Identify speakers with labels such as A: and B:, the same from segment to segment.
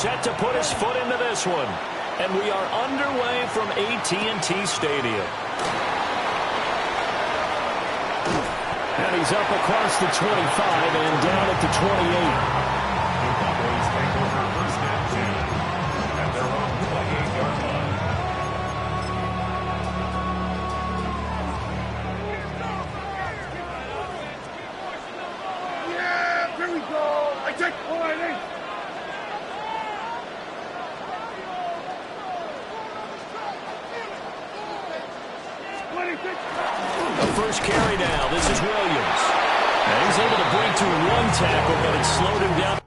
A: set to put his foot into this one. And we are underway from AT&T Stadium. And he's up across the 25 and down at the 28.
B: Cowboys take over first and 10 at their own 28-yard line.
C: Yeah, here we go. I take point.
A: The first carry now. This is Williams. And he's able to break to one tackle, but it slowed him down.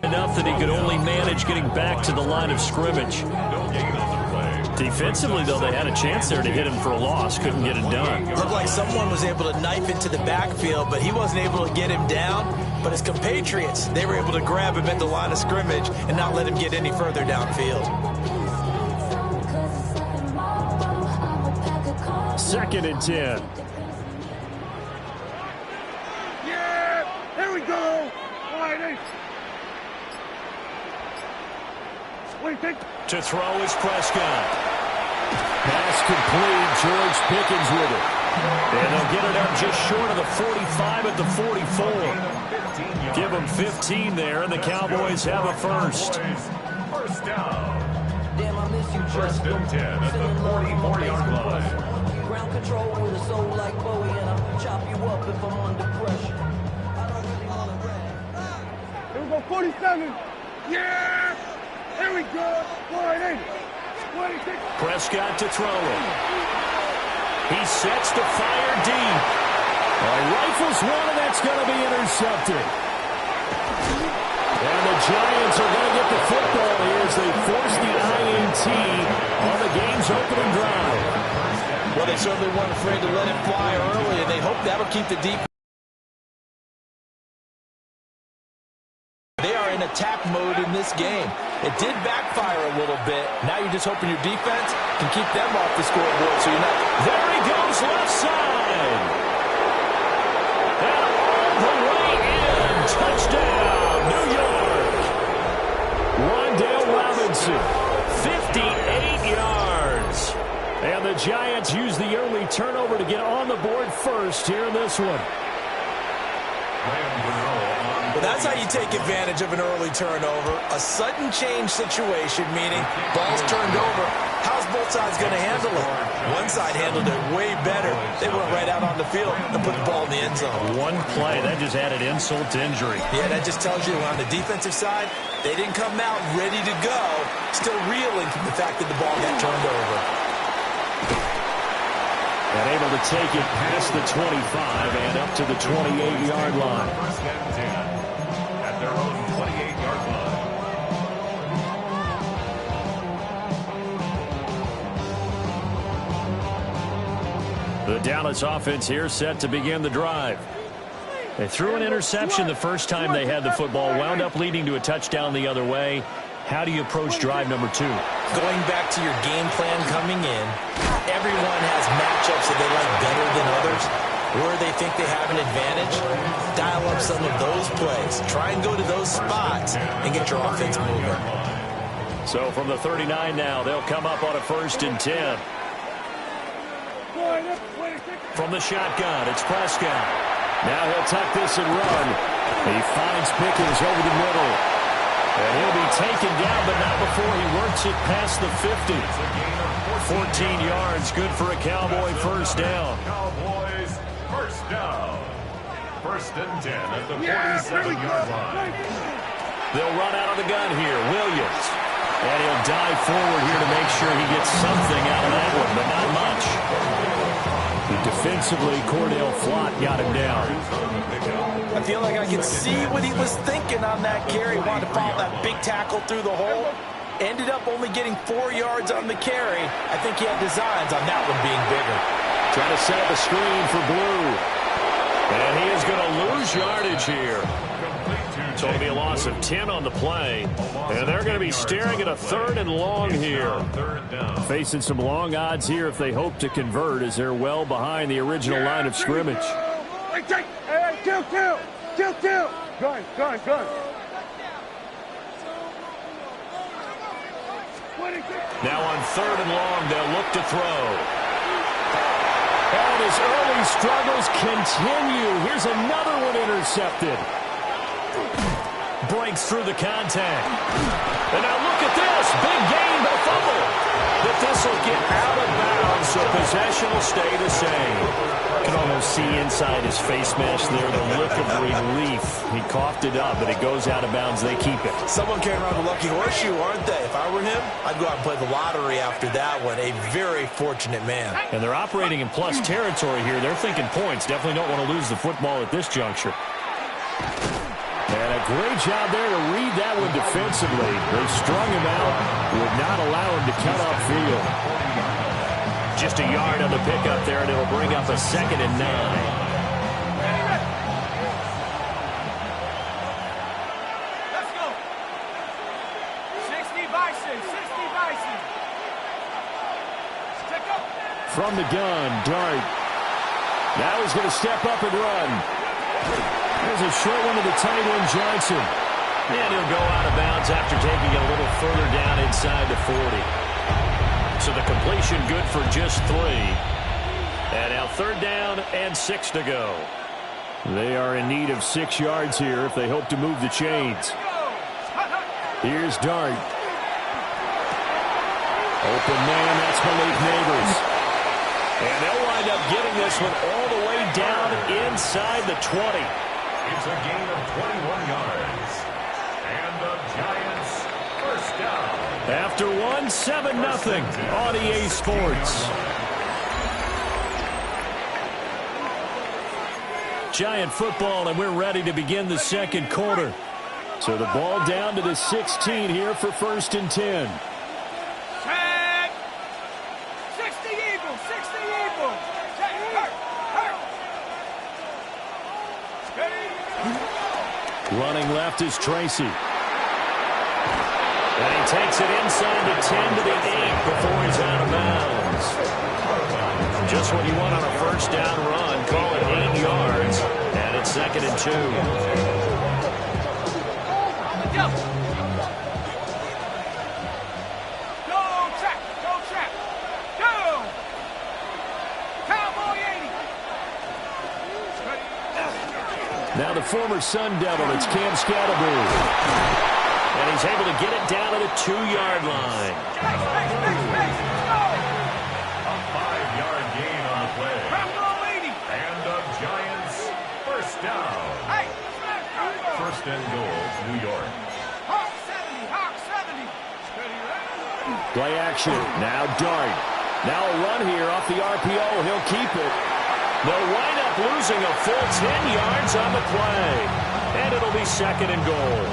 A: Enough that he could only manage getting back to the line of scrimmage.
B: No gain on the play.
A: Defensively, though, they had a chance there to hit him for a loss. Couldn't get it done.
D: Looked like someone was able to knife into the backfield, but he wasn't able to get him down. But his compatriots, they were able to grab him at the line of scrimmage and not let him get any further downfield.
A: 2nd and 10.
C: Yeah, here we go.
A: To throw is Prescott. Pass complete. George Pickens with it. And they'll get it up just short of the 45 at the 44. Give them 15 there, and the Cowboys have a first.
B: First down. First and 10 at the 44-yard line.
E: Ground control with a soul like Bowie, and I'll chop you up if I'm under pressure. I don't really want to rap.
C: Here we go, 47. Yeah! Here we go. 48. 26.
A: Prescott to throw it. He sets to fire deep. Rifles one, and that's going to be intercepted. And the Giants are going to get the football here as they force the INT on the game's opening drive.
D: Well, they certainly weren't afraid to let it fly early, and they hope that'll keep the deep. They are in attack mode in this game. It did backfire a little bit. Now you're just hoping your defense can keep them off the scoreboard so you're not.
A: There he goes, left side. And all the way in. Touchdown, New York. Wan'Dale Robinson, 58 yards. And the Giants use the early turnover to get on the board first here in this one.
D: Well, that's how you take advantage of an early turnover. A sudden change situation, meaning ball's turned over. How's both sides going to handle it? One side handled it way better. They went right out on the field and put the ball in the end zone.
A: One play, that just added insult to injury.
D: Yeah, that just tells you on the defensive side, they didn't come out ready to go, still reeling from the fact that the ball got turned over.
A: And able to to take it past the 25 and up to the 28-yard line.
B: First and 10 at their own 28-yard line.
A: The Dallas offense here set to begin the drive. They threw an interception the first time they had the football, wound up leading to a touchdown the other way. How do you approach drive number 2?
D: Going back to your game plan coming in, everyone has matchups that they like better than others. Where they think they have an advantage, dial up some of those plays. Try and go to those spots and get your offense moving.
A: So from the 39 now, they'll come up on a 1st and 10. From the shotgun, it's Prescott. Now he'll tuck this and run. He finds Pickens over the middle. And he'll be taken down, but not before he works it past the 50. 14 yards, good for a Cowboy first down.
B: Cowboys first down. 1st and 10 at the 47-yard line.
A: They'll run out of the gun here. Williams. And he'll dive forward here to make sure he gets something out of that one, but not much. Defensively, Cordell Flott got him down.
D: I feel like I can see what he was thinking on that carry. Wanted to follow that big tackle through the hole. Ended up only getting 4 yards on the carry. I think he had designs on that one being bigger.
A: Trying to set up a screen for Blue. And he is going to lose yardage here. So it'll be a loss of 10 on the play. And they're going to be staring at a 3rd and long here. Facing some long odds here if they hope to convert, as they're well behind the original line of scrimmage.
C: Hey, kill. Gun.
A: Now on 3rd and long, they'll look to throw. And his early struggles continue. Here's another one intercepted. Breaks through the contact. And now look at this. Big gain, but fumble. But this will get out of bounds, so possession will stay the same. You can almost see inside his face mask there the look of relief. He coughed it up, but it goes out of bounds. They keep it.
D: Someone carrying around the lucky horseshoe, aren't they? If I were him, I'd go out and play the lottery after that one. A very fortunate man.
A: And they're operating in plus territory here. They're thinking points. Definitely don't want to lose the football at this juncture. And a great job there to read that one defensively. They strung him out, would not allow him to cut off field. Just a yard on the pickup there, and it'll bring up a 2nd and 9.
C: Let's go. 60 Bison. Stick up.
A: From the gun, Dart. Now he's going to step up and run. There's a short one to the tight end, Johnson. And he'll go out of bounds after taking it a little further down inside the 40. So the completion good for just 3. And now 3rd down and 6 to go. They are in need of 6 yards here if they hope to move the chains. Here's Dart. Open man, that's Malik Neighbors. And they'll wind up getting this one all the way down inside the 20.
B: It's a gain of 21 yards. And the Giants first down.
A: After 7-0 on EA Sports. Giant football, and we're ready to begin the 2nd quarter. So the ball down to the 16 here for 1st and 10.
C: Check. 60 Eagles. Check. Hurt.
A: Running left is Tracy. And he takes it inside the 10 to the 8 before he's out of bounds. Just what you want on a 1st down run. Call it 8 yards. And it's 2nd and 2.
C: Go track. Go. Cowboy 80.
A: Now the former Sun Devil, it's Cam Scatterbury. And he's able to get it down to the 2-yard line.
C: Space. Go.
B: A 5-yard gain on the play.
C: Cowboy 80.
B: And the Giants first down.
C: Hey.
B: 1st and goal, New York.
C: Hawk 70.
A: Play action. Now Dart. Now a run here off the RPO. He'll keep it. They'll wind up losing a full 10 yards on the play. And it'll be 2nd and goal.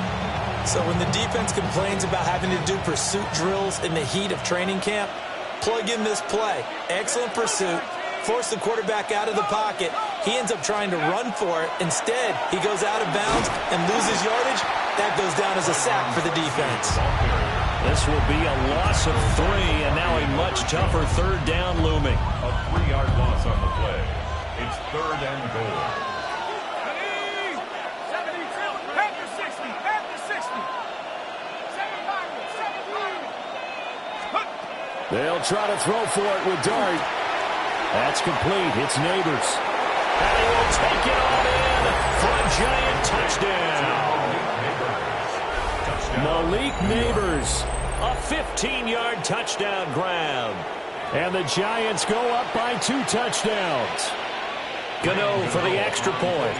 D: So when the defense complains about having to do pursuit drills in the heat of training camp, plug in this play. Excellent pursuit. Force the quarterback out of the pocket. He ends up trying to run for it. Instead, he goes out of bounds and loses yardage. That goes down as a sack for the defense.
A: This will be a loss of 3, and now a much tougher 3rd down looming.
B: A 3-yard loss on the play. It's 3rd and goal.
A: They'll try to throw for it with Dart. That's complete. It's Neighbors. And he will take it all in for a Giant touchdown. Malik Neighbors, a 15-yard touchdown grab. And the Giants go up by 2 touchdowns. Gano for the extra point.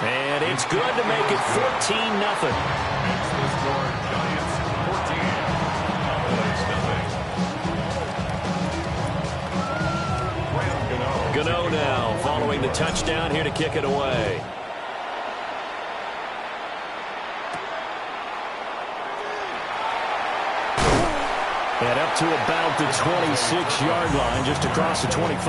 A: And it's good to make it 14-0. Gano now following the touchdown here to kick it away. And up to about the 26-yard line, just across the 25.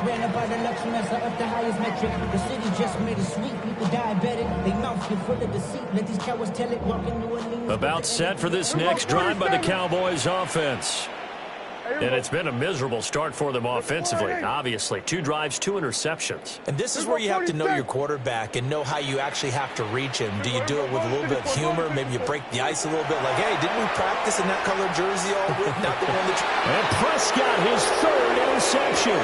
F: Ran about the luxury mess up the highest metric. The city just made it sweet. People diabetic. They mouth get full of deceit. Let these cowards tell it. Walking New Orleans.
A: About set for this next drive by the Cowboys offense. And it's been a miserable start for them offensively. Obviously, 2 drives, 2 interceptions.
D: And this is where you have to know your quarterback and know how you actually have to reach him. Do you do it with a little bit of humor? Maybe you break the ice a little bit. Like, hey, didn't we practice in that color jersey all week? Not the one that
A: And Prescott, his 3rd interception.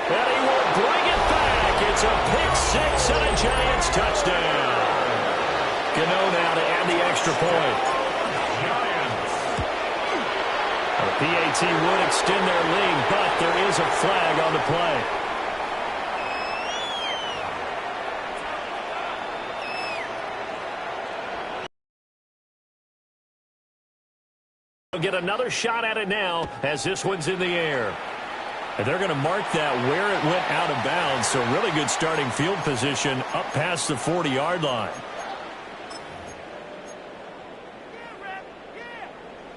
A: And he will bring it back. It's a pick-6 and a Giants touchdown. Gano now to add the extra point. The PAT would extend their lead, but there is a flag on the play. They'll get another shot at it now as this one's in the air. And they're going to mark that where it went out of bounds, so really good starting field position up past the 40-yard line.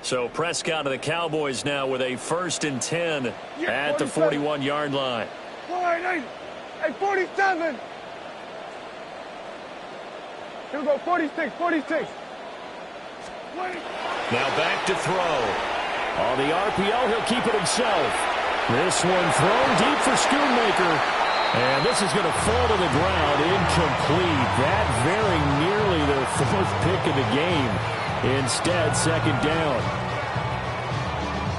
A: So Prescott of the Cowboys now with a 1st and 10 at the 41-yard line.
C: 47. Here we go, 46.
A: Now back to throw. On the RPO, he'll keep it himself. This one thrown deep for Schoonmaker. And this is going to fall to the ground incomplete. That very nearly their 4th pick of the game. Instead, 2nd down.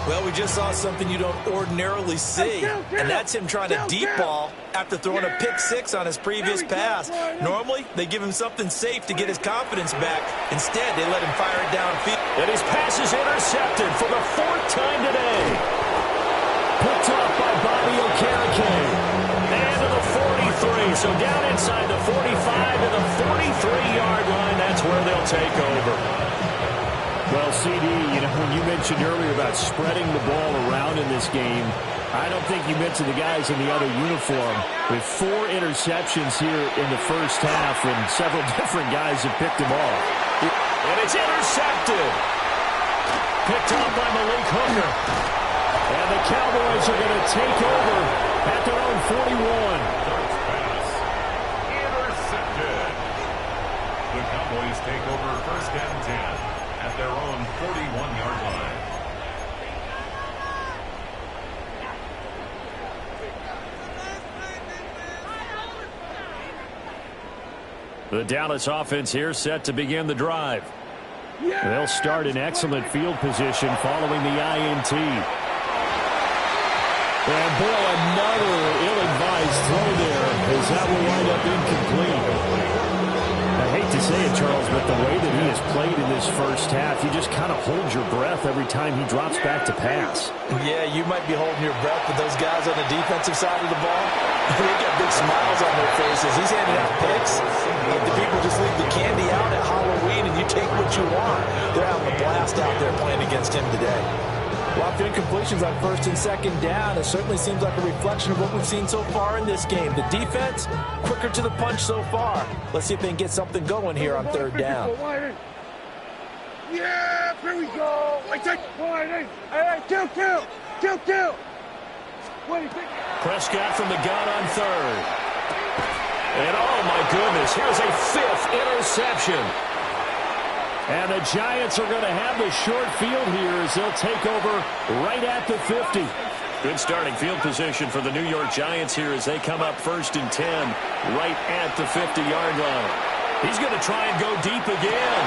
D: Well, we just saw something you don't ordinarily see, and that's him trying to deep ball after throwing a pick-6 on his previous pass. Normally, they give him something safe to get his confidence back. Instead, they let him fire it downfield.
A: And his pass is intercepted for the 4th time today. Picked up by Bobby Okereke. And to the 43. So down inside the 45 to the 43-yard line. That's where they'll take over. Well, CD, when you mentioned earlier about spreading the ball around in this game, I don't think you mentioned the guys in the other uniform. With 4 interceptions here in the first half, and several different guys have picked them off. And it's intercepted. Picked up by Malik Hooker. And the Cowboys are going to take over at their own 41.
B: Pass intercepted. The Cowboys take over 1st and 10. At their own 41-yard line.
A: The Dallas offense here set to begin the drive. They'll start in excellent field position following the INT. And boy, another ill-advised throw there, as that will wind up incomplete. I hate to say it, Charles, but the way that he has played in this first half, you just kind of hold your breath every time he drops back to pass.
D: Yeah, you might be holding your breath, but those guys on the defensive side of the ball, they've got big smiles on their faces. He's handing out picks. Like the people just leave the candy out at Halloween and you take what you want. They're having a blast out there playing against him today. Lots of incompletions on first and second down. It certainly seems like a reflection of what we've seen so far in this game. The defense, quicker to the punch so far. Let's see if they can get something going here on third down.
C: Yeah, here we go. Hey, kill.
A: Prescott from the gun on third. And oh my goodness, here's a 5th interception. And the Giants are going to have the short field here as they'll take over right at the 50. Good starting field position for the New York Giants here as they come up 1st and 10 right at the 50-yard line. He's going to try and go deep again.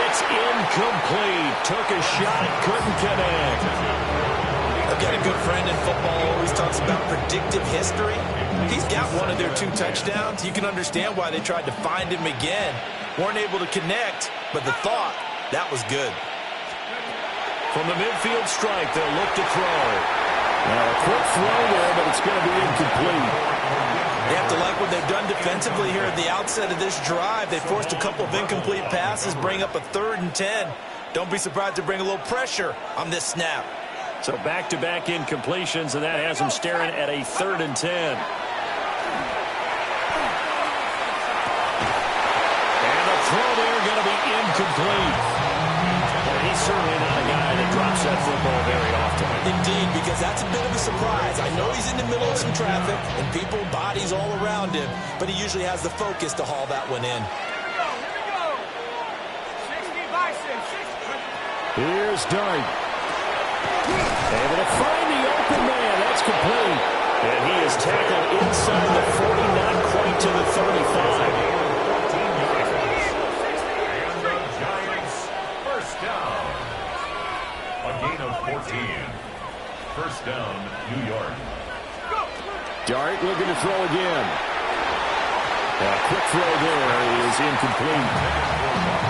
A: It's incomplete. Took a shot, couldn't connect.
D: I've got a good friend in football who always talks about predictive history. He's got one of their 2 touchdowns. You can understand why they tried to find him again. Weren't able to connect, but the thought, that was good.
A: From the midfield strike, they'll look to throw. Now a quick throw there, but it's going to be incomplete.
D: They have to like what they've done defensively here at the outset of this drive. They forced a couple of incomplete passes, bring up a 3rd and 10. Don't be surprised to bring a little pressure on this snap.
A: So back-to-back incompletions, and that has them staring at a 3rd and 10. Throw there going to be incomplete. And he's certainly not a guy that drops that football very often.
D: Indeed, because that's a bit of a surprise. I know he's in the middle of some traffic and people, bodies all around him, but he usually has the focus to haul that one in.
A: Here's Dart. Able to find the open man. That's complete. And he is tackled inside the 40, not quite to the 35.
B: Gain of 14. First down, New York.
A: Dart looking to throw again. A quick throw there is incomplete.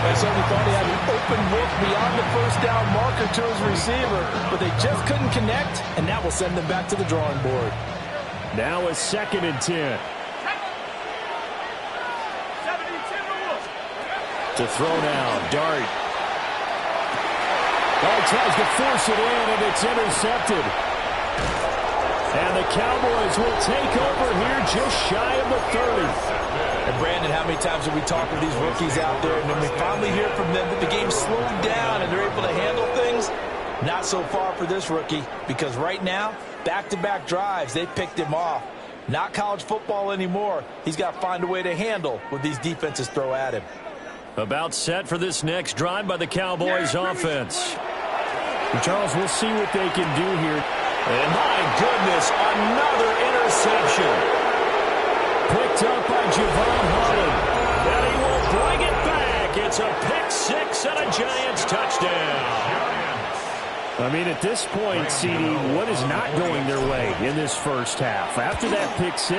D: They certainly thought he had an open look beyond the first down marker to his receiver, but they just couldn't connect, and that will send them back to the drawing board.
A: Now a 2nd and 10. To throw now, Dart. Tries to force it in, and it's intercepted. And the Cowboys will take over here just shy of the 30.
D: And Brandon, how many times have we talked with these rookies out there, and then we finally hear from them that the game slowed down and they're able to handle things? Not so far for this rookie, because right now, back-to-back drives, they picked him off. Not college football anymore. He's got to find a way to handle what these defenses throw at him.
A: About set for this next drive by the Cowboys offense. And Charles, we'll see what they can do here. And my goodness, another interception. Picked up by Javon Holland. And he will bring it back. It's a pick-6 and a Giants touchdown. I mean, at this point, CD, what is not going their way in this first half? After that pick-6,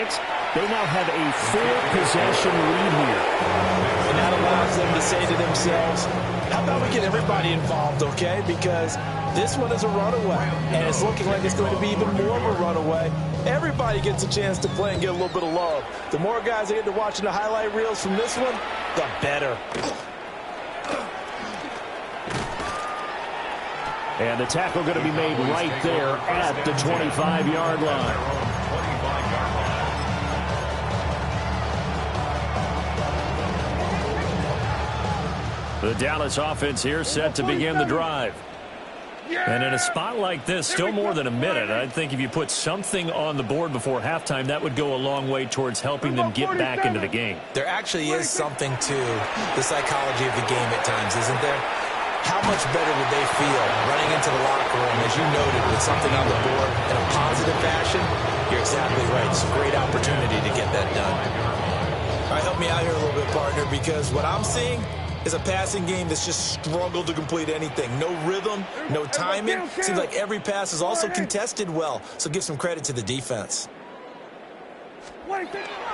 A: they now have a full possession lead here.
D: And that allows them to say to themselves, how about we get everybody involved, okay? Because this one is a runaway, and it's looking like it's going to be even more of a runaway. Everybody gets a chance to play and get a little bit of love. The more guys that get to watching the highlight reels from this one, the better.
A: And the tackle going to be made right there at the 25-yard line. The Dallas offense here set to begin the drive. And in a spot like this, still more than a minute, I think if you put something on the board before halftime, that would go a long way towards helping them get back into the game.
D: There actually is something to the psychology of the game at times, isn't there? How much better would they feel running into the locker room, as you noted, with something on the board in a positive fashion? You're exactly right. It's a great opportunity to get that done. All right, help me out here a little bit, partner, because what I'm seeing is a passing game that's just struggled to complete anything. No rhythm, no timing. Seems like every pass is also contested well, so give some credit to the defense.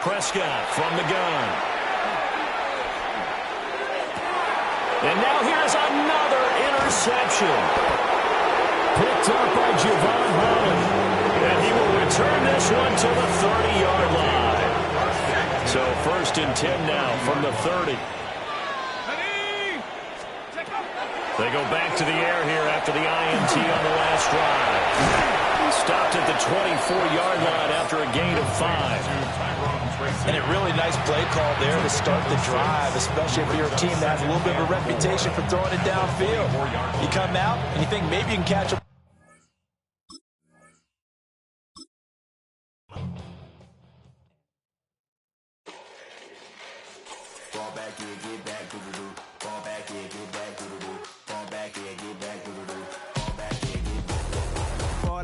A: Prescott from the gun. And now here's another interception. Picked up by Javon Holland. And he will return this one to the 30-yard line. So 1st and 10 now from the 30. They go back to the air here after the INT on the last drive. Stopped at the 24-yard line after a gain of 5.
D: And a really nice play call there to start the drive, especially if you're a team that has a little bit of a reputation for throwing it downfield. You come out and you think maybe you can catch a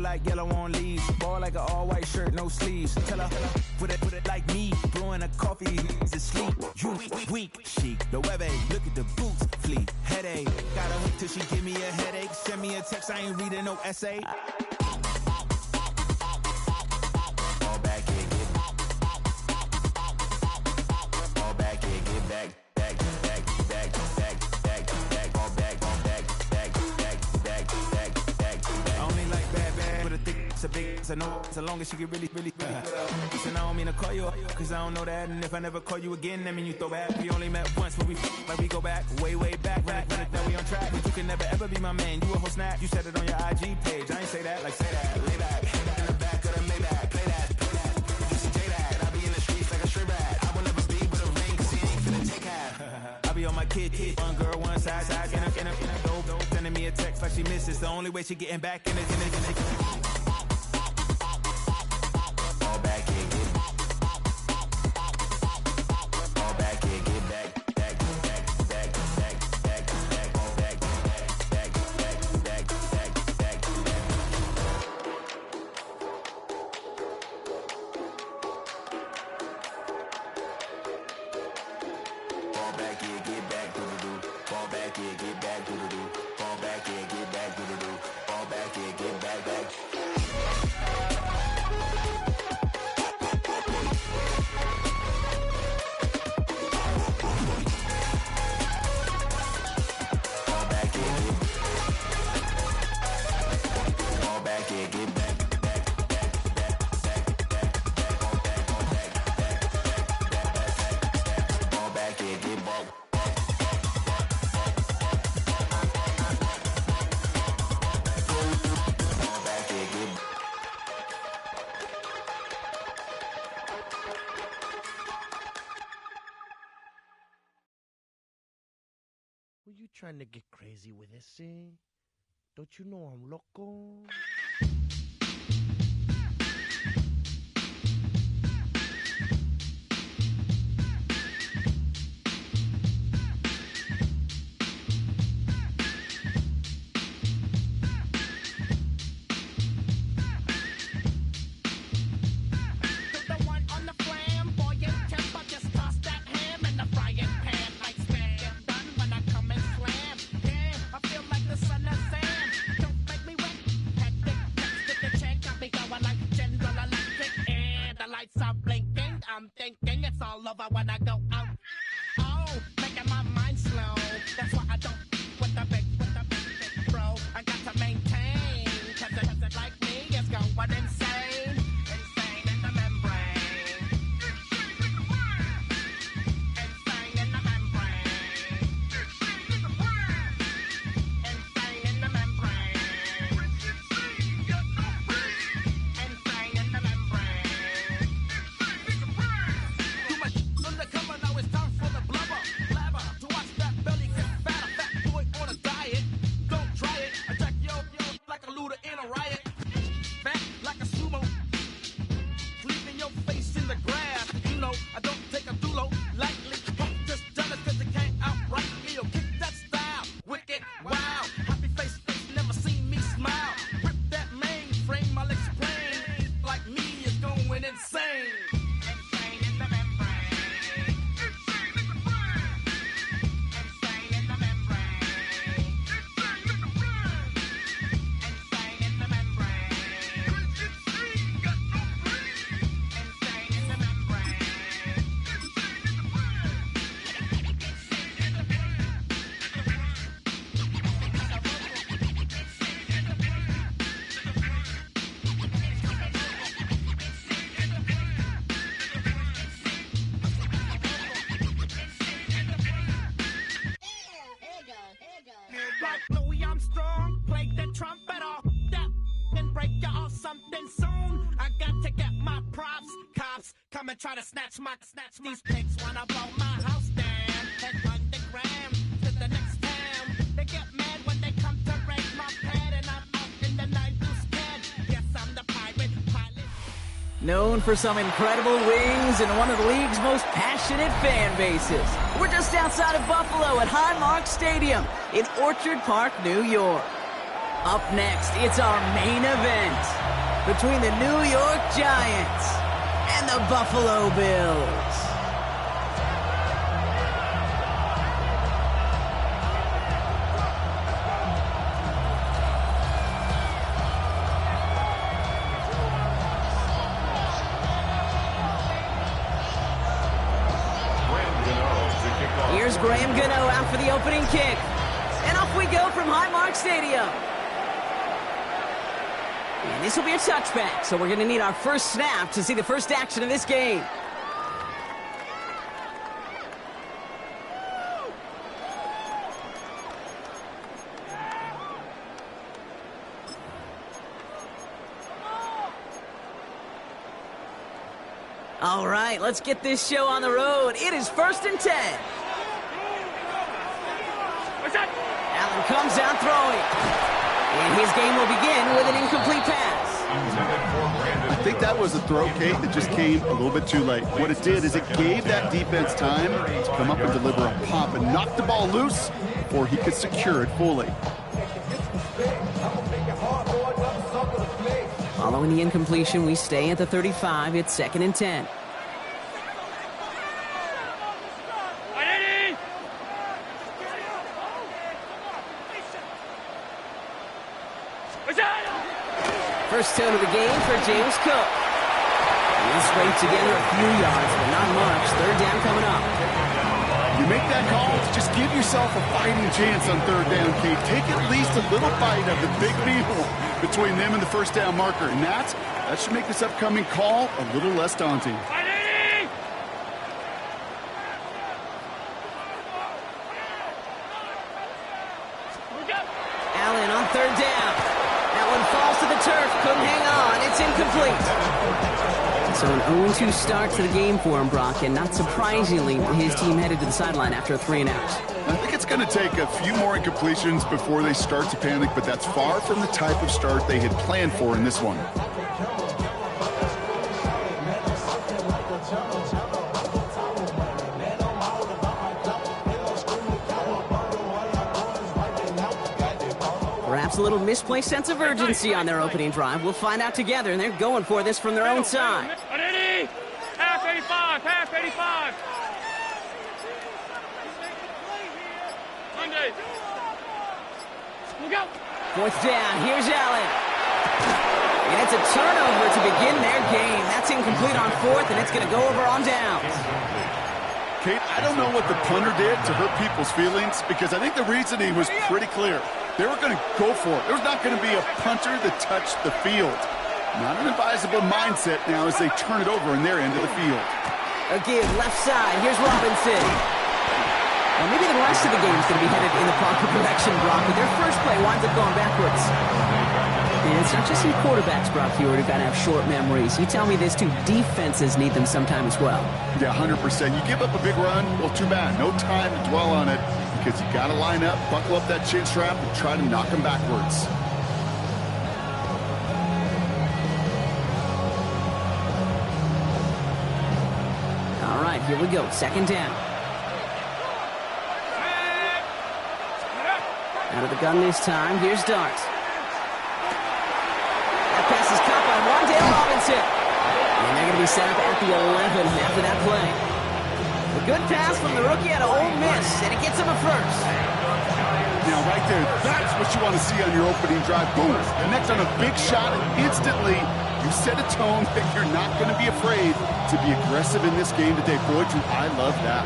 G: like yellow on leaves, ball like an all-white shirt, no sleeves. Tell her, put it like me, blowing a coffee, is asleep. You weak, chic, the web look at the boots, fleet, headache. Got a hook till she give me a headache. Send me a text, I ain't reading no essay. Fall back here, get back. It's a big, it's a no, as long as she get really. Listen, I don't mean to call you up, cause I don't know that. And if I never call you again, that mean you throw back. We only met once, but like we go back, way back. When it that we on track, but you can never ever be my man. You a whole snap, you said it on your IG page. I ain't say that, like say that. Lay back, in the back of the Maybach, play that. You see J that, I be in the streets like a strip rat. I will never be with a ring, cause he ain't finna take half. I be on my kid, one girl, one side, in a dope, sending me a text like she misses. The only way she getting back in it.
H: Were you trying to get crazy with this, eh? Don't you know I'm loco? Undercover, now it's time come and try to snatch these pigs wanna blow my house down. Head underground to the next town. They get mad when they come to raid my pad, and I'm out in the night too scared. Yes, I'm the pirate pilot.
I: Known for some incredible wings and one of the league's most passionate fan bases. We're just outside of Buffalo at Highmark Stadium in Orchard Park, New York. Up next, it's our main event between the New York Giants and the Buffalo Bills. Here's Graham Gano out for the opening kick. And off we go from Highmark Stadium. And this will be a touchback, so we're going to need our first snap to see the first action of this game. All right, let's get this show on the road. It is 1st and 10. Allen comes out throwing. And his game will begin with an incomplete pass.
J: I think that was a throw, Kate, that just came a little bit too late. What it did is it gave that defense time to come up and deliver a pop and knock the ball loose before he could secure it fully.
I: Following the incompletion, we stay at the 35. It's 2nd and 10. First tone of the game for James Cook. He'll scrape together a few yards, but not much. 3rd down coming up.
J: You make that call, just give yourself a fighting chance on 3rd down, Kate. Take at least a little bite of the big meal between them and the 1st down marker. And that should make this upcoming call a little less daunting.
I: Allen on 3rd down. That one falls to the turf. Couldn't hang on. It's incomplete. So an 0-2 start to the game for him, Brock. And not surprisingly, his team headed to the sideline after a 3-and-out.
J: I think it's going to take a few more incompletions before they start to panic, but that's far from the type of start they had planned for in this one.
I: Perhaps a little misplaced sense of urgency on their opening drive. We'll find out together, and they're going for this from their own side.
C: Half 85, half 85. Monday. Look out.
I: 4th down, here's Allen. And it's a turnover to begin their game. That's incomplete on 4th, and it's going to go over on downs.
J: Kate, I don't know what the punter did to hurt people's feelings, because I think the reasoning was pretty clear. They were going to go for it. There was not going to be a punter that touched the field. Not an advisable mindset now as they turn it over in their end of the field.
I: A give left side. Here's Robinson. Well, maybe the rest of the game is going to be headed in the proper direction, Brock, but their first play winds up going backwards. And it's not just some quarterbacks, Brock Huard, who've got to have short memories. You tell me this too, defenses need them sometime as well.
J: Yeah, 100%. You give up a big run, well, too bad. No time to dwell on it, because you got to line up, buckle up that chin strap, and try to knock them backwards.
I: All right, here we go. 2nd down. Out of the gun this time. Here's Dart. That pass is caught by Wan'Dale Robinson. And they're going to be set up at the 11 after that play. A good pass from the rookie out of Ole Miss, and it gets him a first.
J: Now, right there, that's what you want to see on your opening drive. Boom, connect on a big shot, and instantly you set a tone that you're not going to be afraid to be aggressive in this game today. Boy, do I love that.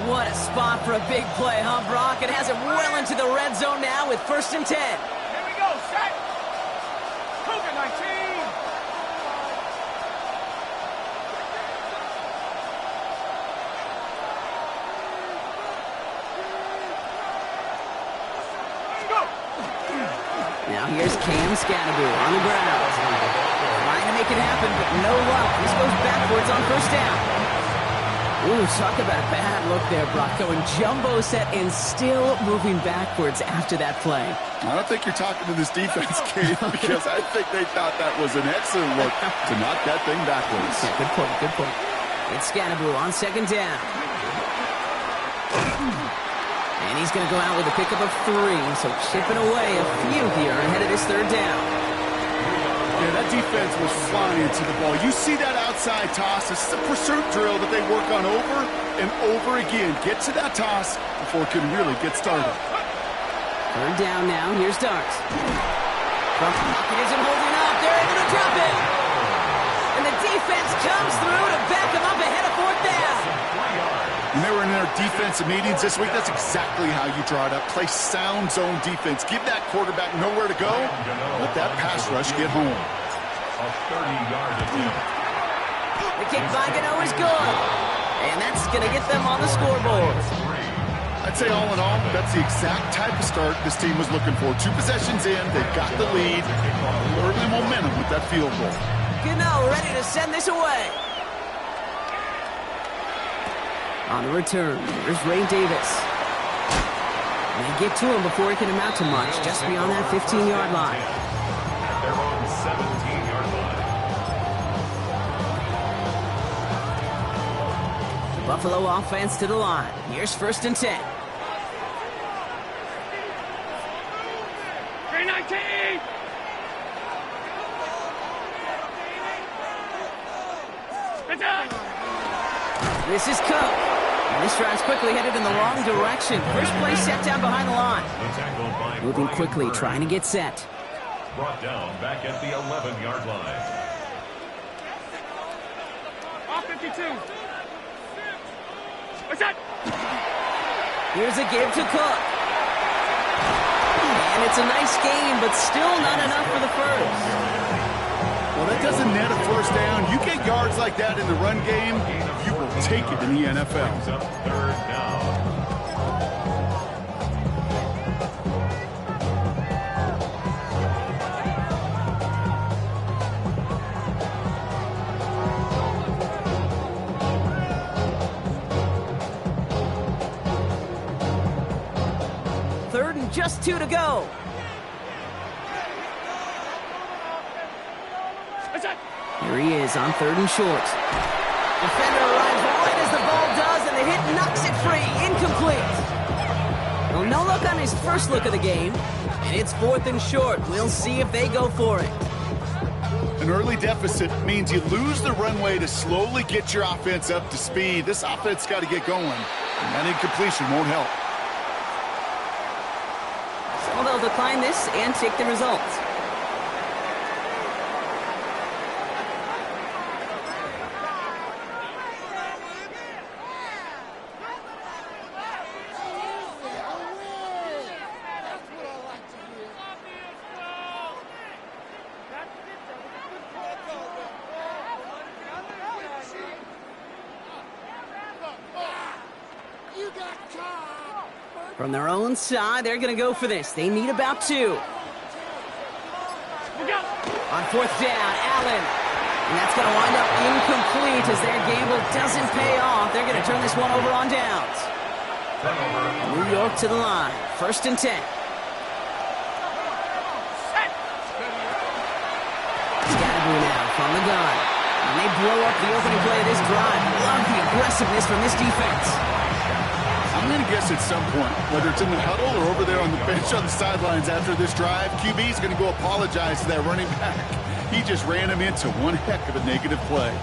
I: What a spot for a big play, huh, Brock? It has him well into the red zone now with 1st and 10.
C: Here we go, set. Cougar 19.
I: Now here's Cam Scatterby on the ground. Trying to make it happen, but no luck. This goes backwards on first down. Ooh, talk about a bad look there, Brock. Going jumbo set and still moving backwards after that play.
J: I don't think you're talking to this defense, Kate, because I think they thought that was an excellent look to knock that thing backwards.
I: Yeah, good point, good point. It's Scannaboo on second down. And he's going to go out with a pickup of 3, so chipping away a few here ahead of this third down.
J: Yeah, that defense was flying to the ball. You see that outside toss. This is a pursuit drill that they work on over and over again. Get to that toss before it can really get started.
I: Third down now. Here's Darks. From pocket isn't holding up. They're able to drop it. And the defense comes through to back him up ahead of fourth down.
J: When they were in their defensive meetings this week, that's exactly how you draw it up. Play sound zone defense. Give that quarterback nowhere to go. Let that pass rush get home.
B: A 30-yard attempt.
I: The kick by Gano is good. And that's going to get them on the scoreboard.
J: I'd say all in all, that's the exact type of start this team was looking for. 2 possessions in, they've got the lead. Early momentum with that field goal.
I: Gano ready to send this away. On the return, there's Ray Davis. And they get to him before he can amount to much, just beyond that 15-yard line.
B: At their own 17-yard line.
I: Buffalo offense to the line. Here's first and 10.
C: 319!
I: This is Cook. And this drive's quickly headed in the wrong direction. First play set down behind the line. Moving quickly, trying to get set.
B: Brought down back at the 11-yard line.
C: Off 52. What's that?
I: Here's a give to Cook. And it's a nice game, but still not enough for the first.
J: Well, that doesn't net a first down. You get yards like that in the run game, you will take it in the NFL.
B: Up third down.
I: Third and just 2 to go. Here he is on third and short. Defender arrives right as the ball does, and the hit knocks it free. Incomplete. Well, no look on his first look of the game, and it's fourth and short. We'll see if they go for it.
J: An early deficit means you lose the runway to slowly get your offense up to speed. This offense got to get going, and that incompletion won't help.
I: So they'll decline this and take the results. From their own side, they're going to go for this. They need about 2. On fourth down, Allen. And that's going to wind up incomplete as their gamble doesn't pay off. They're going to turn this one over on downs. New York to the line. First and 10. Scannaboo now from the gun. And they blow up the opening play of this drive. Love the aggressiveness from this defense.
J: I'm going to guess at some point, whether it's in the huddle or over there on the bench on the sidelines after this drive, QB is going to go apologize to that running back. He just ran him into one heck of a negative play.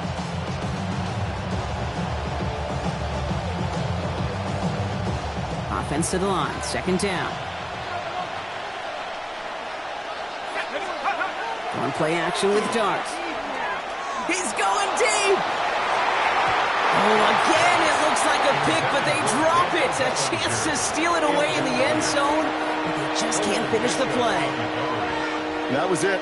I: Offense to the line, second down. One play action with Darks. He's going deep! Oh, again, it looks like a pick, but they drop it. A chance to steal it away in the end zone, but they just can't finish the play.
J: That was it.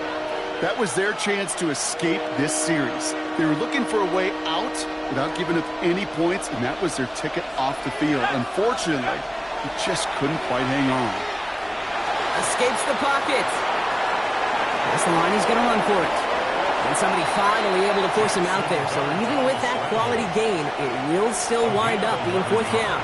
J: That was their chance to escape this series. They were looking for a way out without giving up any points, and that was their ticket off the field. Unfortunately, he just couldn't quite hang on.
I: Escapes the pocket. That's the line, he's going to run for it. And somebody finally able to force him out there. So even with that quality gain, it will still wind up being 4th down.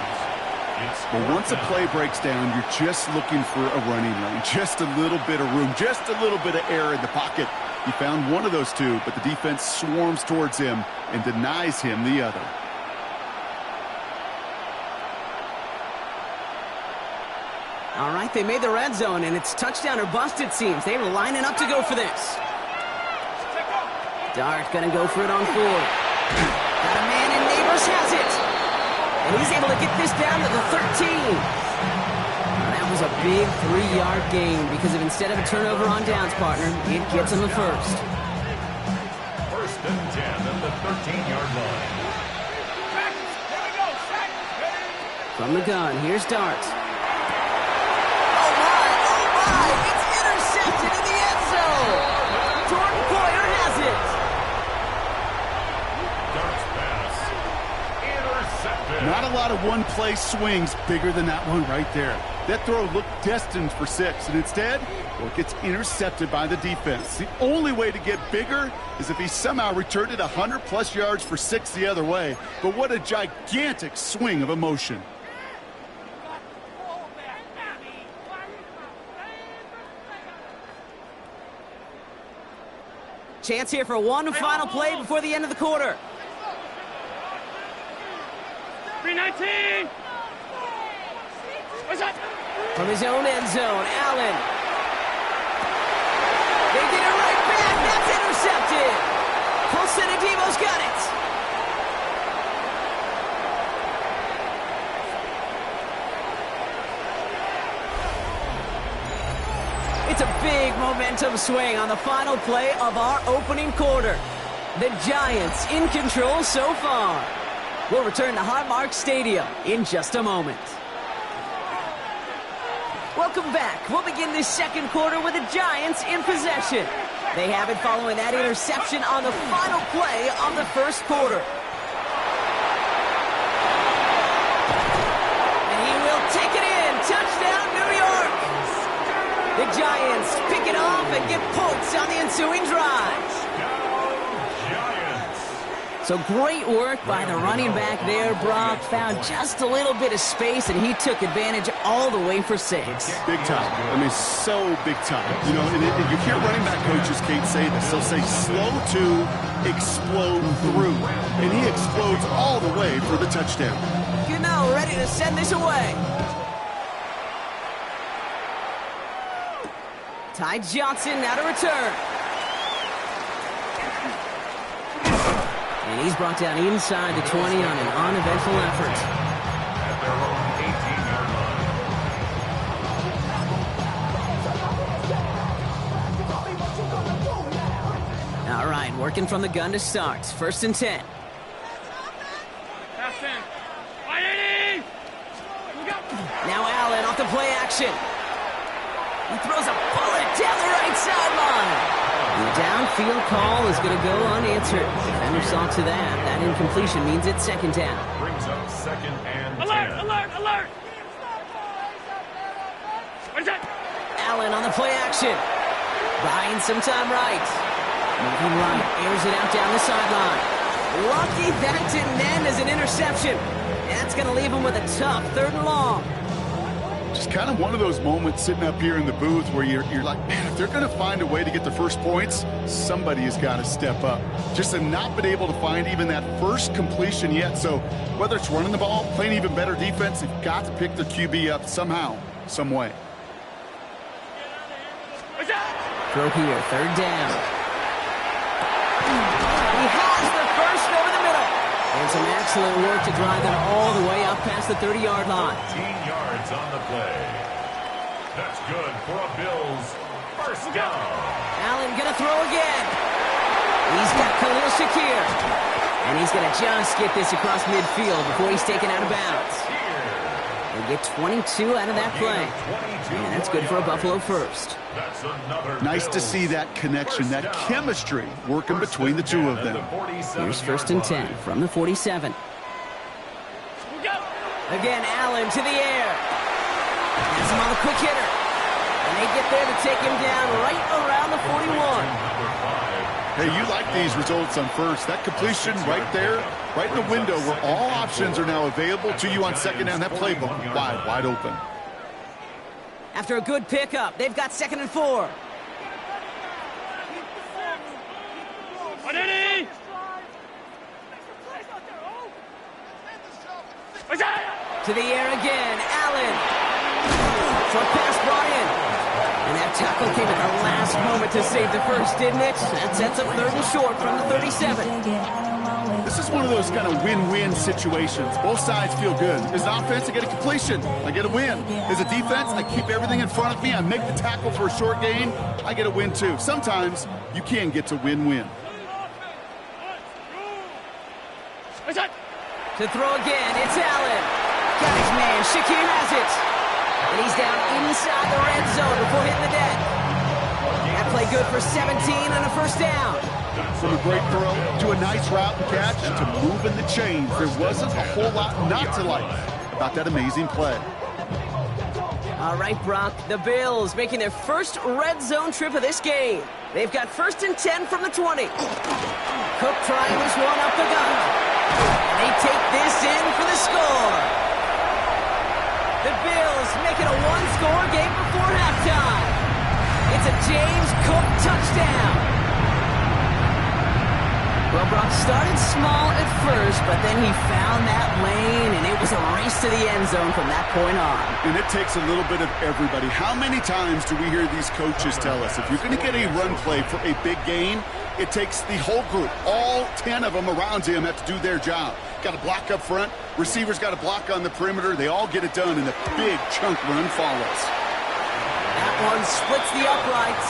J: Well, once a play breaks down, you're just looking for a running lane. Just a little bit of room, just a little bit of air in the pocket. He found one of those two, but the defense swarms towards him and denies him the other.
I: All right, they made the red zone, and it's touchdown or bust, it seems. They were lining up to go for this. Dart going to go for it on 4. Got a man, and Neighbors has it. And he's able to get this down to the 13. That was a big 3-yard gain because of instead of a turnover on downs, partner, it gets him the first.
B: 1st and 10 at the 13-yard line.
I: From the gun, here's Dart. Oh my, it's intercepted in the end zone. Jordan Poyer has it.
B: Dart's pass intercepted.
J: Not a lot of one-play swings bigger than that one right there. That throw looked destined for 6, and instead, well, it gets intercepted by the defense. The only way to get bigger is if he somehow returned it 100-plus yards for 6 the other way. But what a gigantic swing of emotion.
I: Chance here for one final play before the end of the quarter.
C: 319! What's up?
I: From his own end zone, Allen. They get it right back. That's intercepted. Colson Adebo's got it. It's a big momentum swing on the final play of our opening quarter. The Giants in control so far. We'll return to Highmark Stadium in just a moment. Welcome back. We'll begin this second quarter with the Giants in possession. They have it following that interception on the final play of the first quarter. And he will take it in. Touchdown, New York. The Giants pick it off and get points on the ensuing drive. So great work by the running back there. Brock found just a little bit of space, and he took advantage all the way for 6.
J: Big time. I mean, so big time. You know, and you hear running back coaches, Kate, say this. They'll say slow to explode through. And he explodes all the way for the touchdown.
I: You know, ready to send this away. Ty Johnson now to return. And he's brought down inside the 20 on an uneventful effort.
B: At their own 18-yard line.
I: All right, working from the gun to start. 1st and 10.
C: Pass in. 180!
I: Now Allen off the play action. He throws a bullet down the right sideline. The downfield call is going to go unanswered. Defender saw to that. That incompletion means it's 2nd down.
B: Brings up 2nd and 10.
C: Alert! What is that?
I: Allen on the play action. Buying some time right. Moving right. Airs it out down the sideline. Lucky that didn't end as an interception. That's going to leave him with a tough 3rd and long.
J: Just kind of one of those moments sitting up here in the booth where you're like, man, if they're going to find a way to get the first points, somebody has got to step up. Just to not been able to find even that first completion yet. So whether it's running the ball, playing even better defense, they've got to pick their QB up somehow, some way.
I: Throw here, 3rd down. He has the first over the middle. And some excellent work to drive them all the way up past the 30-yard line.
B: 15 yards on the play. That's good for a Bills first down.
I: Allen going to throw again. He's got Khalil Shakir. And he's going to just get this across midfield before he's taken out of bounds. They get 22 out of that play. And that's good for a Buffalo first.
J: Nice to see that connection, that chemistry working between the two of them.
I: Here's 1st and 10 from the 47. Again, Allen to the air. Has him on the quick hitter. And they get there to take him down right around the 41.
J: Hey, you like these results on first. That completion right there, right in the window where all options are now available to you on second down. That playbook wide open.
I: After a good pickup, they've got 2nd and 4. To the air again, Allen. Short pass brought in. And that tackle came at the last moment to save the first, didn't it? That sets up 3rd and short from the 37.
J: This is one of those kind of win-win situations. Both sides feel good. As an offense, I get a completion. I get a win. As a defense, I keep everything in front of me. I make the tackle for a short gain. I get a win, too. Sometimes you can get to win-win.
I: To throw again, it's Allen. Got his man, Shakir has it. And he's down inside the red zone before hitting the deck. That play good for 17 and a first down.
J: From a great throw to a nice route and catch to moving the chains, there wasn't a whole lot not to like about that amazing play.
I: All right, Brock, the Bills making their first red zone trip of this game. They've got 1st and 10 from the 20. Cook trying this one up the gut. And they take this in for the score. The Bills make it a one-score game before halftime. It's a James Cook touchdown. Well, Brock started small at first, but then he found that lane, and it was a race to the end zone from that point on.
J: And it takes a little bit of everybody. How many times do we hear these coaches tell us, if you're going to get a run play for a big gain, it takes the whole group, all 10 of them around him have to do their job. Got to block up front, receivers got to block on the perimeter, they all get it done, and a big chunk run follows.
I: That one splits the uprights,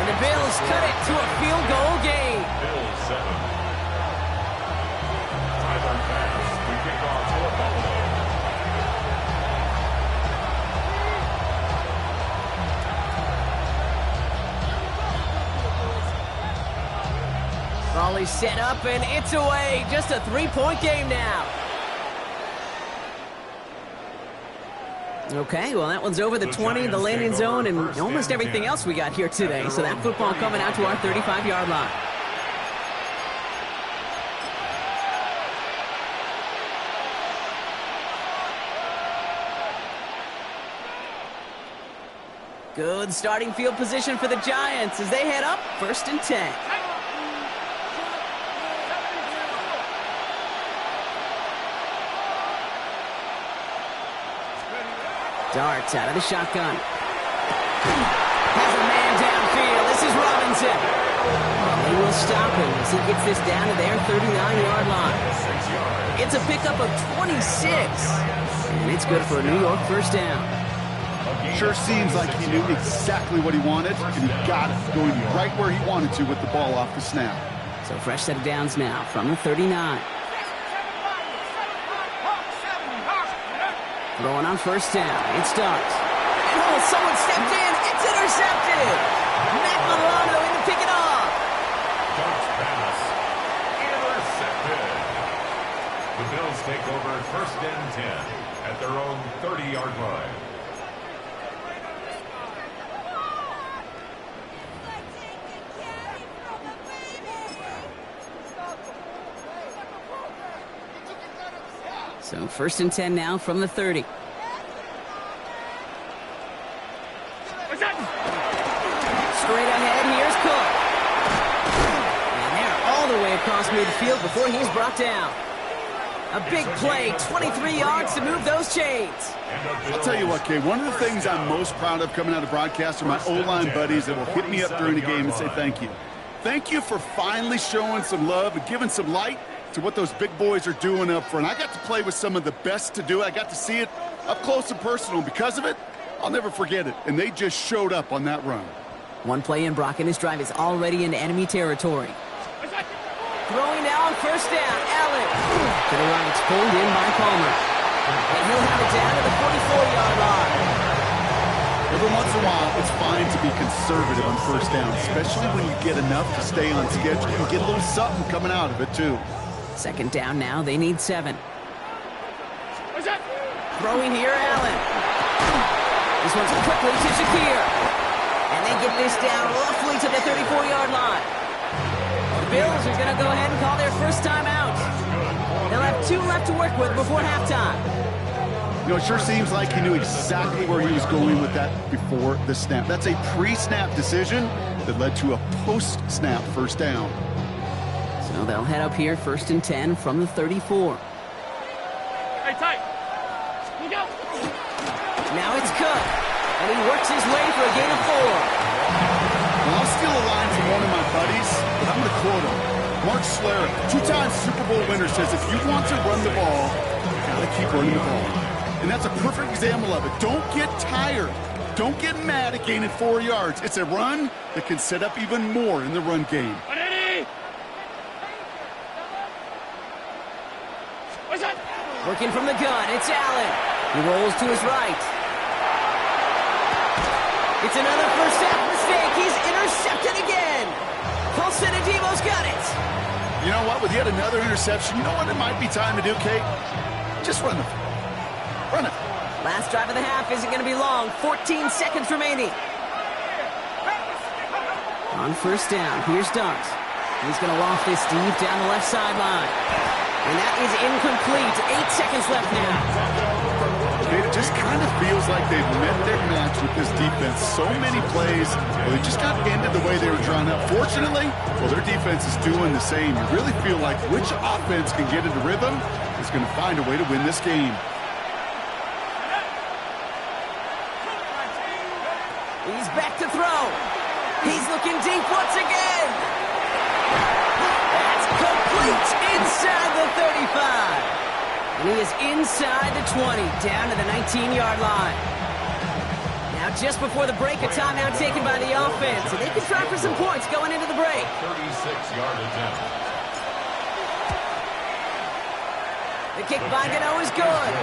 I: and the Bills cut it to a field goal game.
B: Bills 7. Tyler Bass, the kickoff for Buffalo.
I: Raleigh set up, and it's away. Just a 3-point game now. Okay, well, that one's over the 20, the landing zone, and almost everything else we got here today. So that football coming out to our 35-yard line. Good starting field position for the Giants as they head up 1st and 10. Darts out of the shotgun. Has a man downfield. This is Robinson. They will stop him as he gets this down to their 39-yard line. It's a pickup of 26. And it's good for a New York first down.
J: Sure seems like he knew exactly what he wanted, and he got it, going right where he wanted to with the ball off the snap.
I: So fresh set of downs now from the 39. Throwing on first down. It starts. And oh, someone stepped in. It's intercepted. Matt Milano in to pick it off.
B: Coach Bass, intercepted. The Bills take over 1st and 10 at their own 30-yard line.
I: So 1st and 10 now from the 30. Straight ahead, here's Cook. And they're all the way across midfield before he's brought down. A big play, 23 yards to move those chains.
J: I'll tell you what, Kay, one of the things I'm most proud of coming out of broadcast are my O-line buddies that will hit me up during the game and say thank you. Thank you for finally showing some love and giving some light to what those big boys are doing up front. I got to play with some of the best to do it. I got to see it up close and personal. Because of it, I'll never forget it. And they just showed up on that run.
I: One play in, Brock, and his drive is already into enemy territory. Throwing now on first down, Allen. To the right, it's pulled in by Palmer. And he'll have it down to the 44-yard line.
J: Every once in a while, it's fine to be conservative on first down, especially when you get enough to stay on schedule. You get a little something coming out of it, too.
I: 2nd down now, they need 7. Throwing here, Allen. This one's quickly to Shakir. And they get this down roughly to the 34-yard line. Bills are going to go ahead and call their first time out. They'll have 2 left to work with before halftime.
J: You know, it sure seems like he knew exactly where he was going with that before the snap. That's a pre-snap decision that led to a post-snap first down.
I: So they'll head up here, 1st and 10 from the 34.
C: Hey, tight. Look out.
I: Now it's Cook, and he works his way for a gain of 4.
J: Well, I'll steal a line from one of my buddies, but I'm going to quote him. Mark Schlereth, 2-time Super Bowl winner, says if you want to run the ball, you got to keep running the ball. And that's a perfect example of it. Don't get tired. Don't get mad at gaining 4 yards. It's a run that can set up even more in the run game.
I: Working from the gun, it's Allen. He rolls to his right. It's another first half mistake. He's intercepted again. Colson and Debo's got it.
J: You know what? With yet another interception, you know what it might be time to do, Kate? Just run it. Run it.
I: Last drive of the half isn't going to be long. 14 seconds remaining. On first down, here's Dart. He's going to loft this deep down the left sideline. And that is incomplete. 8 seconds left now.
J: It just kind of feels like they've met their match with this defense. So many plays, well, they just got ended the way they were drawn up. Fortunately, well, their defense is doing the same. You really feel like which offense can get into rhythm is going to find a way to win this game.
I: He's back to throw. He's looking deep once again. That's complete inside the 35. And he is inside the 20, down to the 19-yard line. Now just before the break, a timeout taken by the offense. And they can try for some points going into the break.
B: 36-yard attempt.
I: The kick by Gano is good.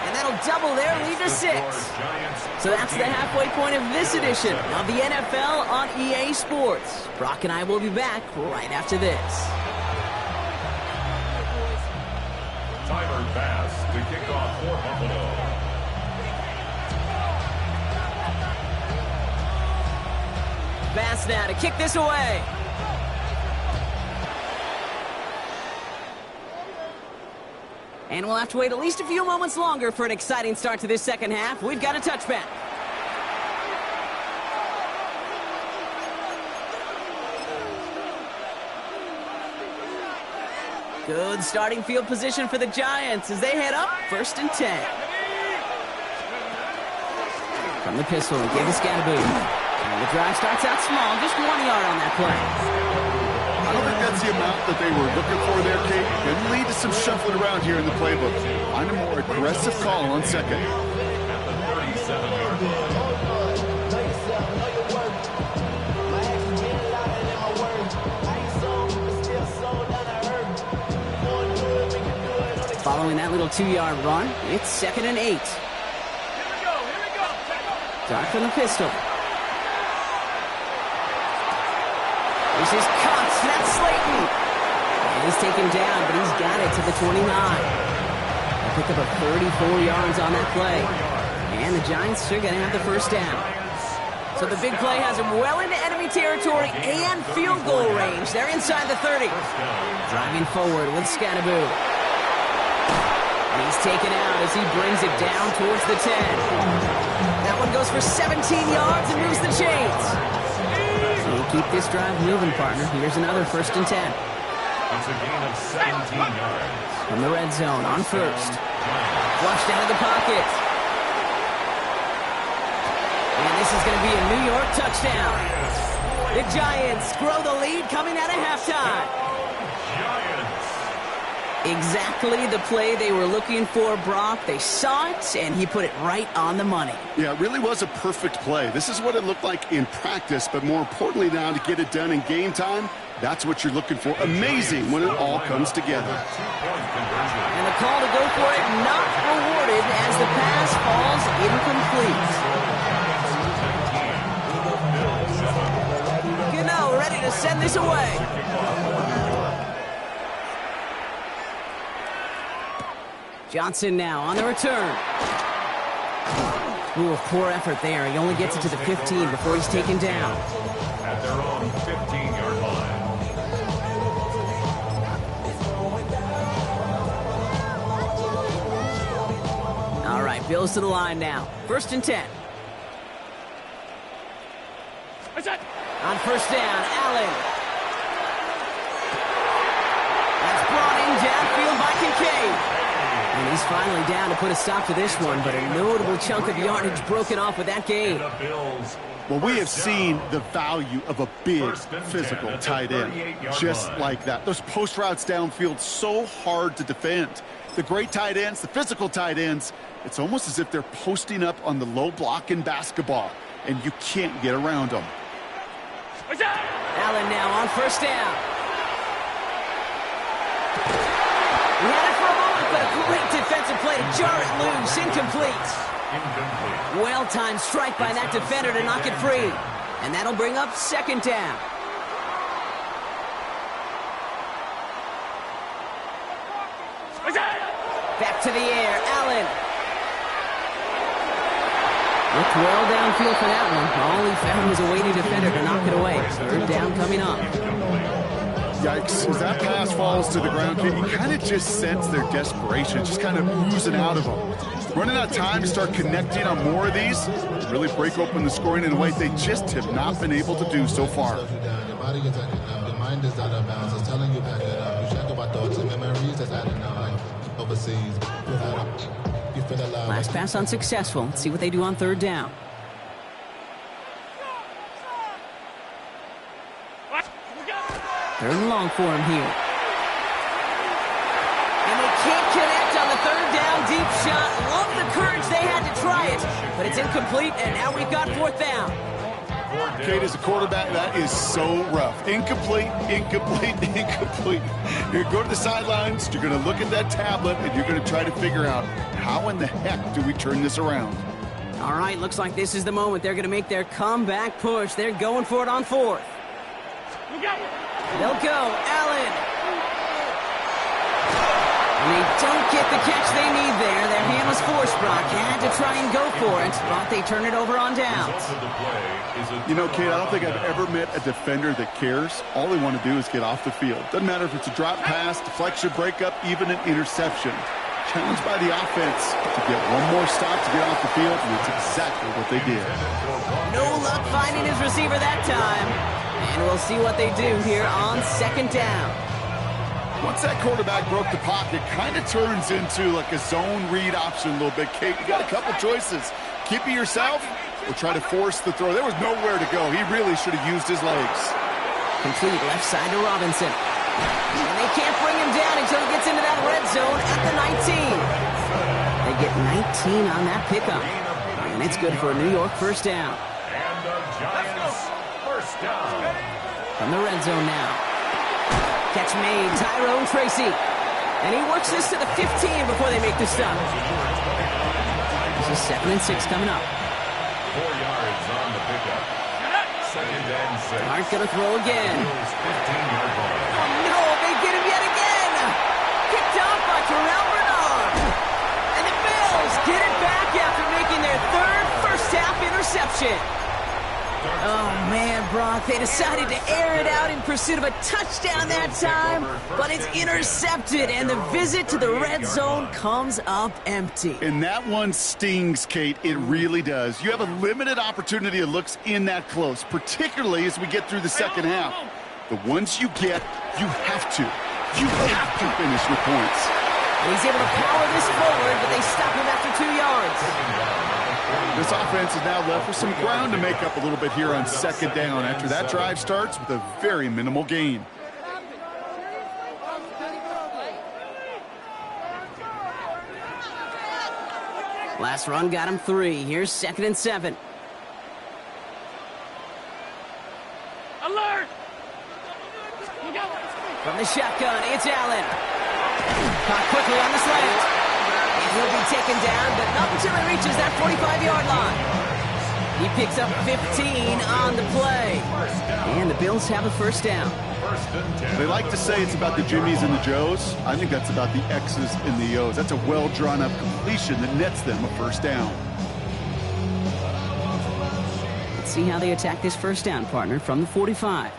I: And that'll double their lead to 6. So that's the halfway point of this edition of the NFL on EA Sports. Brock and I will be back right after this.
B: Tyler Bass to kick off for Buffalo.
I: Bass now to kick this away. And we'll have to wait at least a few moments longer for an exciting start to this second half. We've got a touchback. Good starting field position for the Giants as they head up 1st and 10. From the pistol, give us Scatterboo. And the drive starts out small, just 1 yard on that play.
J: I don't think that's the amount that they were looking for there, Kate. Could lead to some shuffling around here in the playbook. Find a more aggressive call on second.
B: At the 37-yard line.
I: Following that little 2-yard run, it's 2nd and 8. Dart from the pistol. This is cut. That's Slayton. And he's taken down, but he's got it to the 29. They pick up a 34 yards on that play. And the Giants are going to have the first down. So the big play has him well into enemy territory and field goal range. They're inside the 30. Driving forward with Scatterboo. And he's taken out as he brings it down towards the 10. That one goes for 17 yards and moves the chains. So keep this drive moving, partner. Here's another 1st and 10.
B: It's a gain of 17 yards.
I: From the red zone on first. Flushed out of the pocket. And this is going to be a New York touchdown. The Giants grow the lead coming out of halftime. Exactly the play they were looking for, Brock. They saw it, and he put it right on the money.
J: Yeah, it really was a perfect play. This is what it looked like in practice, but more importantly now to get it done in game time, that's what you're looking for. Amazing when it all comes together.
I: And the call to go for it not rewarded as the pass falls incomplete. Gano ready to send this away. Johnson now on the return. Ooh, poor effort there. He only gets it to the 15 before he's taken down.
B: At their own 15-yard line.
I: Bills to the line now. 1st and 10. On 1st down, Allen. That's brought in downfield by Kincaid. And he's finally down to put a stop to this one, but a notable chunk of yardage broken off with that gain.
J: Well, we have seen the value of a big physical tight end, just like that. Those post routes downfield, so hard to defend. The great tight ends, the physical tight ends, it's almost as if they're posting up on the low block in basketball, and you can't get around them.
I: Allen now on 1st down. He had it for a moment, but a great defensive play to jar it loose. Incomplete. Well-timed strike by that defender to knock it free. And that'll bring up 2nd down. Back to the air, Allen. Looked well downfield for that one. All he found was a weighty defender to knock it away. 3rd down coming up.
J: Yikes, as that pass falls to the ground, you kind of just sense their desperation, just kind of oozing out of them. Running out of time to start connecting on more of these, really break open the scoring in a way they just have not been able to do so far.
K: Your body is acting up, your mind is out of bounds. It's telling you back it up. You check about thoughts and memories that's adding up like overseas. You feel alive.
I: Last pass unsuccessful. Let's see what they do on 3rd down. Third and long for him here. And they can't connect on the 3rd down deep shot. Love the courage they had to try it, but it's incomplete, and now we've got 4th down.
J: Kate, as a quarterback, that is so rough. Incomplete, incomplete, incomplete. You're going to go to the sidelines, you're going to look at that tablet, and you're going to try to figure out how in the heck do we turn this around.
I: All right, looks like this is the moment. They're going to make their comeback push. They're going for it on 4th. They'll go, Allen. And they don't get the catch they need there. Their hand was forced, Brock. Had to try and go for it, but they turn it over on downs.
J: You know, Kate, I don't think I've ever met a defender that cares. All they want to do is get off the field. Doesn't matter if it's a drop pass, deflection, breakup, even an interception. Challenged by the offense to get one more stop to get off the field, and that's exactly what they did.
I: No luck finding his receiver that time. And we'll see what they do here on 2nd down.
J: Once that quarterback broke the pocket, kind of turns into like a zone read option a little bit. Kate, you got a couple choices. Keep it yourself or try to force the throw. There was nowhere to go. He really should have used his legs.
I: Complete left side to Robinson. And they can't bring him down until he gets into that red zone at the 19. They get 19 on that pickup. And it's good for a New York 1st down.
B: And the Giants 1st down.
I: From the red zone now. Catch made, Tyrone Tracy. And he works this to the 15 before they make the stop. This is 7 and 6 coming up.
B: 4 yards on the pickup. 2nd and 6.
I: Hart gonna throw again.
B: 15-yard line.
I: Oh no, they get him yet again. Kicked off by Terrell Bernard. And the Bills get it back after making their 3rd first-half interception. Oh, man, Brock, they decided to air it out in pursuit of a touchdown that time, but it's intercepted, and the visit to the red zone comes up empty.
J: And that one stings, Kate. It really does. You have a limited opportunity of looks in that close, particularly as we get through the 2nd half. The ones you get, you have to. You have to finish with points.
I: And he's able to power this forward, but they stop him after 2 yards.
J: This offense is now left with some ground to make up a little bit here on 2nd down after that drive starts with a very minimal gain.
I: Last run got him 3. Here's 2nd and 7.
C: Alert!
I: From the shotgun, it's Allen. Caught quickly on the slant. And he'll be taken down, but not until he reaches that 45-yard line. He picks up 15 on the play. And the Bills have a 1st down.
J: They like to say it's about the Jimmies and the Joes. I think that's about the X's and the O's. That's a well-drawn-up completion that nets them a 1st down.
I: Let's see how they attack this 1st down, partner, from the 45.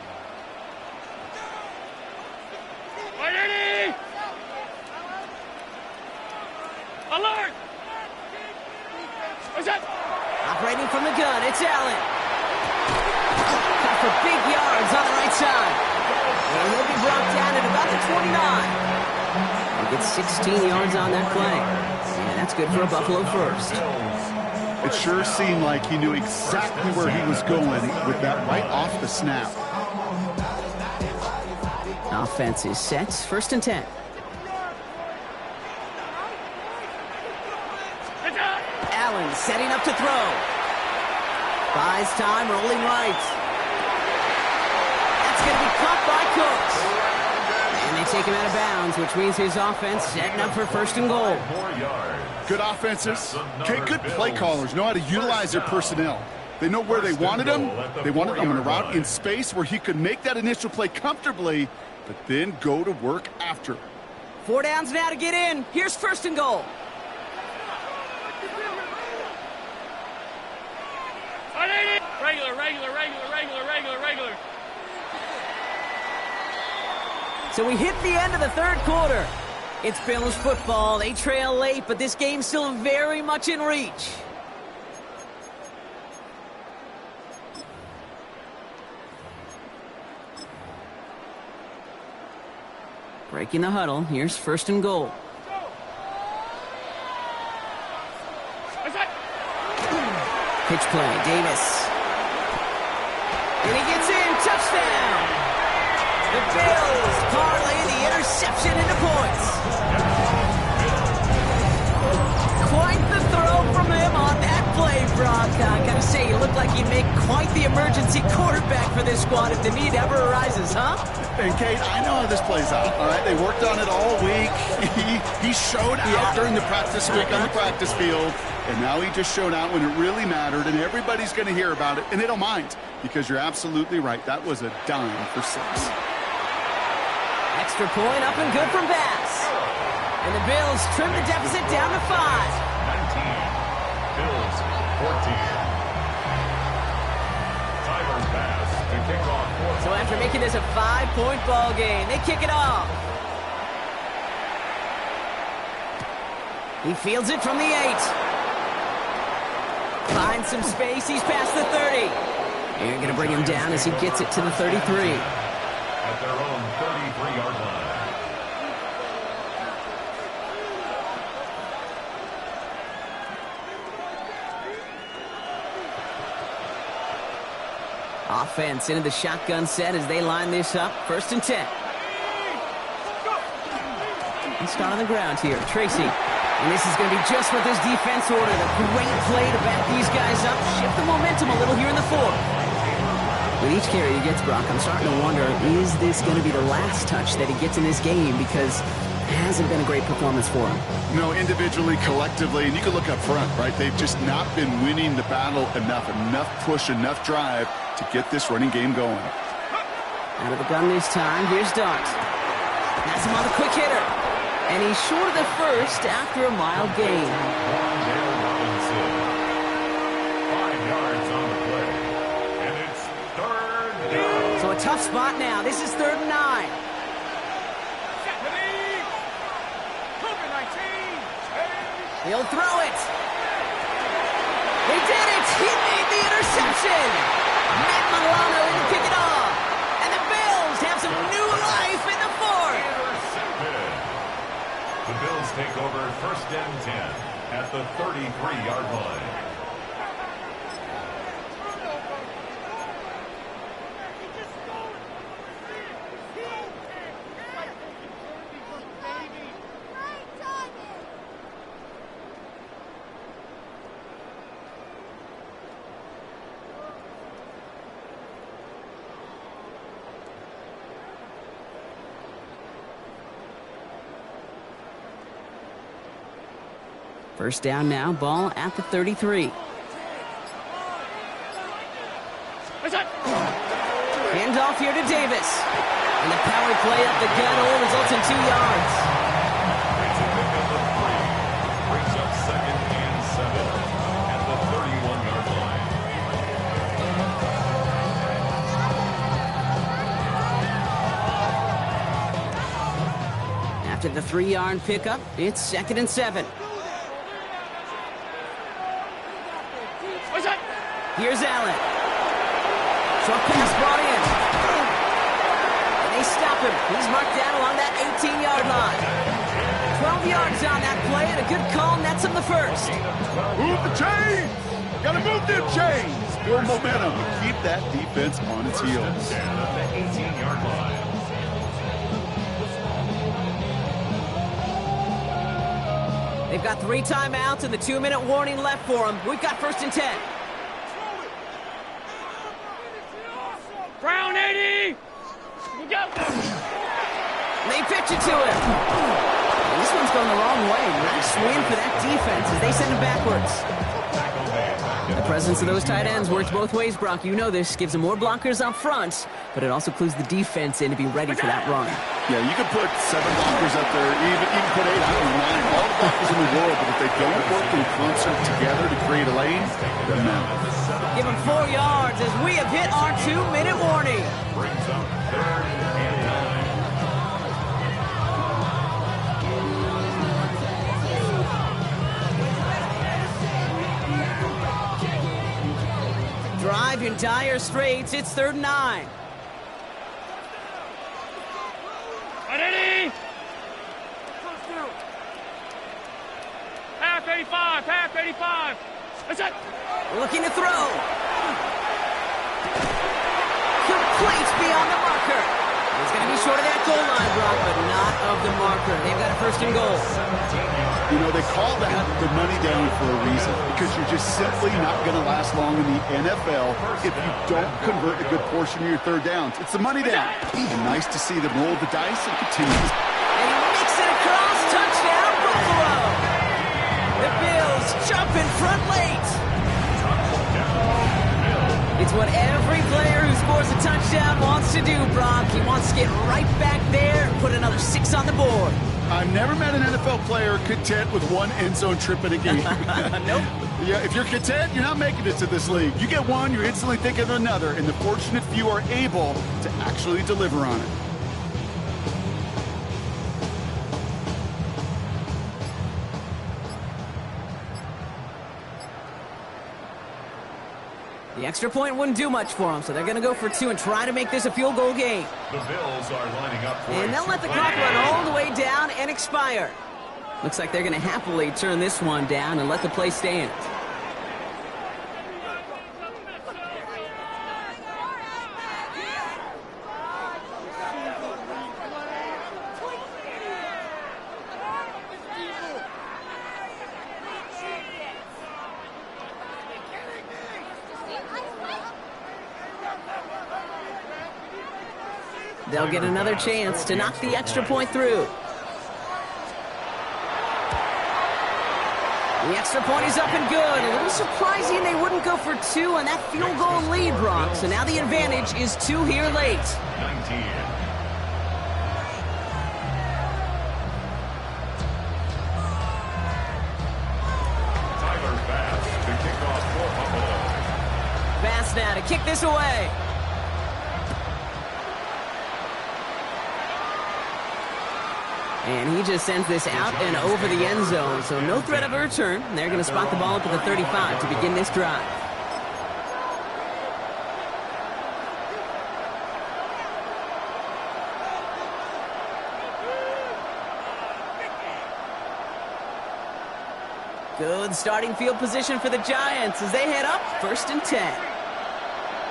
C: Alert!
I: Operating from the gun, it's Allen. Cut for big yards on the right side. And he'll be brought down at about the 29. He gets 16 yards on that play. And that's good for a Buffalo first.
J: It sure seemed like he knew exactly where he was going with that right off the snap.
I: Offense is set. 1st and 10. Allen setting up to throw. Buys time, rolling right. That's going to be caught by Cooks. And they take him out of bounds, which means his offense setting up for 1st and goal.
J: Good offenses. Okay, good play callers know how to utilize their personnel. They know where they wanted him. They wanted him on a route in space where he could make that initial play comfortably, but then go to work after.
I: 4 downs now to get in. Here's 1st and goal.
C: Regular.
I: So we hit the end of the 3rd quarter. It's Bills football. They trail late, but this game's still very much in reach. Breaking the huddle. Here's 1st and goal. Pitch play. Davis. And he gets in. Touchdown. The Bills parlay the interception into points. Quite the throw from him on that play, Brock. I gotta say, you look like you make quite the emergency quarterback for this squad if the need ever arises, huh?
J: And Kate, I know how this plays out, all right? They worked on it all week. He showed out during the practice week on the practice field, and now he just showed out when it really mattered, and everybody's going to hear about it, and they don't mind, because you're absolutely right. That was a dime for 6.
I: Extra point up and good from Bass. And the Bills trim the deficit down to 5.
B: 19. Bills 14. Tyler Bass to kick off.
I: So after making this a 5-point ball game, they kick it off. He fields it from the 8. Finds some space. He's past the 30. They're going to bring him down as he gets it to the 33.
B: At their own 33-yard line.
I: Offense into the shotgun set as they line this up. 1st and 10. Let's start on the ground here. Tracy. And this is going to be just what this defense ordered. A great play to back these guys up. Shift the momentum a little here in the 4th. With each carry he gets, Brock, I'm starting to wonder, is this going to be the last touch that he gets in this game? Because it hasn't been a great performance for him.
J: No, individually, collectively, and you can look up front, right? They've just not been winning the battle enough push, enough drive to get this running game going.
I: Out of the gun this time, here's Dart. Has him on the quick hitter. And he's short of the 1st after a mild gain.
B: 5 yards on the play. And it's 3rd down.
I: So a tough spot now. This is 3rd and 9. He'll throw it. They did it. He made the interception. Matt Milano in to kick it off. And the Bills have some new life in the 4th.
B: Intercepted. The Bills take over 1st and 10 at the 33-yard line.
I: First down now, ball at the 33. Handoff here to Davis. And the power play up the gut only results in 2 yards.
B: It's a pickup of 3. Brings up 2nd and 7 at the 31-yard line.
I: After the 3-yard pickup, it's 2nd and 7. Here's Allen. Short pass brought in. And they stop him. He's marked down along that 18-yard line. 12 yards on that play, and a good call nets him the first.
J: Move the chains! Gotta move them chains! Build momentum. Keep that defense on its heels.
B: The 18-yard line.
I: They've got 3 timeouts and the 2-minute warning left for them. We've got 1st and 10.
C: Brown 80! Go!
I: They pitch it to him. This one's going the wrong way. Nice win for that defense as they send him backwards. The presence of those tight ends works both ways, Brock. You know this. Gives them more blockers up front, but it also clues the defense in to be ready for that run.
J: Yeah, you could put 7 blockers up there, even put 8, I don't mind. All the blockers in the world, but if they don't work in concert together to create a lane, it doesn't matter.
I: Give him 4 yards as we have hit our 2-minute warning.
B: Brings up 3rd and 9.
I: Drive in dire straits. It's 3rd and 9.
C: Ready? Half 85, half 85. That's it.
I: Looking to throw. Complete beyond the marker. He's going to be short of that goal line, Brock, but not of the marker. They've got a 1st and goal.
J: You know, they call that the money down for a reason, because you're just simply not going to last long in the NFL if you don't convert a good portion of your 3rd downs. It's the money down. And nice to see them roll the dice and continue.
I: And he makes it across. Touchdown, Buffalo. The Bills jump in front late. It's what every player who scores a touchdown wants to do, Brock. He wants to get right back there and put another 6 on the board.
J: I've never met an NFL player content with 1 end zone trip in a game.
I: Nope.
J: Yeah, if you're content, you're not making it to this league. You get one, you're instantly thinking of another, and the fortunate few are able to actually deliver on it.
I: The extra point wouldn't do much for them, so they're going to go for 2 and try to make this a field goal game.
B: The Bills are lining up for
I: And they'll let the clock run all the way down and expire. Looks like they're going to happily turn this one down and let the play stand. They'll get another chance to knock the extra point through. The extra point is up and good. A little surprising they wouldn't go for 2 on that field goal lead, Brock. So now the advantage is 2 here late.
B: 19. Tyler Bass to kick off for Buffalo.
I: Bass now to kick this away. And he just sends this out and over the end zone, so no threat of a return. They're going to spot the ball up at the 35 to begin this drive. Good starting field position for the Giants as they head up 1st and 10.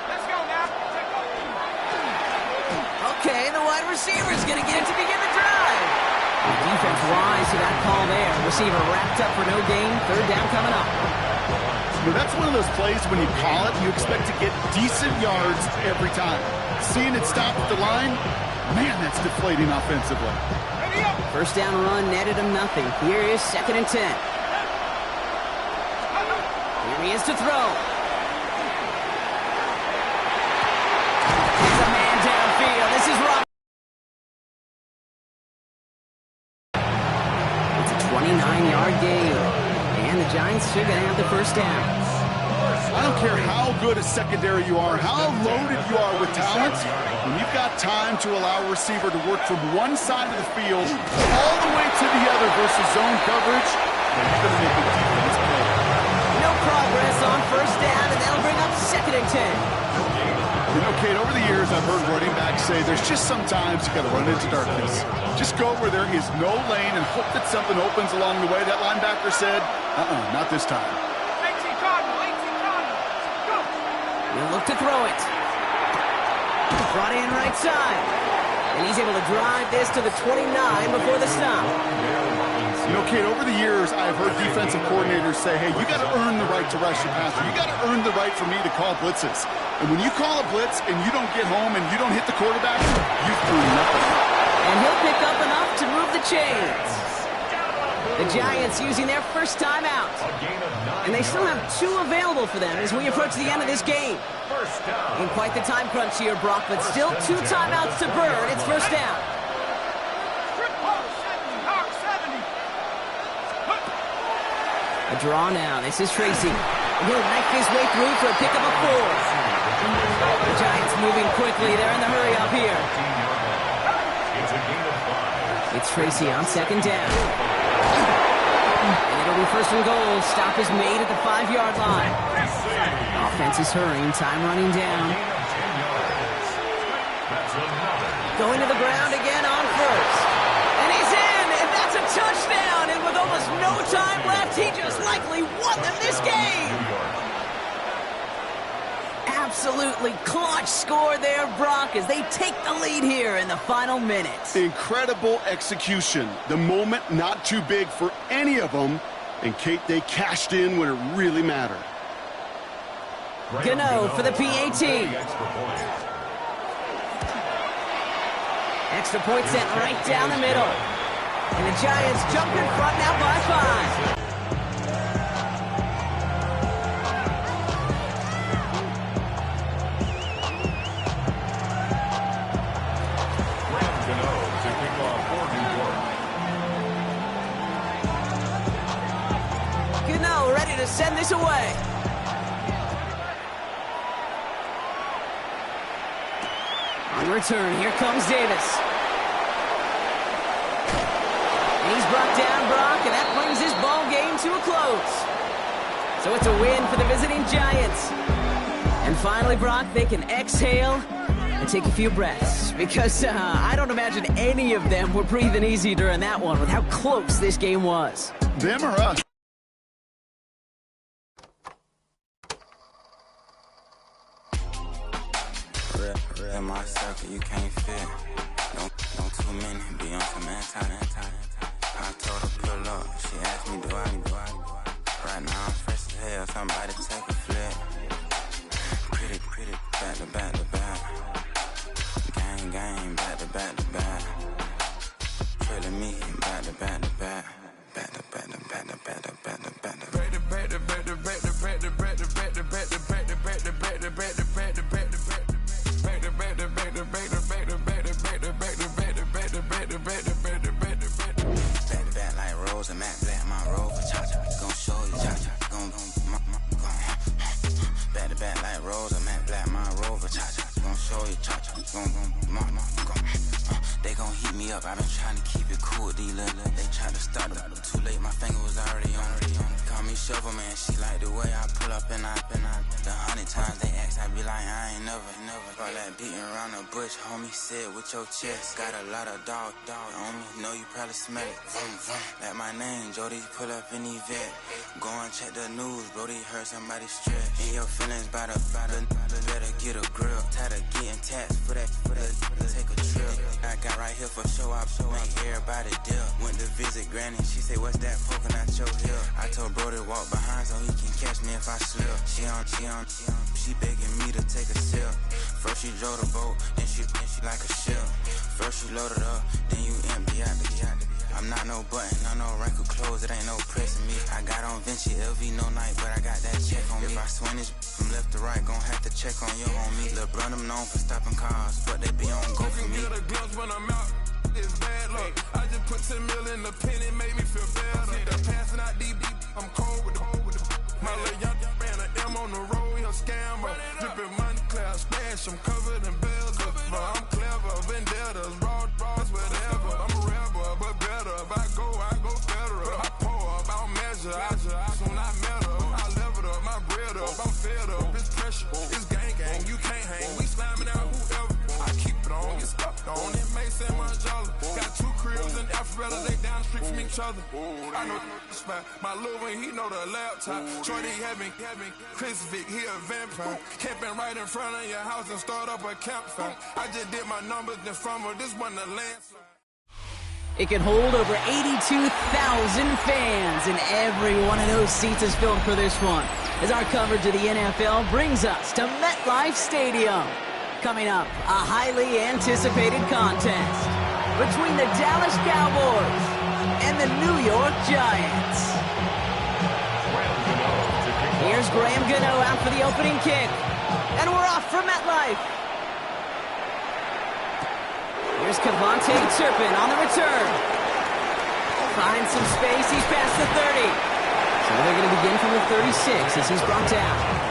C: Let's go now.
I: Okay, the wide receiver is going to get it to begin the drive. The defense wise to that call there. Receiver wrapped up for no gain. 3rd down coming up.
J: Well, that's one of those plays when you call it, you expect to get decent yards every time. Seeing it stop at the line, man, that's deflating offensively.
I: 1st down run netted him nothing. Here is 2nd and 10. Here he is to throw. He's a man downfield. This is Rob. It's a 29-yard gain. And the Giants should going to have the 1st down.
J: I don't care how good a secondary you are, how loaded you are with talent, when you've got time to allow a receiver to work from one side of the field all the way to the other versus zone coverage, then you're going to make a defense play.
I: No progress on 1st down, and they'll bring up Big Ten.
J: You know, Kate, over the years, I've heard running backs say there's just sometimes you got to run into darkness. Just go where there is no lane and hope that something opens along the way. That linebacker said, not this time.
C: 18 Cardinal, go!
I: He'll look to throw it. Brought in right side. And he's able to drive this to the 29 before the stop.
J: You know, Kate, over the years, I've heard defensive coordinators say, hey, you got to earn the right to rush your passer. You got to earn the right for me to call blitzes. And when you call a blitz and you don't get home and you don't hit the quarterback, you've proven nothing.
I: And he'll pick up enough to move the chains. The Giants using their first timeout. And they still have 2 available for them as we approach the end of this game. In quite the time crunch here, Brock, but still 2 timeouts to burn. It's first down. A draw now. This is Tracy. He'll knife his way through for a pickup of 4. The Giants moving quickly. They're in the hurry up here. It's Tracy on second down. And it'll be first and goal. Stop is made at the 5-yard line. Offense is hurrying. Time running down. Going to the ground again on first. And he's in, and that's a touchdown. And with almost no time left, he just likely won them this game. Absolutely clutch score there, Brock, as they take the lead here in the final minutes.
J: Incredible execution. The moment not too big for any of them. And, Kate, they cashed in when it really mattered.
I: Gano for the PAT. Extra point sent right down the middle. And the Giants jump in front now by 5. Gano ready to send this away. On return, here comes Davis. And he's brought down, Brock, and that brings this ball game to a close. So it's a win for the visiting Giants. And finally, Brock, they can exhale and take a few breaths. Because I don't imagine any of them were breathing easy during that one with how close this game was.
J: Them or us?
L: In my circle, you can't fit. Don't too many be on some anti. I told her pull up. She asked me do I. Right now I'm fresh as hell. Somebody take a flip. Pretty, back to back. Gang, back to back. Trailing me, back to back. Back like Rose and Matt Black, my Rover, cha-cha, gon' show you, cha-cha, gon' back to back like Rose and Matt Black, my Rover, cha-cha, gon' show you, cha-cha, gon' they gon' heat me up, I been trying to keep it cool, these little, they tried to start it, too late, my finger was already on it, call me Shovel Man, she like the way I pull up and I, the 100 times they ask, I be like, I ain't never, all that beating around the bush, homie, said with your chest, got a lot of dog on me, know you probably smell it, like my name, Jody, pull up in Yvette, go and check the news, Brody, heard somebody stress, in your feelings by the, better get a grill, tired of getting taxed for that, take a trip, I got right here for show up, make everybody deal, went to visit Granny, she say, what's that poking out your hill, I told Brody walk behind so he can catch me if I slip, she begging me to take a sip, first she drove the boat, then she like a ship, first you load it up, then you empty out the I'm not no button, no wrinkled clothes, it ain't no pressing me. I got on Vinci, LV, no night, but I got that check on me. If I swing this from left to right, gon' have to check on your homie. Lil' brother, I'm known for stopping cars, but they be on go for me. Get a glimpse when I'm out, it's bad luck. I just put 10 mil in the pen, it made me feel better. The passing out deep, I'm cold with the my little young ran an M on the road, he a scammer. Drippin' money, clear, splash, I'm covered in bells. But I'm clever, vendettas, raw draws, whatever. I'm a rebel, but better. If I go federal. I pour up, I'll measure. Soon I met her, I leveled up, my bread up, I'm fed up. It's pressure, it's got
M: better, they down the street from each other. I know the spot. My little one, he know the laptop. Shorty having Chris Vick, he a vampire. Camping right in front of your house and start up a campfire. I just did my numbers, then from her, this one the landslide.
I: It can hold over 82,000 fans, and every one of those seats is filled for this one, as our coverage of the NFL brings us to MetLife Stadium. Coming up, a highly anticipated contest between the Dallas Cowboys and the New York Giants. Here's Graham Gano out for the opening kick, and we're off for MetLife. Here's Kevontae Turpin on the return. Finds some space, he's past the 30. So they're going to begin from the 36 as he's brought down.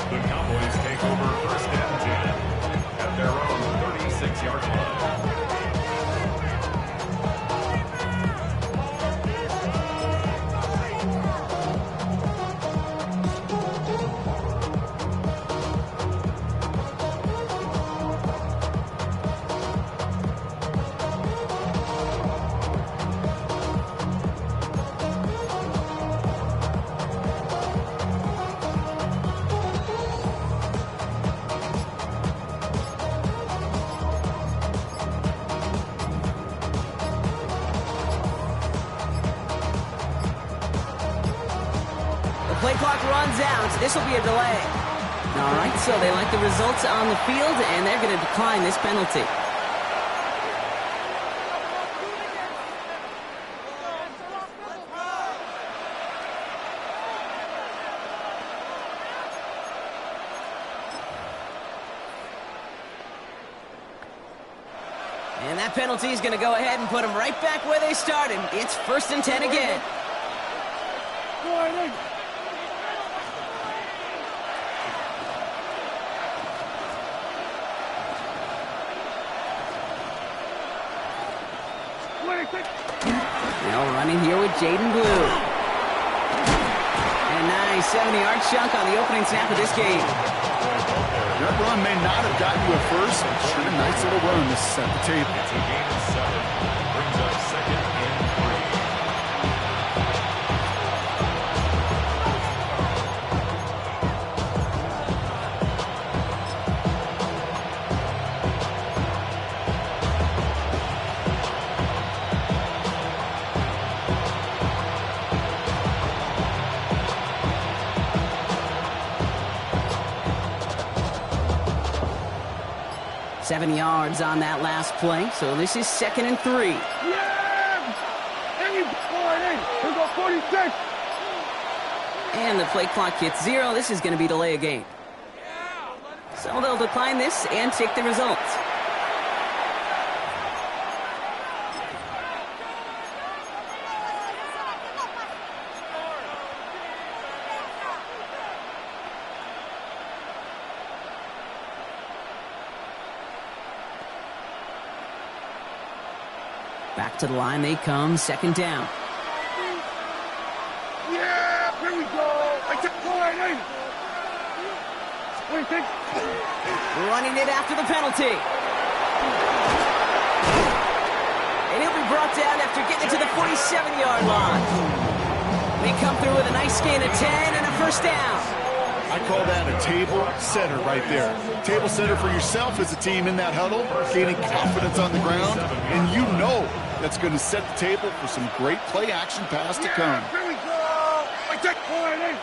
B: The Cowboys take over first and 10 at their own 36-yard line.
I: Play clock runs out. This will be a delay. All right, so they like the results on the field, and they're going to decline this penalty. And that penalty is going to go ahead and put them right back where they started. It's 1st and 10 again. Now running here with Jaden Blue. And a nice 70-yard chunk on the opening snap of this game.
J: That run may not have gotten you a first. Sure, a nice little run to set the table.
B: It's a game of 7. Brings up 2nd and 3.
I: Seven yards on that last play, so this is 2nd and 3. And the play clock hits 0. This is going to be delay a game. So they'll decline this and take the results. Back to the line they come, second down.
C: Yeah, here we go. I took point, ain't it? What do you think?
I: Running it after the penalty. And he'll be brought down after getting to the 47-yard line. They come through with a nice gain of 10 and a first down.
J: I call that a table setter right there. Table setter for yourself as a team in that huddle, gaining confidence on the ground, and you know that's going to set the table for some great play-action pass to come.
C: Here we go. I take point, ain't it?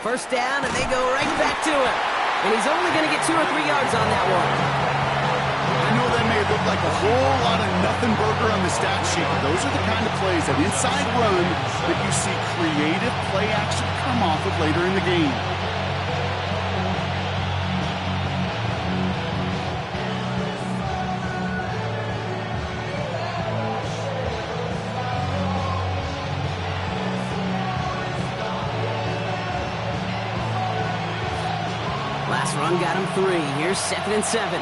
I: First down, and they go right back to him. And he's only going to get 2 or 3 yards on that one.
J: I know that may look like a whole lot of nothing burger on the stat sheet, but those are the kind of plays, that inside run, that you see creative play action come off of later in the game.
I: Last run got him 3. Here's 2nd and 7.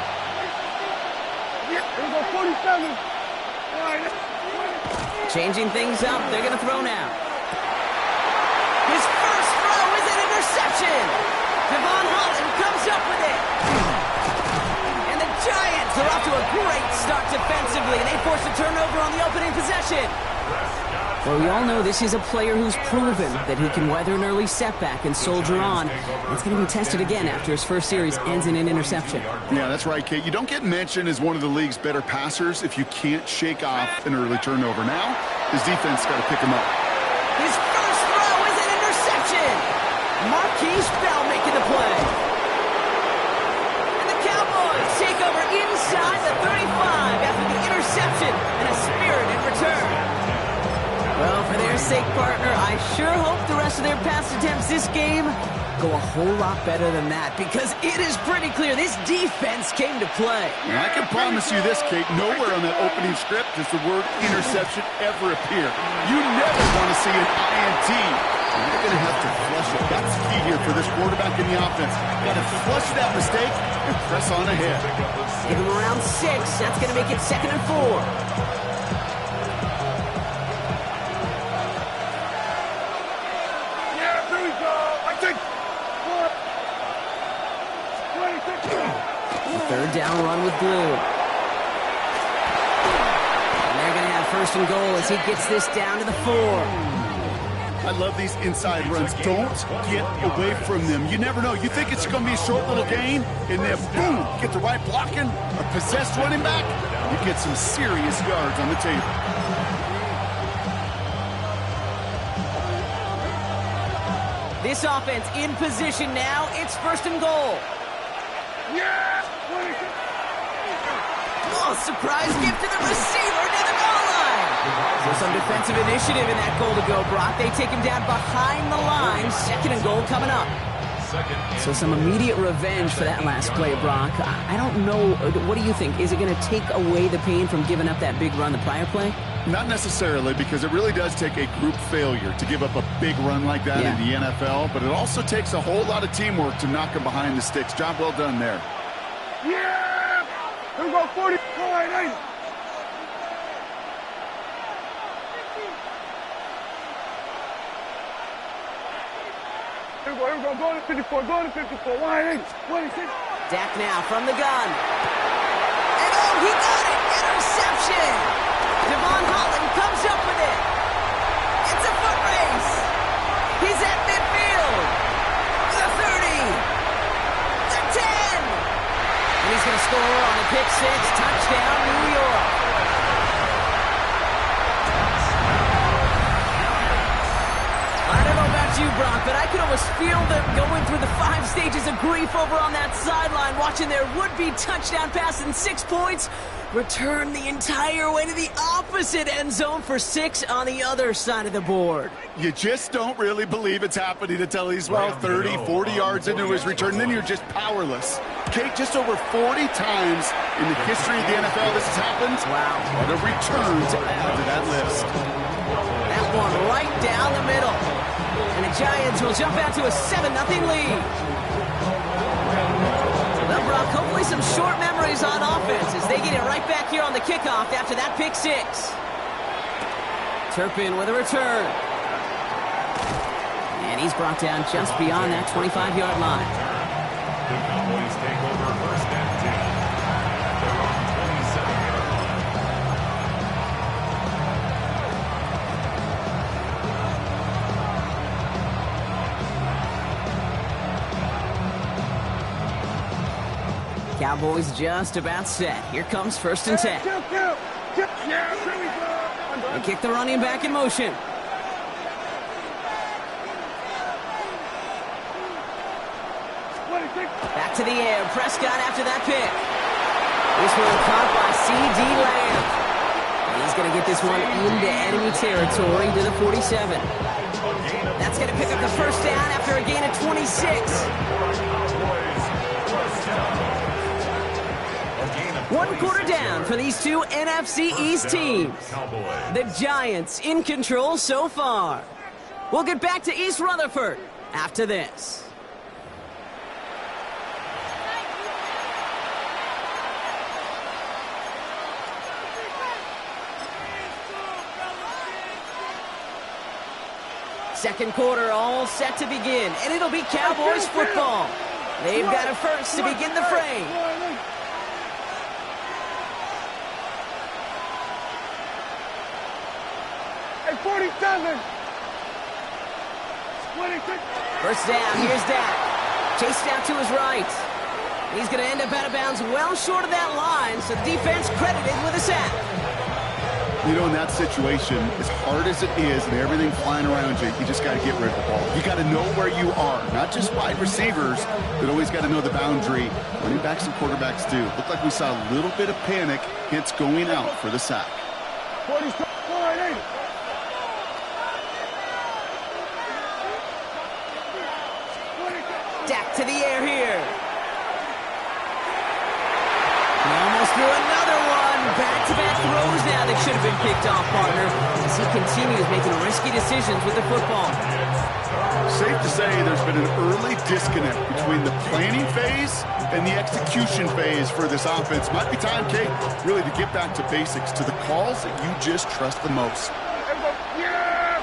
C: Yeah, here we go, 47. All right.
I: Changing things up. They're going to throw now. His first throw is an interception. Devon Holland comes up with it. And the Giants are off to a great start defensively, and they force a turnover on the opening possession. Well, we all know this is a player who's proven that he can weather an early setback and soldier on. It's going to be tested again after his first series ends in an interception.
J: Yeah, that's right, Kate. You don't get mentioned as one of the league's better passers if you can't shake off an early turnover. Now, his defense got to pick him up.
I: His first throw is an interception. Marquise Bell making the play. And the Cowboys take over inside the 35 after the interception and a spirited return. Well, for their sake, partner, I sure hope the rest of their pass attempts this game go a whole lot better than that, because it is pretty clear this defense came to play.
J: And I can promise you this, Kate, nowhere on that opening script does the word interception ever appear. You never want to see an INT. You're going to have to flush it. That's the key here for this quarterback in the offense. Got to flush that mistake and press on ahead.
I: Give him around 6. That's going to make it 2nd and 4. Third down run with Glue. And they're going to have 1st and goal as he gets this down to the 4.
J: I love these inside runs. Don't get away from them. You never know. You think it's going to be a short little gain, and then boom, get the right blocking, a possessed running back, you get some serious yards on the table.
I: This offense in position now. It's 1st and goal.
C: Yeah!
I: Oh, surprise gift to the receiver near the goal line. So some defensive initiative in that goal to go, Brock. They take him down behind the line. 2nd and goal coming up. So some immediate revenge for that last play, Brock. I don't know. What do you think? Is it going to take away the pain from giving up that big run the prior play?
J: Not necessarily, because it really does take a group failure to give up a big run like that in the NFL, but it also takes a whole lot of teamwork to knock him behind the sticks. Job well done there.
C: Yeah! Here we go, 40. All right, ain't it? Here we go, going to 54, going to 54. Why ain't it? 26.
I: Dak now from the gun. And oh, he got it! Interception! Devon Holland comes up with it. It's a foot race. He's at midfield. The 30. The 10. And he's going to score on the pick 6. Touchdown, New York. I don't know about you, Brock, but I could almost feel them going through the 5 stages of grief over on that sideline, watching their would-be touchdown pass in 6 points return the entire way to the opposite end zone for 6 on the other side of the board.
J: You just don't really believe it's happening until he's, 30, 40 yards into his return. Then you're just powerless. Kate, just over 40 times in the history of the NFL this has happened.
I: Wow.
J: What a return to add to that list.
I: That one right down the middle. And the Giants will jump out to a 7-0 lead. Well, Brock, hopefully some short memories on offense as they get it right back here on the kickoff after that pick six. Turpin with a return. And he's brought down just beyond that 25-yard line.
B: The Cowboys take over first and 10. They're on 27-yard line.
I: Cowboys just about set. Here comes first and 10. They kick the running back in motion. Back to the air. Prescott after that pick. This one caught by C.D. Lamb. And he's going to get this one into enemy territory to the 47. That's going to pick up the first down after a gain of 26. One quarter down for these two NFC East teams. The Giants in control so far. We'll get back to East Rutherford after this. Second quarter all set to begin, and it'll be Cowboys football. They've got a first to begin the frame.
C: Hey, 47.
I: First down, here's Dak. Chased out to his right. He's going to end up out of bounds well short of that line, so the defense credited with a sack.
J: You know, in that situation, as hard as it is and everything flying around you, you just got to get rid of the ball. You got to know where you are. Not just wide receivers, but always got to know the boundary. Running backs and quarterbacks do. Looked like we saw a little bit of panic. Hits going out for the sack.
I: Dak to the air here. He almost threw another one. Back-to-back throws now that should have been picked off, partner, as he continues making risky decisions with the football.
J: Safe to say there's been an early disconnect between the planning phase and the execution phase for this offense. Might be time, Kate, really to get back to basics, to the calls that you just trust the most.
C: Yeah!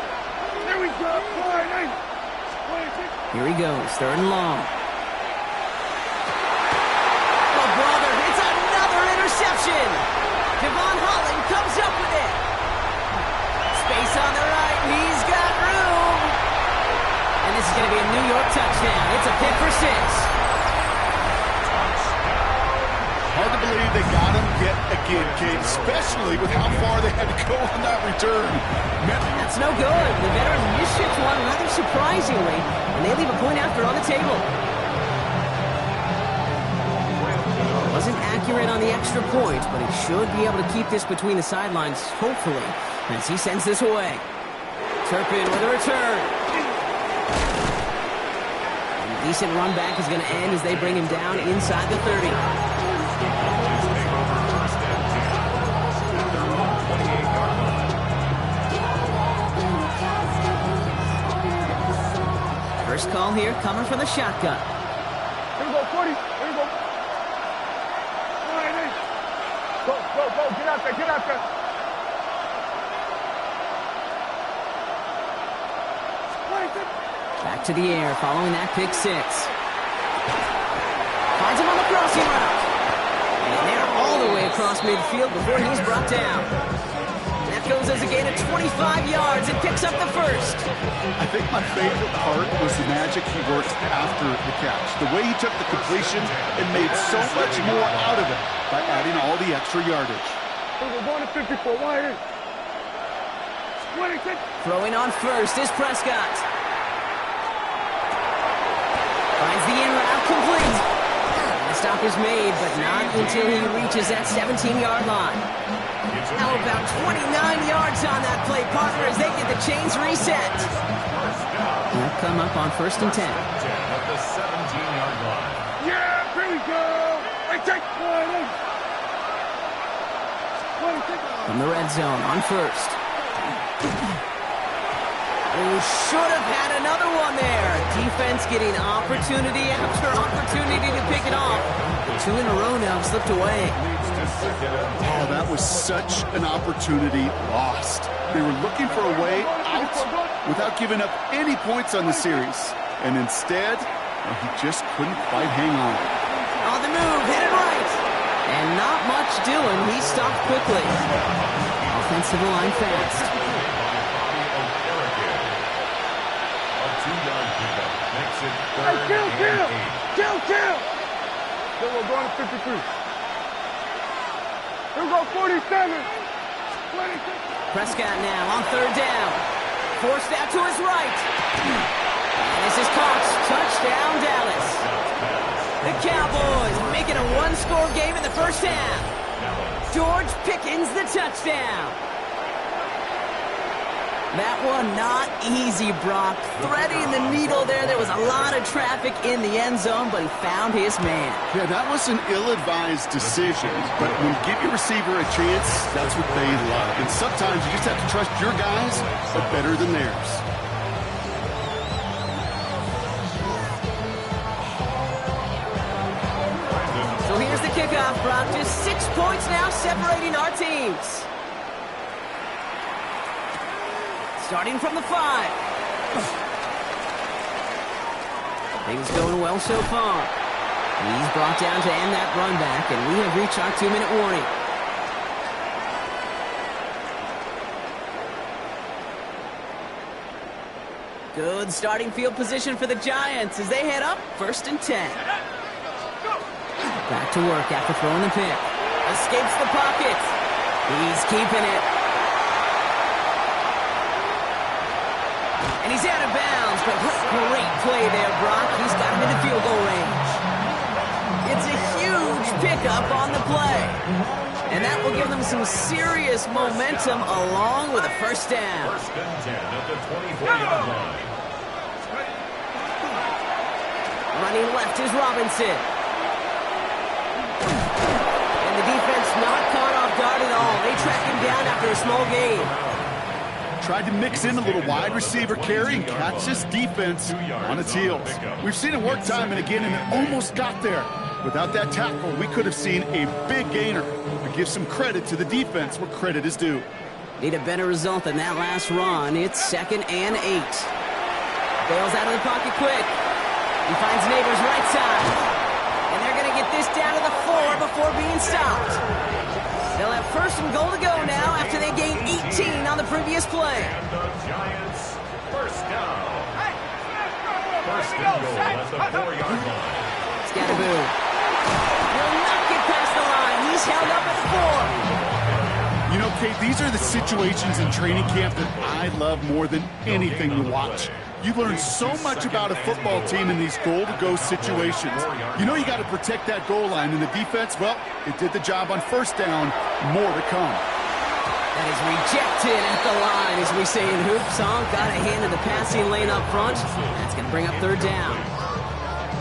C: There we go.
I: Here he goes, third and long. Oh, brother, it's another interception. Devon Holland comes up with it. Space on the right, he's got room. And this is going to be a New York touchdown. It's a pick for 6.
J: Hard to believe they got him yet again, Kate, especially with how far they had to go on that return.
I: That's no good. The veteran misships one rather surprisingly, and they leave a point after on the table. Wasn't accurate on the extra point, but he should be able to keep this between the sidelines, hopefully, as he sends this away. Turpin with a return. And a decent run back is going to end as they bring him down inside the 30. First call here coming from the shotgun.
C: Here we go, 40. Here we go. All right, hey. Go. Get out there.
I: Back to the air following that pick 6. Finds him on the crossing route. And they're all the way across midfield before he's brought down. That goes as a gain of 25 yards and picks up the first.
J: I think my favorite part was the magic he worked after the catch. The way he took the completion and made so much more out of it by adding all the extra yardage.
C: We're going to 54. Wide in. 26.
I: Throwing on first is Prescott. Finds the in route complete. The stop is made, but not until he reaches that 17-yard line. Now about 29 yards on that play, partner, as they get the chains reset. They'll come up on first and 10.
B: At the 17-yard line.
C: Yeah, here we go.
I: From the red zone on first. Who should have had another one there. Defense getting opportunity after opportunity to pick it off. The 2 in a row now slipped away.
J: Oh, that was such an opportunity lost. They were looking for a way out without giving up any points on the series. And instead, he just couldn't quite hang on.
I: On the move, hit it right. And not much doing. He stopped quickly. Offensive line fast.
C: Kill! Then we're going to 53. Here we go, 47. 26.
I: Prescott now on third down. Forced out to his right. And this is caught. Touchdown, Dallas. The Cowboys making a one-score game in the first half. George Pickens the touchdown. That one not easy, Brock. Threading the needle there. There was a lot of traffic in the end zone, but he found his man.
J: Yeah, that was an ill-advised decision. But when you give your receiver a chance, that's what they love. And sometimes you just have to trust your guys are better than theirs.
I: So here's the kickoff, Brock. Just 6 points now separating our teams. Starting from the 5. Things going well so far. He's brought down to end that run back, and we have reached our 2-minute warning. Good starting field position for the Giants as they head up 1st and 10. Back to work after throwing the pick. Escapes the pocket. He's keeping it. And he's out of bounds, but great play there, Brock. He's got him in the field goal range. It's a huge pickup on the play. And that will give them some serious momentum along with a first down.
B: 1st and 10 at the 24-yard line.
I: Running left is Robinson. And the defense not caught off guard at all. They track him down after a small gain.
J: Tried to mix in a little wide receiver carry and catch this defense on its heels. We've seen it work time and again, and it almost got there. Without that tackle, we could have seen a big gainer. But give some credit to the defense where credit is due.
I: Need a better result than that last run. It's 2nd and 8. Bails out of the pocket quick. He finds Neighbors right side. And they're going to get this down to the 4 before being stopped. They'll have 1st and goal to go now after they gained 18 on the previous play.
B: And the Giants, 1st down. 1st and goal at the 4-yard line.
I: Scatterboo will not get past the line. He's held up at the 4.
J: You know, Kate, these are the situations in training camp that I love more than anything to watch. You learn so much about a football team in these goal-to-go situations. You know you got to protect that goal line, and the defense, well, it did the job on 1st down. More to come.
I: That is rejected at the line, as we say in Hoop Song. Got a hand in the passing lane up front. That's going to bring up 3rd down.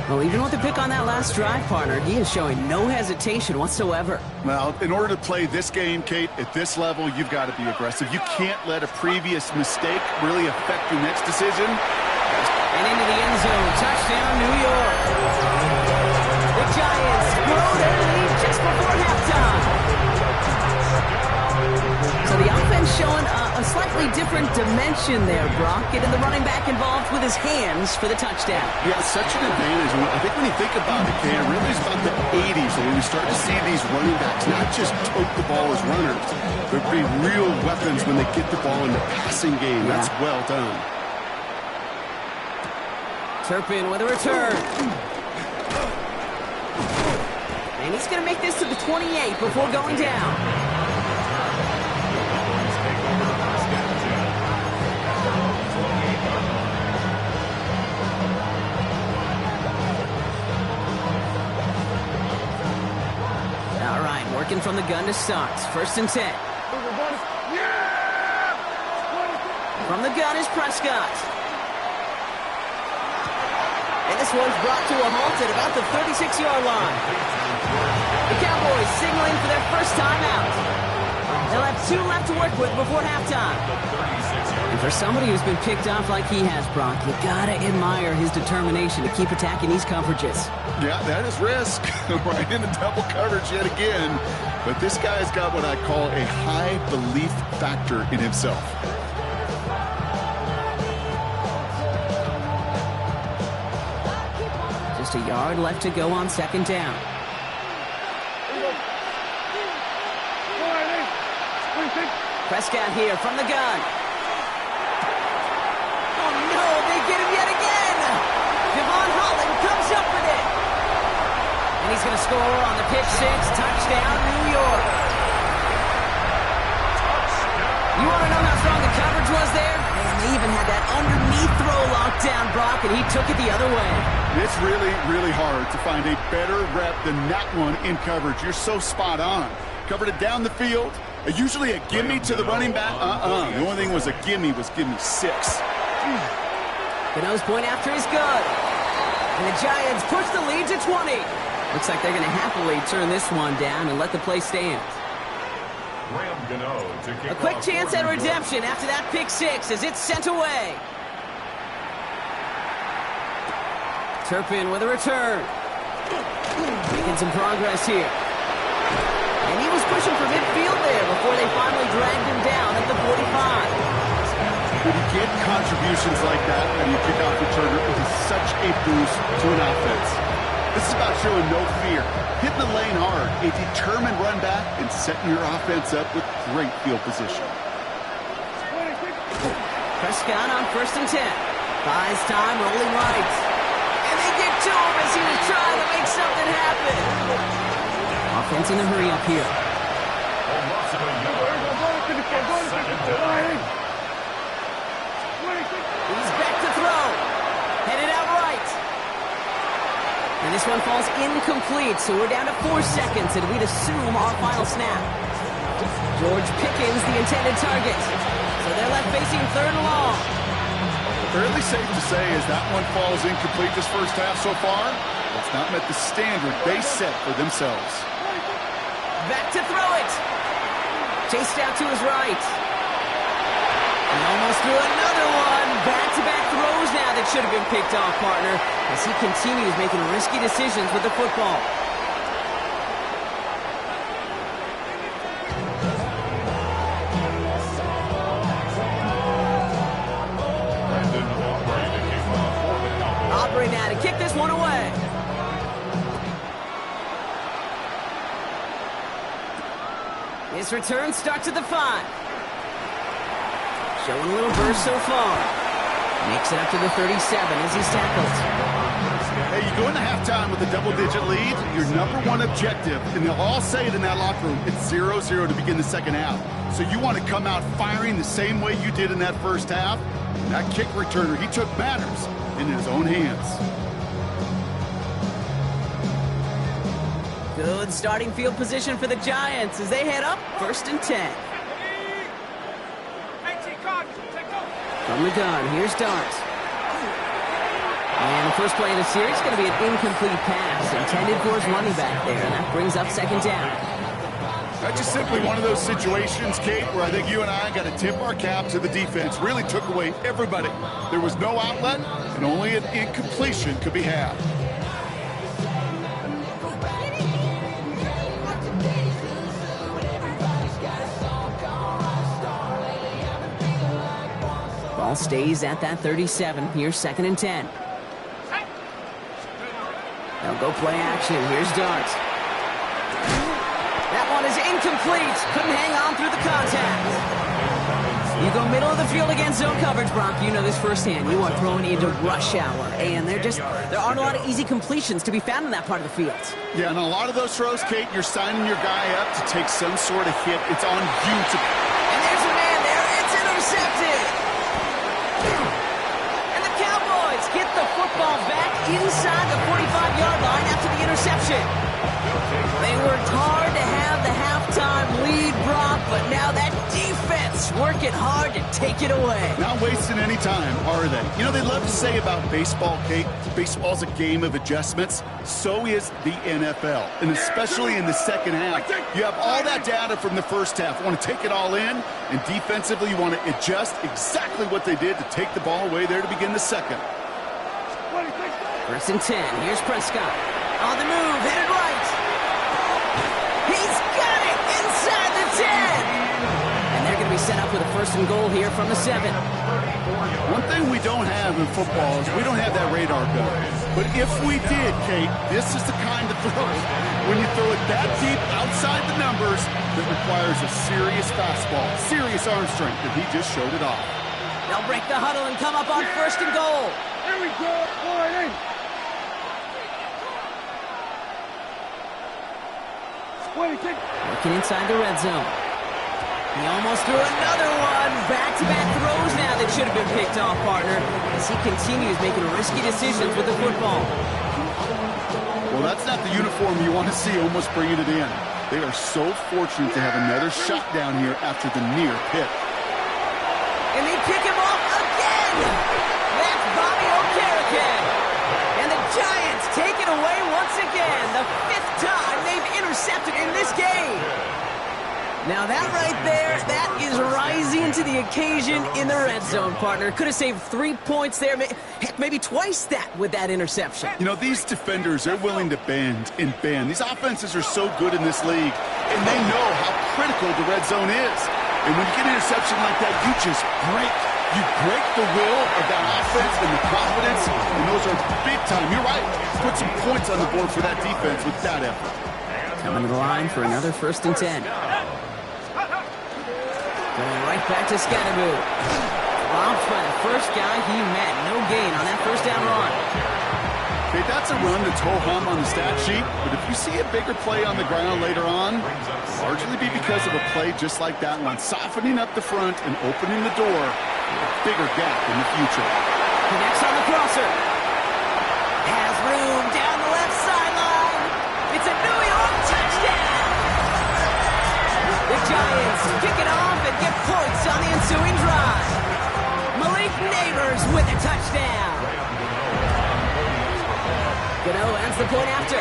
I: Well, even with the pick on that last drive, partner, he is showing no hesitation whatsoever.
J: Well, in order to play this game, Kate, at this level, you've got to be aggressive. You can't let a previous mistake really affect your next decision.
I: And into the end zone. Touchdown, New York. The Giants grow their lead just before halftime. So the offense showing a slightly different dimension there, Brock. Getting the running back involved with his hands for the touchdown.
J: Yeah, such an advantage. And I think when you think about it, Kate, it really is about the 80s when we start to see these running backs not just tote the ball as runners, but be real weapons when they get the ball in the passing game. Yeah. That's well done.
I: Turpin with a return. And he's going to make this to the 28 before going down. Working from the gun to start. 1st and 10. From the gun is Prescott. And this one's brought to a halt at about the 36-yard line. The Cowboys signaling for their first time out. They'll 2 left to work with before halftime. And for somebody who's been picked off like he has, Brock, you gotta admire his determination to keep attacking these coverages.
J: Yeah, that is risk. Right into double coverage yet again. But this guy's got what I call a high belief factor in himself.
I: Just a yard left to go on second down. Prescott here from the gun. Oh no, they get him yet again. Devon Holland comes up with it. And he's going to score on the pick six. Touchdown, New York. You want to know how strong the coverage was there? Man, they even had that underneath throw locked down, Brock, and he took it the other way.
J: It's really, really hard to find a better rep than that one in coverage. You're so spot on. Covered it down the field. Usually a gimme to the running back. The only thing was a gimme 6.
I: Gano's point after is good. And the Giants push the lead to 20. Looks like they're going to happily turn this one down and let the play stand. A quick chance at redemption after that pick six as it's sent away. Turpin with a return. Making some progress here. And he was pushing for midfield there before they finally dragged him down at the 45.
J: When you get contributions like that and you kick off returner, it is such a boost to an offense. This is about showing no fear, hitting the lane hard, a determined run back, and setting your offense up with great field position.
I: Prescott on 1st and 10. Buys time, rolling right. And they get to him as he was trying to make something happen. Offense in a hurry up here. He's back to throw. Headed out right. And this one falls incomplete, so we're down to 4 seconds, and we'd assume our final snap. George Pickens, the intended target. So they're left facing 3rd and long.
J: Fairly safe to say as that one falls incomplete this first half so far, it's not met the standard they set for themselves.
I: Back to throw it. Chased out to his right. And almost threw another one. Back-to-back throws now that should have been picked off, partner, as he continues making risky decisions with the football. Aubrey now to kick this one away. His return starts at the 5. Showing a little burst so far. Makes it up to the 37 as he's tackled.
J: Hey, you go into halftime with a double-digit lead, your number one objective, and they'll all say it in that locker room, it's 0-0 to begin the second half. So you want to come out firing the same way you did in that first half. That kick returner, he took matters in his own hands.
I: Good starting field position for the Giants as they head up 1st and 10. From the gun, here's Dart. And the first play of the series is going to be an incomplete pass intended for his running back there, and that brings up 2nd down.
J: That's just simply one of those situations, Kate, where I think you and I got to tip our cap to the defense. Really took away everybody. There was no outlet, and only an incompletion could be had.
I: Ball stays at that 37. Here's 2nd and 10. They'll go play action. Here's Dart. That one is incomplete. Couldn't hang on through the contact. You go middle of the field against zone coverage, Brock. You know this firsthand. You are throwing into rush hour, and there aren't a lot of easy completions to be found in that part of the field.
J: Yeah, and a lot of those throws, Kate, you're signing your guy up to take some sort of hit. It's on you to...
I: And there's a man there. It's intercepted. And the Cowboys get the football back inside the 45-yard line after the interception. They worked hard to have the halftime lead, Brock, but now that defense Giants working hard to take it away.
J: Not wasting any time, are they? You know, they love to say about baseball, Kate, baseball's a game of adjustments. So is the NFL, and especially in the second half. You have all that data from the first half. You want to take it all in, and defensively you want to adjust exactly what they did to take the ball away there to begin the second.
I: 1st and 10. Here's Prescott. On the move, headed right. He's got it inside the 10. And they're going to be set up with a 1st and goal here from the 7.
J: One thing we don't have in football is we don't have that radar gun. But if we did, Kate, this is the kind of throw, when you throw it that deep outside the numbers, that requires a serious fastball, serious arm strength, and he just showed it off.
I: They'll break the huddle and come up on 1st and goal.
C: Here we go. Warning.
I: Working inside the red zone. He almost threw another one. Back-to-back throws now that should have been picked off, partner, as he continues making risky decisions with the football.
J: Well, that's not the uniform you want to see almost bringing it in. They are so fortunate to have another shot down here after the near pick.
I: And they pick him off again. That's Bobby Okereke. And the Giants take it away once again. The 5th time they've intercepted in this game. Now that right there, that is rising to the occasion in the red zone, partner. Could have saved 3 points there. Heck, maybe twice that with that interception.
J: You know, these defenders, they're willing to bend and bend. These offenses are so good in this league, and they know how critical the red zone is. And when you get an interception like that, you just break. You break the will of that offense and the confidence, and those are big time. You're right. Put some points on the board for that defense with that effort.
I: Coming to the line for another 1st and 10. Going right back to Scatterboo. Dropped by the first guy he met. No gain on that 1st down run.
J: Okay, that's a run that's ho-hum on the stat sheet, but if you see a bigger play on the ground later on, largely be because of a play just like that one, softening up the front and opening the door for a bigger gap in the future.
I: Connects on the crosser. Has room down the left sideline. It's a New York touchdown. The Giants kick it off and get points on the ensuing drive. Malik Neighbors with a touchdown. Gano ends the point after.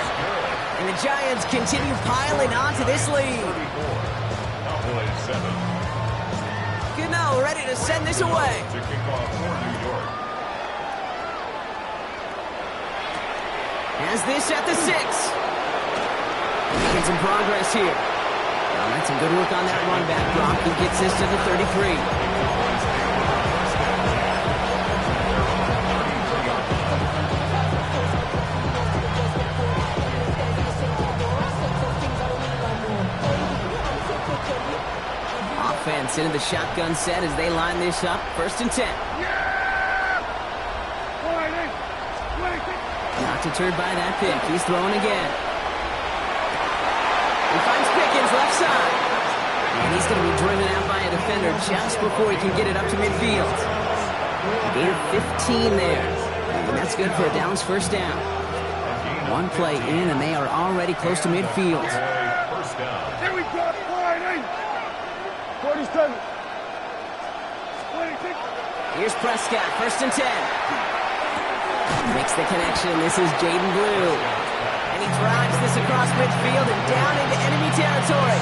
I: And the Giants continue piling onto this lead. Gano ready to send this away.
B: To kick off for New York.
I: Has this at the 6. Making some progress here. Well, that's some good work on that run back. Brock, he gets this to the 33. Offense into the shotgun set as they line this up. 1st and 10. Not deterred by that pick. He's throwing again. He finds Pickens left side. And he's going to be driven out by a defender just before he can get it up to midfield. Gain of 15 there. And that's good for a Dallas 1st down. One play in, and they are already close to midfield.
C: Here we go. 47.
I: Here's Prescott, 1st and 10. Makes the connection. This is Jaden Blue. And he drives this across midfield and down into enemy territory.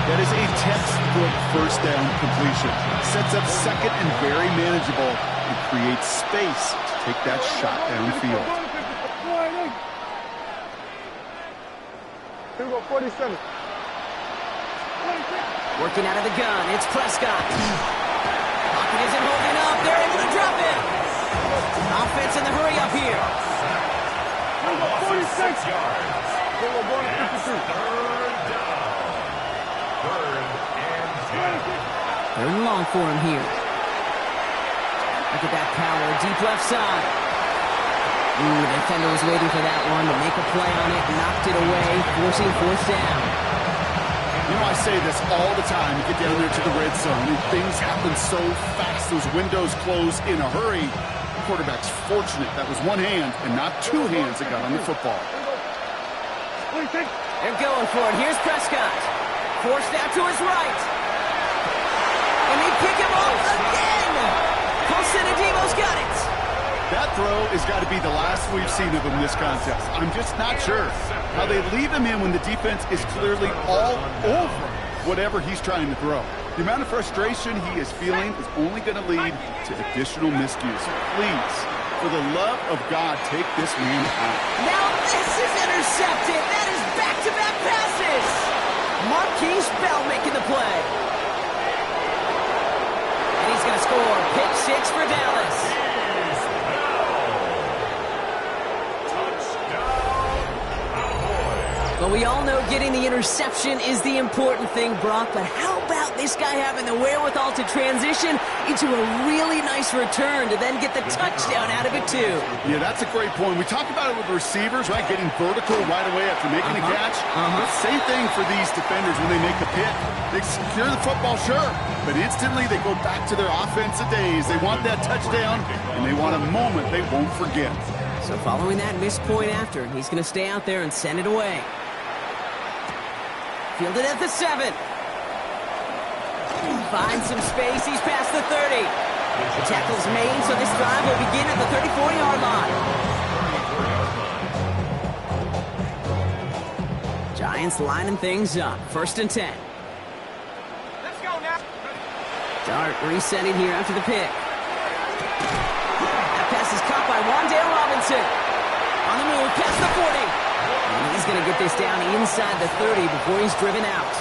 J: That is a textbook 1st down completion. Sets up second and very manageable and creates space to take that shot downfield.
C: Here we go, 47.
I: Working out of the gun, it's Prescott. Pocket isn't holding up. They're able to drop it. Offense in the hurry up here.
C: 46 yards.
I: Third and long for him here. Look at that power, deep left side. The defender was waiting for that one to make a play on it, knocked it away, forcing 4th down.
J: You know, I say this all the time. You get down there to the red zone, and things happen so fast. Those windows close in a hurry. The quarterback's fortunate that was one hand and not 2 hands that got on the football.
I: They're going for it. Here's Prescott. Forced out to his right. And they pick him off again. Paulson Adebo's got it.
J: That throw has got to be the last we've seen of him this contest. I'm just not sure how they leave him in when the defense is clearly all over whatever he's trying to throw. The amount of frustration he is feeling is only going to lead to additional miscues. Please, for the love of God, take this man out.
I: Now this is intercepted. That is back-to-back passes. Marquise Bell making the play. And he's going to score. Pick 6 for Dallas. But we all know getting the interception is the important thing, Brock. But how about this guy having the wherewithal to transition into a really nice return to then get the touchdown out of it, too?
J: Yeah, that's a great point. We talk about it with receivers, right? Getting vertical right away after making a catch. Same thing for these defenders when they make the pick. They secure the football, sure, but instantly they go back to their offensive days. They want that touchdown, and they want a moment they won't forget.
I: So following that missed point after, he's going to stay out there and send it away. Fielded at the 7. Finds some space. He's past the 30. The tackle's made, so this drive will begin at the 34-yard line. Giants lining things up. 1st and 10.
C: Let's go now.
I: Dart resetting here after the pick. That pass is caught by Wan'Dale Robinson. On the move, past the 40. And he's going to get this down inside the 30 before he's driven out.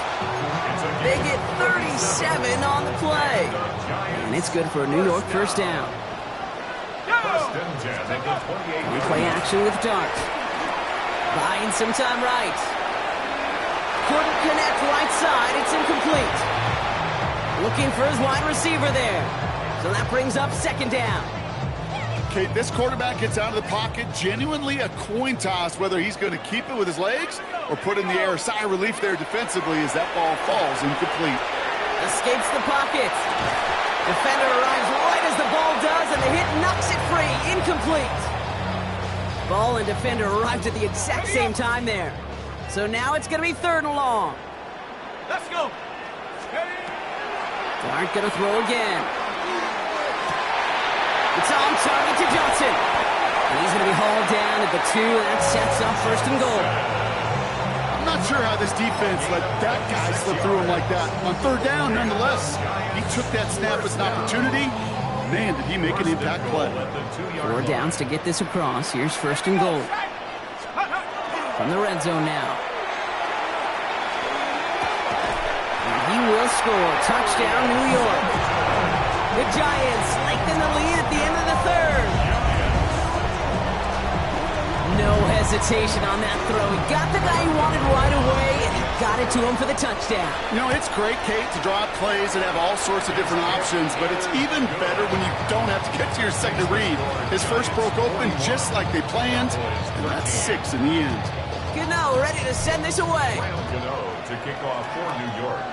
I: They get 37 on the play. And it's good for a New York 1st down. Replay action with Dart. Buying some time right. Couldn't connect right side. It's incomplete. Looking for his wide receiver there. So that brings up 2nd down.
J: Okay, this quarterback gets out of the pocket, genuinely a coin toss whether he's going to keep it with his legs or put in the air. Sigh of relief there defensively as that ball falls incomplete.
I: Escapes the pocket. Defender arrives right as the ball does, and the hit knocks it free. Incomplete. Ball and defender arrived at the exact same time there. So now it's going to be 3rd and long.
C: Let's go.
I: Dart going to throw again. It's on target to Johnson. And he's going to be hauled down at the 2, and that sets up 1st and goal.
J: I'm not sure how this defense let that guy slip through him like that. On 3rd down, nonetheless, he took that snap as an opportunity. Man, did he make an impact play.
I: 4 downs to get this across. Here's 1st and goal. From the red zone now. And he will score. Touchdown, New York. The Giants lengthen the lead at the end of the 3rd. No hesitation on that throw. He got the guy he wanted right away, and he got it to him for the touchdown.
J: You know, it's great, Kate, to draw up plays and have all sorts of different options, but it's even better when you don't have to get to your second read. His first broke open just like they planned, and that's 6 in the end.
I: Gano ready to send this away.
B: Gano to kick off for New York.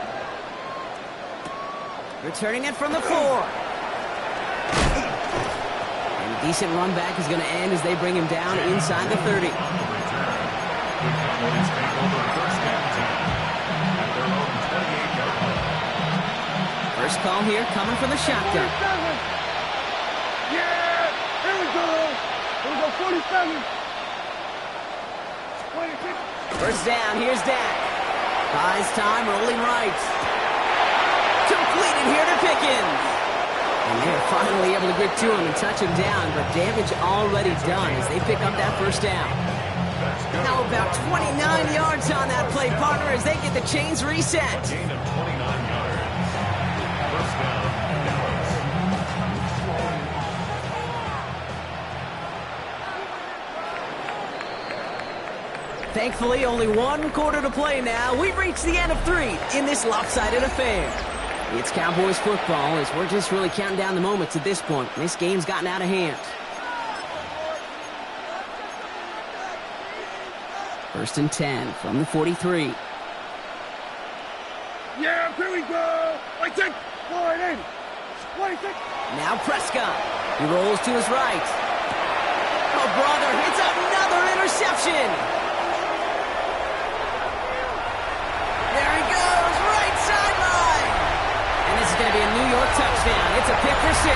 I: Returning it from the 4. And a decent run back is going to end as they bring him down inside the 30. First call here coming from the shotgun.
C: Yeah, here we go. Here we go, 47. 26.
I: First down, here's Dak. Buys time, rolling right. Completed here to Pickens. And they're finally able to get to him and touch him down, but damage already done as they pick up that 1st down. Now about 29 yards on that play, partner, as they get the chains reset.
B: Gain of 29 yards. 1st down, Dallas.
I: Thankfully, only 1 quarter to play now. We've reached the end of 3 in this lopsided affair. It's Cowboys football as we're just really counting down the moments at this point. This game's gotten out of hand. 1st and 10 from the 43.
C: Yeah, here we go. 26. 26.
I: Now Prescott. He rolls to his right. Oh, brother, it's another interception. There he goes, right sideline. And this is going to be a New a pick for 6.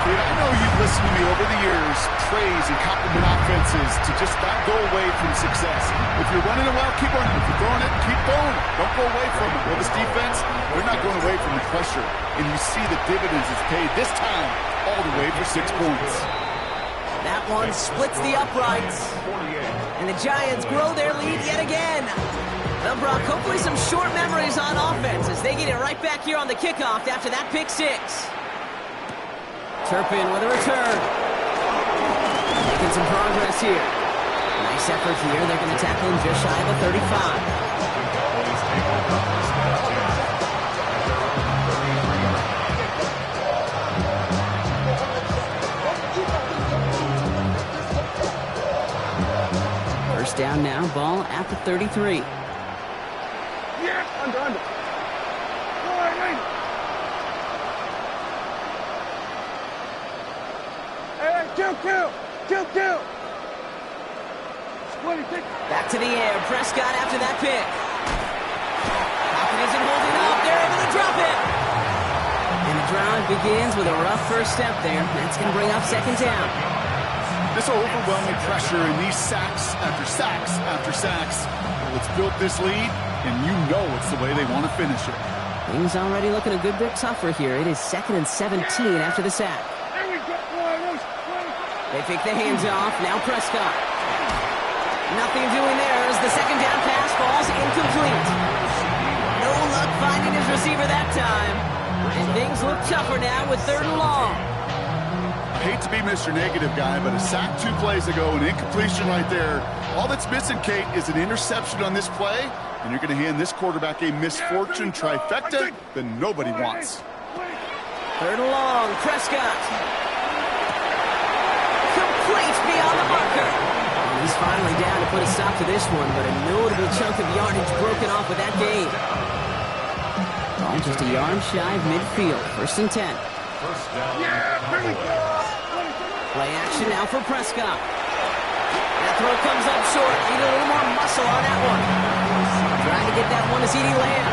J: Kid, I know you've listened to me over the years praise and compliment offenses to just not go away from success. If you're running it well, keep running. If you're throwing it, keep throwing it. Don't go away from it. Well, this defense, they're not going away from the pressure. And you see the dividends it's paid this time all the way for 6 points.
I: That one splits the uprights. And the Giants grow their lead yet again. Well, Brock, hopefully some short memories on offense as they get it right back here on the kickoff after that pick 6. Turpin with a return. Making some progress here. Nice effort here. They're going to tackle him just shy of the 35. First down now, ball at the 33.
C: Yeah, under. All right. Hey, kill.
I: Back to the air. Prescott after that pick. Pocket isn't holding up. They're able to drop it. And the drive begins with a rough first step there. That's going to bring up second down.
J: This overwhelming pressure and these sacks after sacks after sacks. Well, it's built this lead, and you know it's the way they want to finish it.
I: Things already looking a good bit tougher here. It is 2nd and 17 after the sack. They take the hands off. Now Prescott. Nothing doing there as the second down pass falls incomplete. No luck finding his receiver that time. And things look tougher now with 3rd and long.
J: I hate to be Mr. Negative guy, but a sack 2 plays ago, an incompletion right there. All that's missing, Kate, is an interception on this play, and you're going to hand this quarterback a misfortune trifecta that nobody wants.
I: 3rd and long, Prescott. Complete beyond the marker. And he's finally down to put a stop to this one, but a notable chunk of yardage broken off with that gain. Ball just a yard shy of midfield. 1st and 10.
B: First down.
I: Play action now for Prescott. That throw comes up short. Need a little more muscle on that one. Trying to get that one to CeeDee Lamb.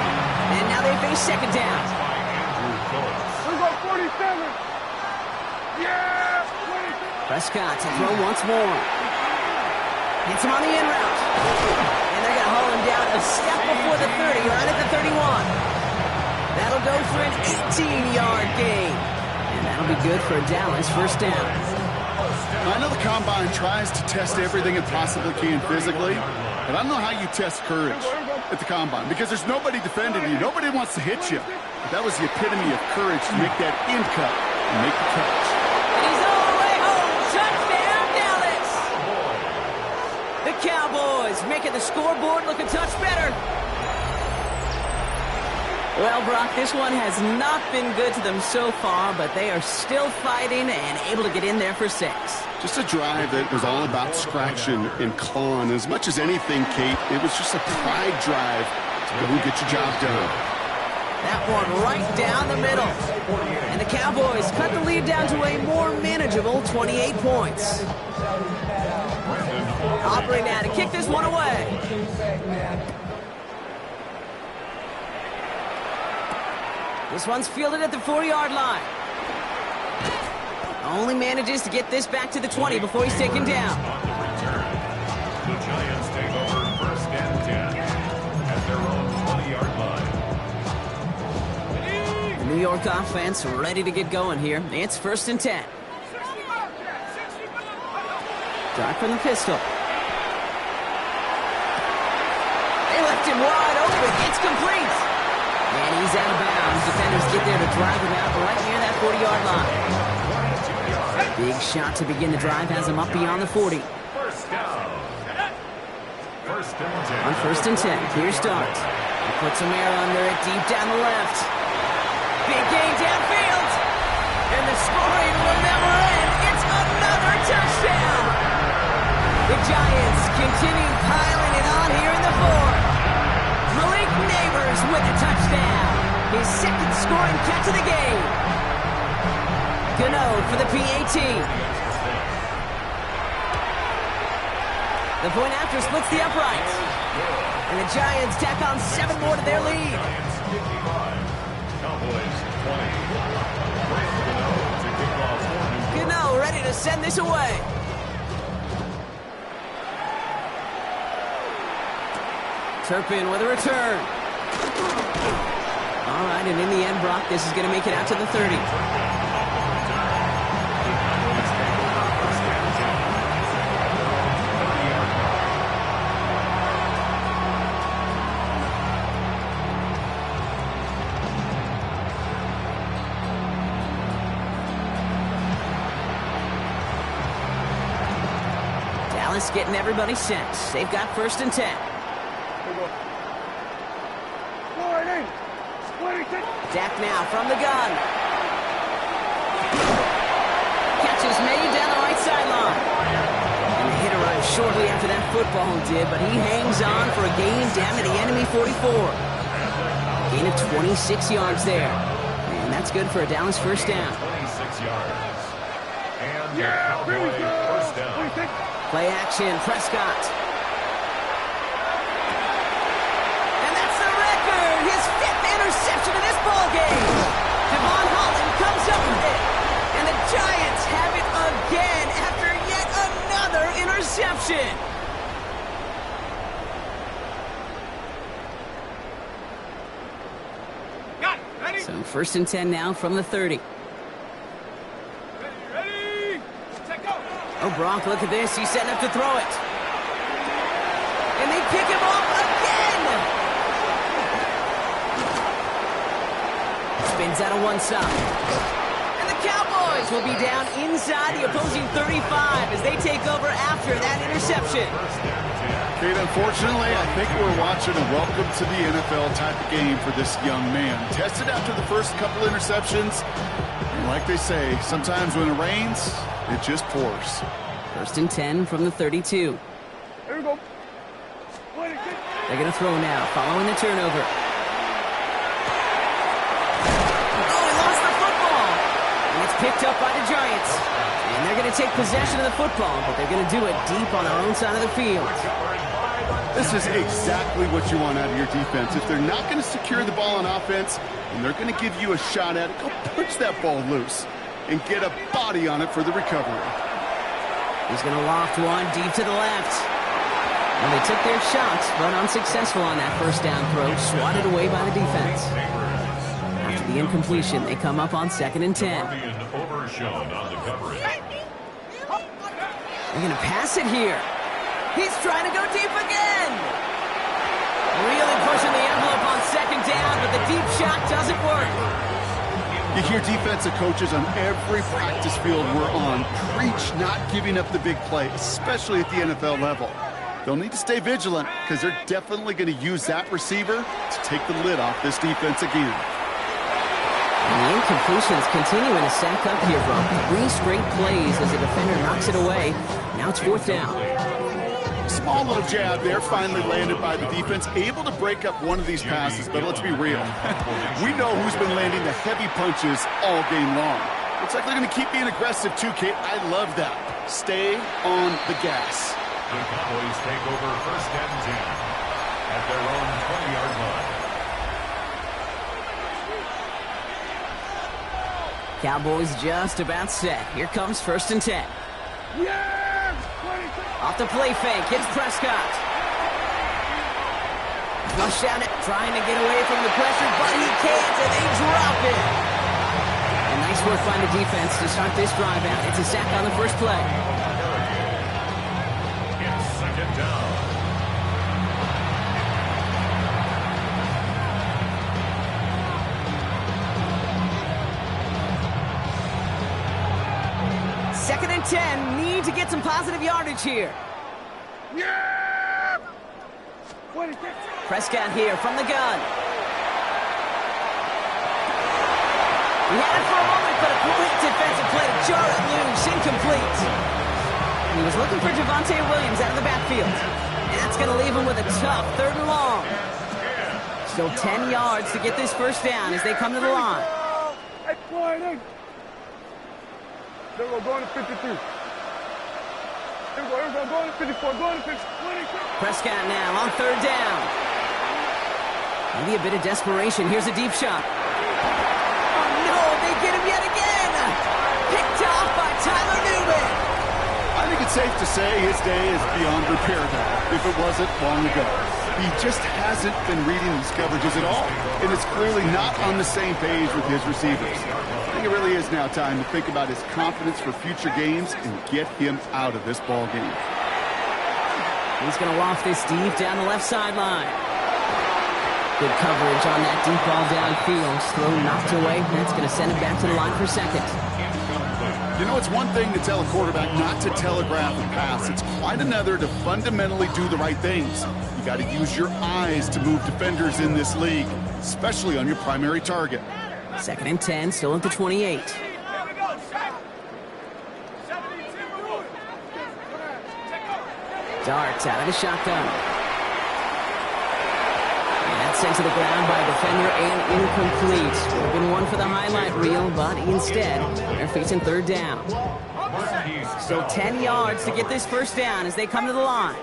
I: And now they face second down.
C: We're going 47. Yeah!
I: Prescott to throw once more. Hits him on the in route. And they're going to haul him down a step before the 30, right at the 31. That'll go for an 18-yard gain. And that'll be good for Dallas first down.
J: I know the Combine tries to test everything it possibly can physically, but I don't know how you test courage at the Combine because there's nobody defending you. Nobody wants to hit you. But that was the epitome of courage to make that in cut and make the catch.
I: He's all the way home. Touchdown, Dallas. The Cowboys making the scoreboard look a touch better. Well, Brock, this one has not been good to them so far, but they are still fighting and able to get in there for 6.
J: Just a drive that was all about scratching and clawing. As much as anything, Kate, it was just a pride drive to go and get your job done.
I: That one right down the middle. And the Cowboys cut the lead down to a more manageable 28 points. Aubrey now to kick this one away. This one's fielded at the 4-yard line. Only manages to get this back to the 20 before he's taken down.
B: The Giants take over 1st and 10 at their own 20-yard line.
I: The New York offense ready to get going here. It's 1st and 10. Dark from the pistol. They left him wide open. It's complete. And he's out of bounds. Defenders get there to drive him out right near that 40-yard line. Big shot to begin the drive has him up beyond the 40.
B: First down. First and 10.
I: On 1st and 10, here starts. He puts some air under it deep down the left. Big gain downfield. And the scoring will never end. It's another touchdown. The Giants continue piling it on here in the 4th. Malik Neighbors with a touchdown. His 2nd scoring catch of the game. Gano for the PAT. The point after splits the uprights. And the Giants tack on 7 more to their lead.
B: Cowboys 20. Brandon Gano to kick off for New York.
I: Gano ready to send this away. Turpin with a return. All right, and in the end, Brock, this is going to make it out to the 30. Dallas getting everybody set. They've got 1st and 10. Dak now from the gun. Catch is made down the right sideline. And the hit arrived shortly after that football did, but he hangs on for a gain down to the enemy 44. Gain of 26 yards there. And that's good for a Dallas 1st down.
B: 26 yards. And Cowboy 1st down.
I: Play action, Prescott. His 5th interception in this ball game. Devon Holland comes up with it. And the Giants have it again after yet another interception.
C: Got it. Ready?
I: So 1st and 10 now from the 30.
C: Ready? Set, go.
I: Oh, Brock, look at this. He's setting up to throw it. And they pick him off again. Spins out of one side. And the Cowboys will be down inside the opposing 35 as they take over after that interception.
J: Kate, unfortunately, I think we're watching a welcome to the NFL type of game for this young man. Tested after the first couple interceptions. And like they say, sometimes when it rains, it just pours.
I: 1st and 10 from the 32.
C: Here we go.
I: They're going to throw now, following the turnover. Picked up by the Giants. And they're going to take possession of the football, but they're going to do it deep on their own side of the field.
J: This is exactly what you want out of your defense. If they're not going to secure the ball on offense, and they're going to give you a shot at it, go punch that ball loose and get a body on it for the recovery.
I: He's going to loft one deep to the left. And they took their shots, but unsuccessful on that 1st down throw, swatted away by the defense. After the incompletion, they come up on 2nd and 10.
B: Overshown on the coverage.
I: They're going to pass it here. He's trying to go deep again. Really pushing the envelope on 2nd down, but the deep shot doesn't work.
J: You hear defensive coaches on every practice field we're on preach not giving up the big play, especially at the NFL level. They'll need to stay vigilant because they're definitely going to use that receiver to take the lid off this defense again.
I: And the incompletions continuing to stack up here, Brock. 3 straight plays as the defender knocks it away. Now it's 4th down.
J: Small little jab there, finally landed by the defense. Able to break up one of these passes, but let's be real. We know who's been landing the heavy punches all game long. Looks like they're going to keep being aggressive too, Kate. I love that. Stay on the gas.
B: The Cowboys take over 1st and 10 at their own 20-yard line.
I: Cowboys just about set. Here comes 1st and 10.
C: Yes!
I: Off the play fake, hits Prescott. Flush down it, trying to get away from the pressure, but he can't, and they drop it. And nice work by the defense to start this drive out. It's a sack on the first play.
B: It's 2nd down.
I: Second and 10, need to get some positive yardage here.
C: Yeah!
I: Prescott here from the gun. He had it for a moment, but a great defensive play to jar it loose, incomplete. And he was looking for Javonte Williams out of the backfield. And that's going to leave him with a tough 3rd and long. Still 10 yards to get this 1st down as they come to the line.
C: There we go, going to 53. Here we go, going to 54, going to 50.
I: Prescott now on 3rd down. Maybe a bit of desperation. Here's a deep shot. get him yet again. Picked off by Tyler Newman.
J: I think it's safe to say his day is beyond repair now, if it wasn't long ago. He just hasn't been reading these coverages at all, and is clearly not on the same page with his receivers. I think it really is now time to think about his confidence for future games and get him out of this ball game.
I: He's going to loft this deep down the left sideline. Good coverage on that deep ball downfield. Throw knocked away. That's going to send him back to the line for second.
J: You know, it's one thing to tell a quarterback not to telegraph a pass. It's quite another to fundamentally do the right things. You got to use your eyes to move defenders in this league, especially on your primary target.
I: 2nd and 10, still at the 28. Darts out of the shotgun. And that's sent to the ground by a defender and incomplete. Would have been one for the highlight reel, but instead, they're facing 3rd down. So 10 yards to get this first down as they come to the line.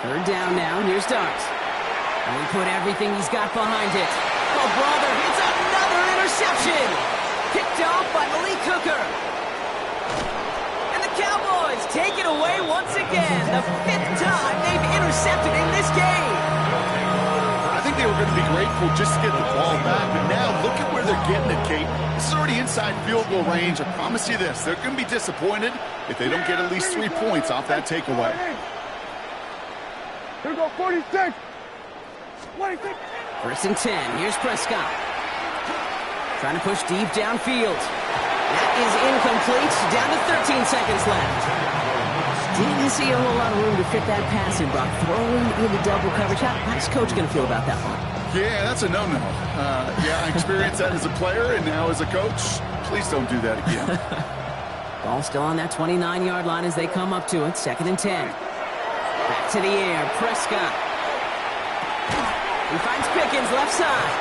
I: 3rd down now. Here's Darts. And we put everything he's got behind it. Oh, brother, it's another interception. Picked off by Malik Hooker. And the Cowboys take it away once again. The 5th time they've intercepted in this game.
J: I think they were going to be grateful just to get the ball back, but now look at where they're getting it, Kate. This is already inside field goal range. I promise you this, they're going to be disappointed if they don't get at least 3 points off that takeaway.
C: Here we go, 46. 26.
I: 1st and 10. Here's Prescott. Trying to push deep downfield. That is incomplete. Down to 13 seconds left. Didn't see a whole lot of room to fit that pass in, Brock. Throwing into double coverage. How's Coach going to feel about that one?
J: Yeah, that's a no-no. Yeah, I experienced that as a player and now as a coach. Please don't do that again.
I: Ball still on that 29-yard line as they come up to it. 2nd and 10. Back to the air. Prescott. He finds Pickens left side.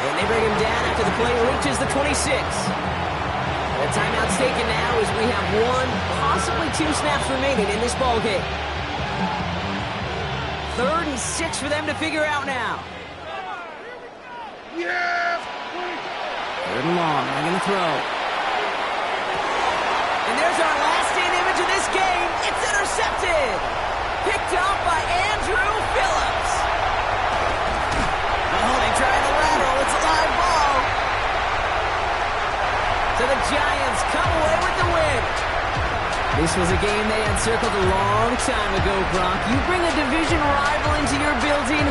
I: And they bring him down after the play reaches the 26. The timeout's taken now as we have 1, possibly 2 snaps remaining in this ball game. 3rd and 6 for them to figure out now.
C: Yes!
I: 3rd and long. They're going to throw. And there's our last-in image of this game. It's intercepted. Picked up by Andrew Phillips. Oh, they try the lateral. It's a live ball. So the Giants come away with the win. This was a game they had circled a long time ago, Brock. You bring a division rival into your building.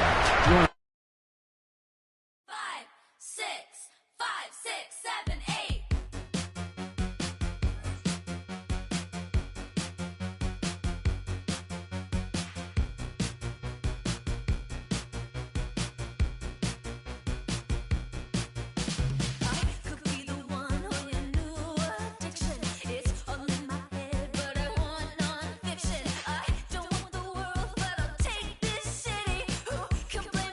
N: Complain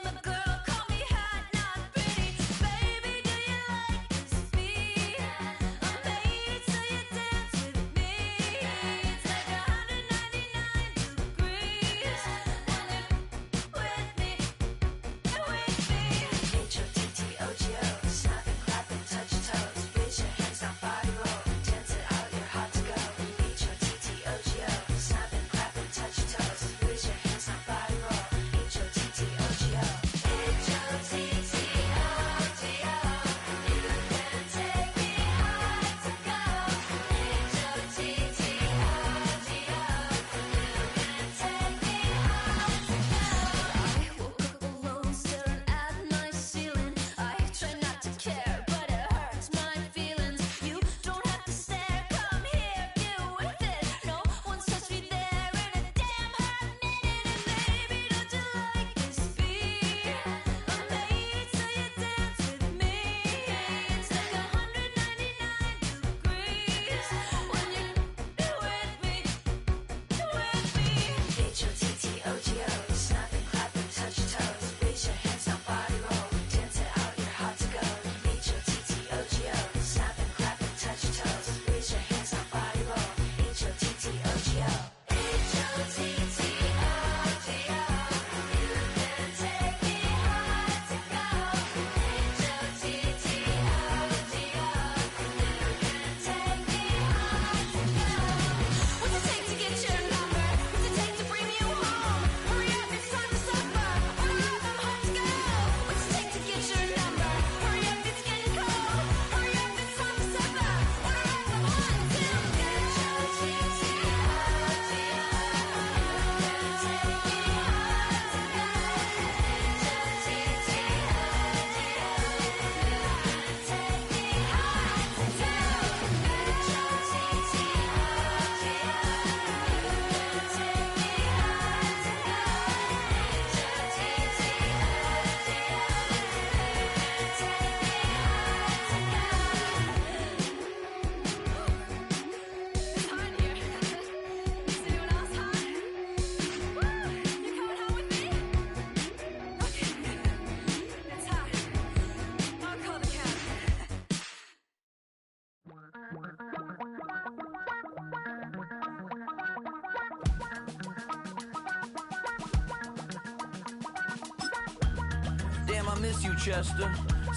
E: I miss you, Chester.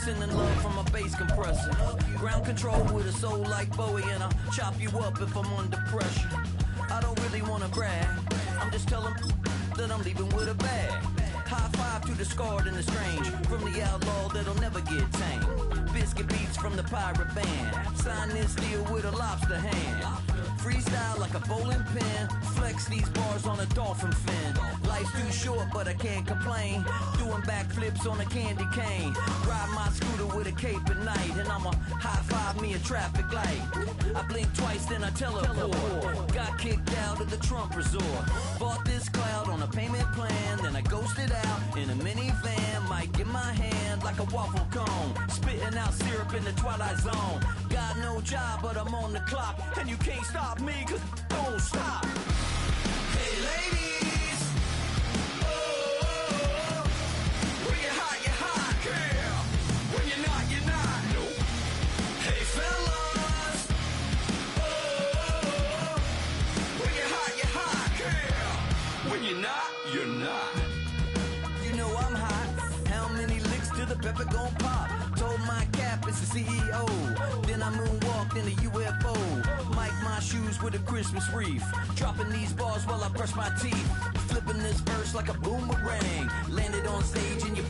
E: Sending love from a bass compressor. Ground control with a soul like Bowie, and I'll chop you up if I'm under pressure. I don't really wanna brag, I'm just telling that I'm leaving with a bag. High five to the scarred and the strange, from the outlaw that'll never get tamed. Biscuit beats from the pirate band, sign this deal with a lobster hand. Freestyle like a bowling pin, flex these bars on a dolphin fin. Life's too short, but I can't complain. Doing backflips on a candy cane. Ride my scooter with a cape at night, and I'ma high five me a traffic light. I blink twice, then I teleport. Got kicked out of the Trump resort. Bought this cloud on a payment plan, then I ghosted out in a minivan. Might get my hand like a waffle cone, spitting out syrup in the twilight zone. Got no job, but I'm on the clock, and you can't stop me, cause don't stop. Hey ladies, oh, when you're hot, girl. When you're not, nope. Hey fellas, oh, when you're hot, girl. When you're not. You know I'm hot. How many licks till the pepper gon' pop? Told my cap it's the CEO. Then I moonwalked in a UFO. Mic my shoes with a Christmas wreath. Dropping these bars while I brush my teeth. Flipping this verse like a boomerang. Landed on stage in your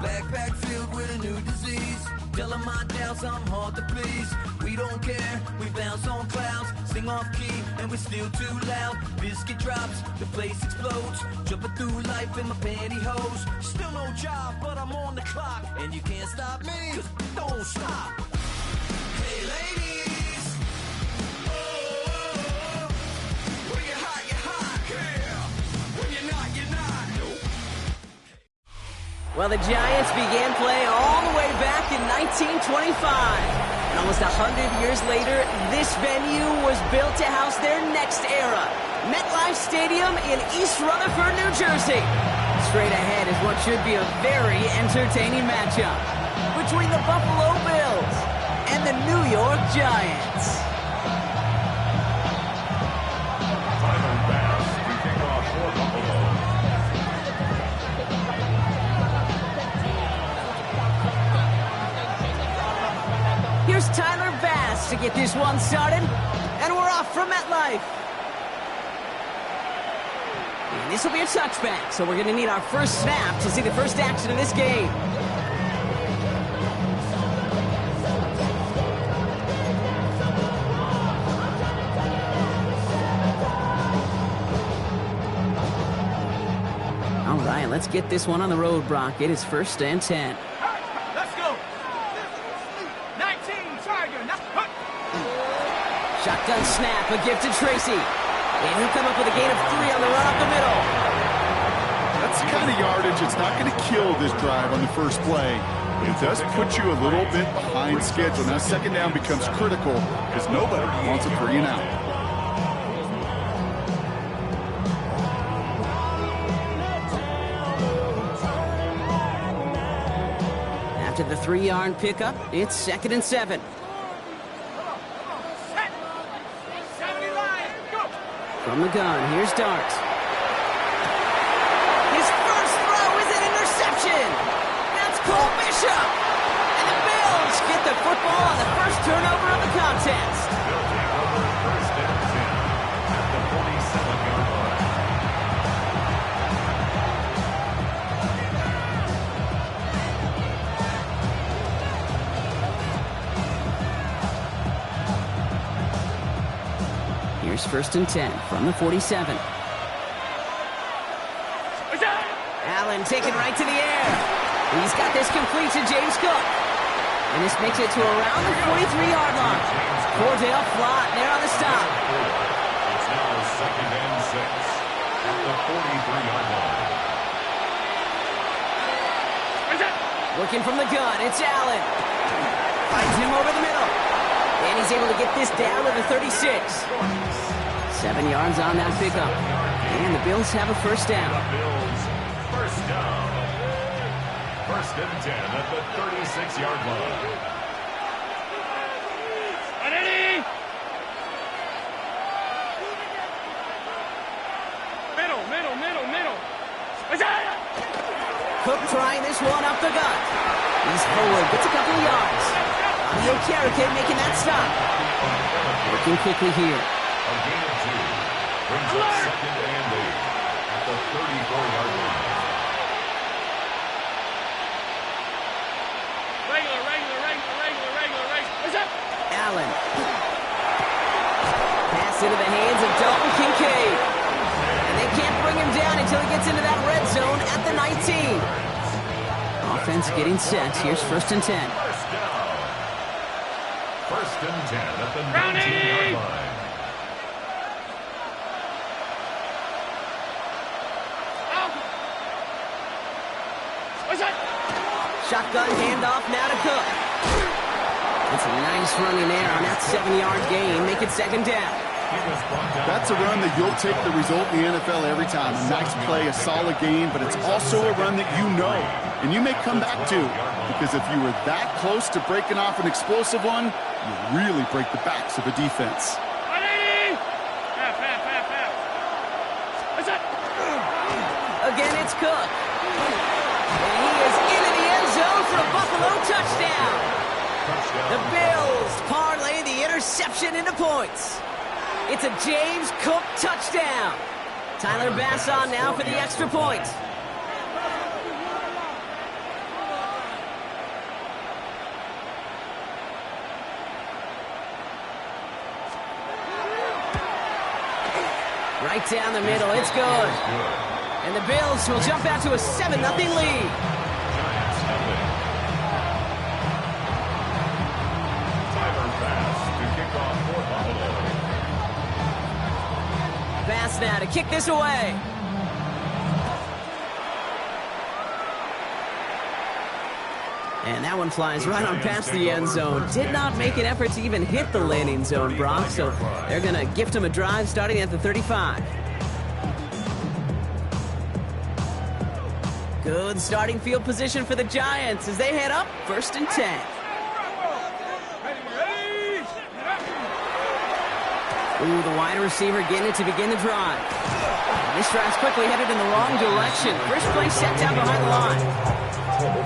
E: backpack filled with a new disease. Telling my doubts I'm hard to please. We don't care, we bounce on clouds. Sing off key and we're still too loud. Biscuit drops, the place explodes. Jumping through life in my pantyhose. Still no job, but I'm on the clock. And you can't stop me, cause don't stop. Hey ladies, oh, when you're hot, girl. When you're not, nope.
I: Well, the Giants began play all the way back in 1925. And almost 100 years later, this venue was built to house their next era. MetLife Stadium in East Rutherford, New Jersey. Straight ahead is what should be a very entertaining matchup between the Buffalo Bills and the New York Giants.
B: Tyler Bass to kick off for Buffalo.
I: Here's Tyler Bass to get this one started, and we're off from MetLife. And this will be a touchback, so we're going to need our first snap to see the first action of this game. All right, let's get this one on the road, Brock. It is 1st and 10.
C: Let's go. 19, Tiger.
I: Shotgun snap, a gift to Tracy. And he'll come up with a gain of 3 on the run up the middle.
J: That's the kind of yardage. It's not going to kill this drive on the first play. It does put you a little bit behind schedule. Now, second down becomes critical because nobody wants a 3 and out.
I: After the 3-yard pickup, it's 2nd and 7. From the gun, here's Dart. His first throw is an interception. That's Cole Bishop. And the Bills get the football on the first turnover of the contest.
B: They'll take over 1st and 10 at the 47-yard line.
I: Here's 1st and 10 from the 47. Allen taken right to the air. He's got this complete to James Cook. And this makes it to around the 43-yard line. Cordell Flott there on the stop.
B: It's now 2nd and 6 at the 43-yard line.
I: Looking from the gun, it's Allen. Finds him over the middle. And he's able to get this down to the 36. 7 yards on that pickup. And the Bills have a first down.
B: The Bills, first down. 1st and 10 at the 36-yard line.
C: Middle.
I: Cook trying this one up the gut. He's forward, gets a couple of yards. Audio Carrican making that stop. Working quickly here.
B: A gain of 2 brings up second and 8 at the 34-yard line.
I: Allen. Pass into the hands of Dalton Kincaid. And they can't bring him down until he gets into that red zone at the 19. Offense getting set. Here's 1st and 10.
B: First and 10 at the 19-yard line.
I: Shotgun handoff now to Cook. It's a nice run in there on that 7-yard gain. Make it 2nd down.
J: That's a run that you'll take the result in the NFL every time. A nice play, a solid gain, but it's also a run that you know and you may come back to, because if you were that close to breaking off an explosive one, you really break the backs of a defense.
I: Again, it's Cook. And he is into the end zone for a Buffalo touchdown. The Bills parlay the interception into points. It's a James Cook touchdown. Tyler Bass on now for the extra point. Right down the middle, it's good. And the Bills will jump out to a 7-0 lead. Bass now to kick this away. And that one flies right on past the end zone. Did not make an effort to even hit the landing zone, Brock, so they're going to gift him a drive starting at the 35. Good starting field position for the Giants as they head up 1st and 10. Ooh, the wide receiver getting it to begin the drive. This drive's quickly headed in the wrong direction. First play set down behind the line.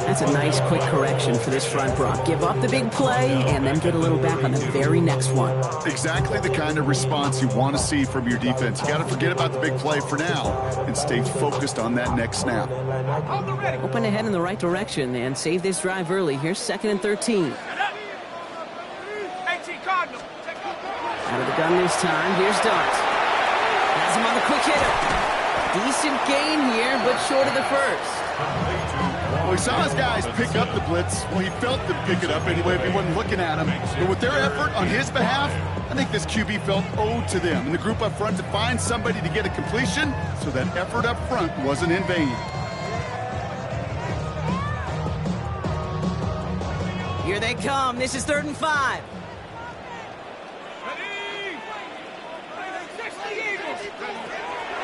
I: That's a nice quick correction for this front, Brock. Give up the big play and then get a little back on the very next one.
J: Exactly the kind of response you want to see from your defense. You got to forget about the big play for now and stay focused on that next snap.
I: Open ahead in the right direction and save this drive early. Here's 2nd and 13. Out of the gun this time. Here's Dart. Has him on the quick hitter. Decent gain here, but short of the first.
J: Well, he saw his guys pick up the blitz. Well, he felt them pick it up anyway if he wasn't looking at him. But with their effort on his behalf, I think this QB felt owed to them and the group up front to find somebody to get a completion, so that effort up front wasn't in vain.
I: Here they come. This is 3rd and 5.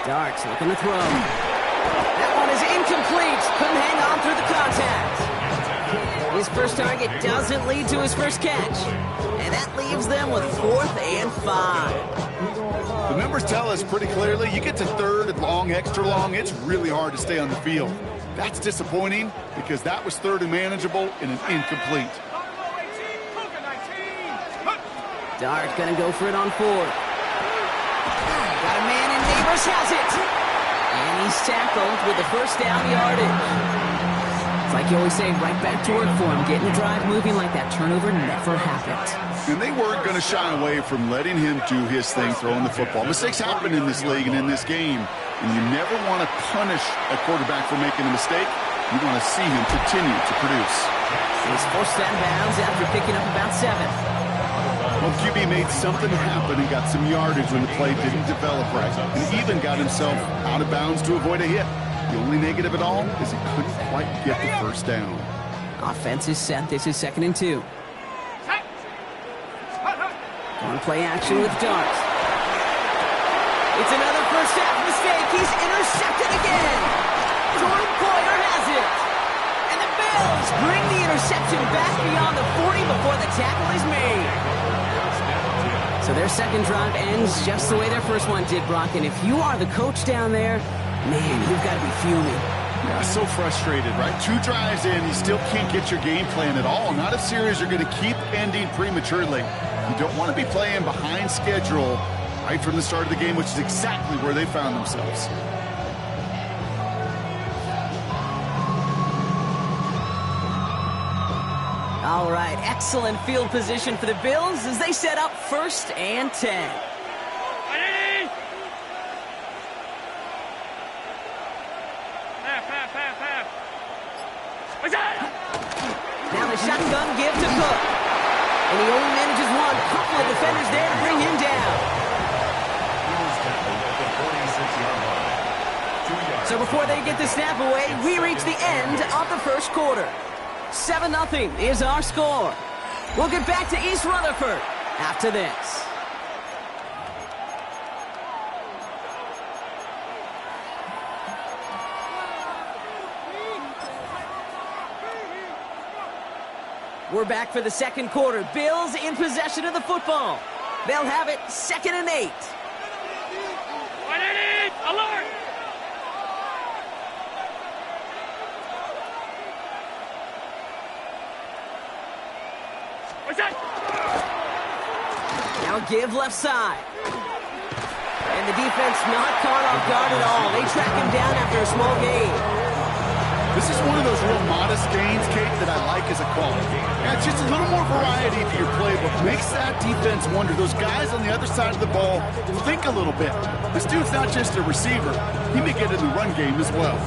I: Darts looking to throw. That one is incomplete. Couldn't hang on through the contact. His first target doesn't lead to his first catch. And that leaves them with 4th and 5.
J: The numbers tell us pretty clearly, you get to 3rd and long, extra long, it's really hard to stay on the field. That's disappointing because that was 3rd and manageable and an incomplete.
I: Dart gonna go for it on 4th. Got a man in. Neighbors has it. And he's tackled with the first down yardage. It's like you always say, right back to work for him. Getting the drive moving like that turnover never happened.
J: And they weren't going to shy away from letting him do his thing, throwing the football. Mistakes happen in this league and in this game. And you never want to punish a quarterback for making a mistake. You want to see him continue to produce.
I: He's forced out of bounds after picking up about 7.
J: Well, QB made something happen and got some yardage when the play didn't develop right. And even got himself out of bounds to avoid a hit. The only negative at all is he couldn't quite get the first down.
I: Offense is set. This is 2nd and 2. On play action with Dart. It's another first half mistake. He's intercepted again. Jordan Poyer has it. And the Bills bring the interception back beyond the 40 before the tackle is made. So their second drive ends just the way their first one did, Brock. And if you are the coach down there, man, you've got to be fuming.
J: Yeah, so frustrated, right? 2 drives in, you still can't get your game plan at all. Not a series you're going to keep ending prematurely. You don't want to be playing behind schedule right from the start of the game, which is exactly where they found themselves.
I: All right, excellent field position for the Bills as they set up 1st and 10. Now the shotgun give to Cook. And he only manages one. Couple of defenders there to bring him down. So before they get the snap away, we reach the end of the first quarter. 7-0 is our score. We'll get back to East Rutherford after this. We're back for the second quarter. Bills in possession of the football. They'll have it 2nd and 8.
H: Alert! What's that?
I: Now give left side. And the defense not caught off guard at all. They track him down after a small gain.
J: This is one of those real modest gains, Kate, that I like as a call. Yeah, it's just a little more variety to your playbook. Makes that defense wonder. Those guys on the other side of the ball think a little bit. This dude's not just a receiver. He may get in the run game as well.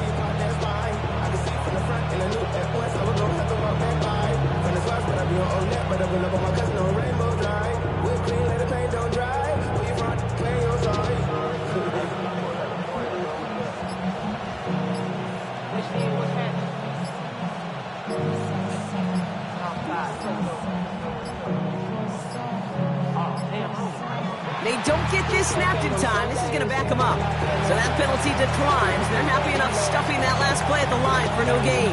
I: They don't get this snapped in time. This is going to back them up. So that penalty declines. They're happy enough stuffing that last play at the line for no gain.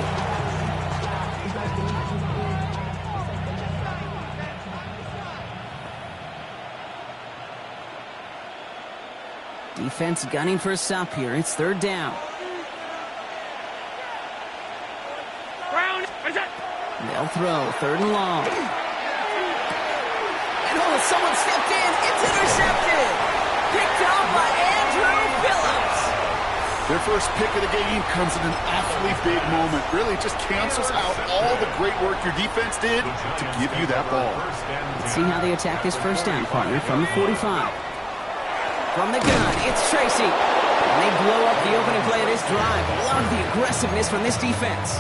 I: Defense gunning for a stop here. It's 3rd down. They'll throw 3rd and long. Someone stepped in. It's intercepted. Picked off by Andrew Phillips.
J: Their first pick of the game comes in an awfully big moment. Really just cancels out all the great work your defense did to give you that ball.
I: Let's see how they attack this 1st down, partner, from the 45. From the gun, it's Tracy. And they blow up the opening play of this drive. Love the aggressiveness from this defense.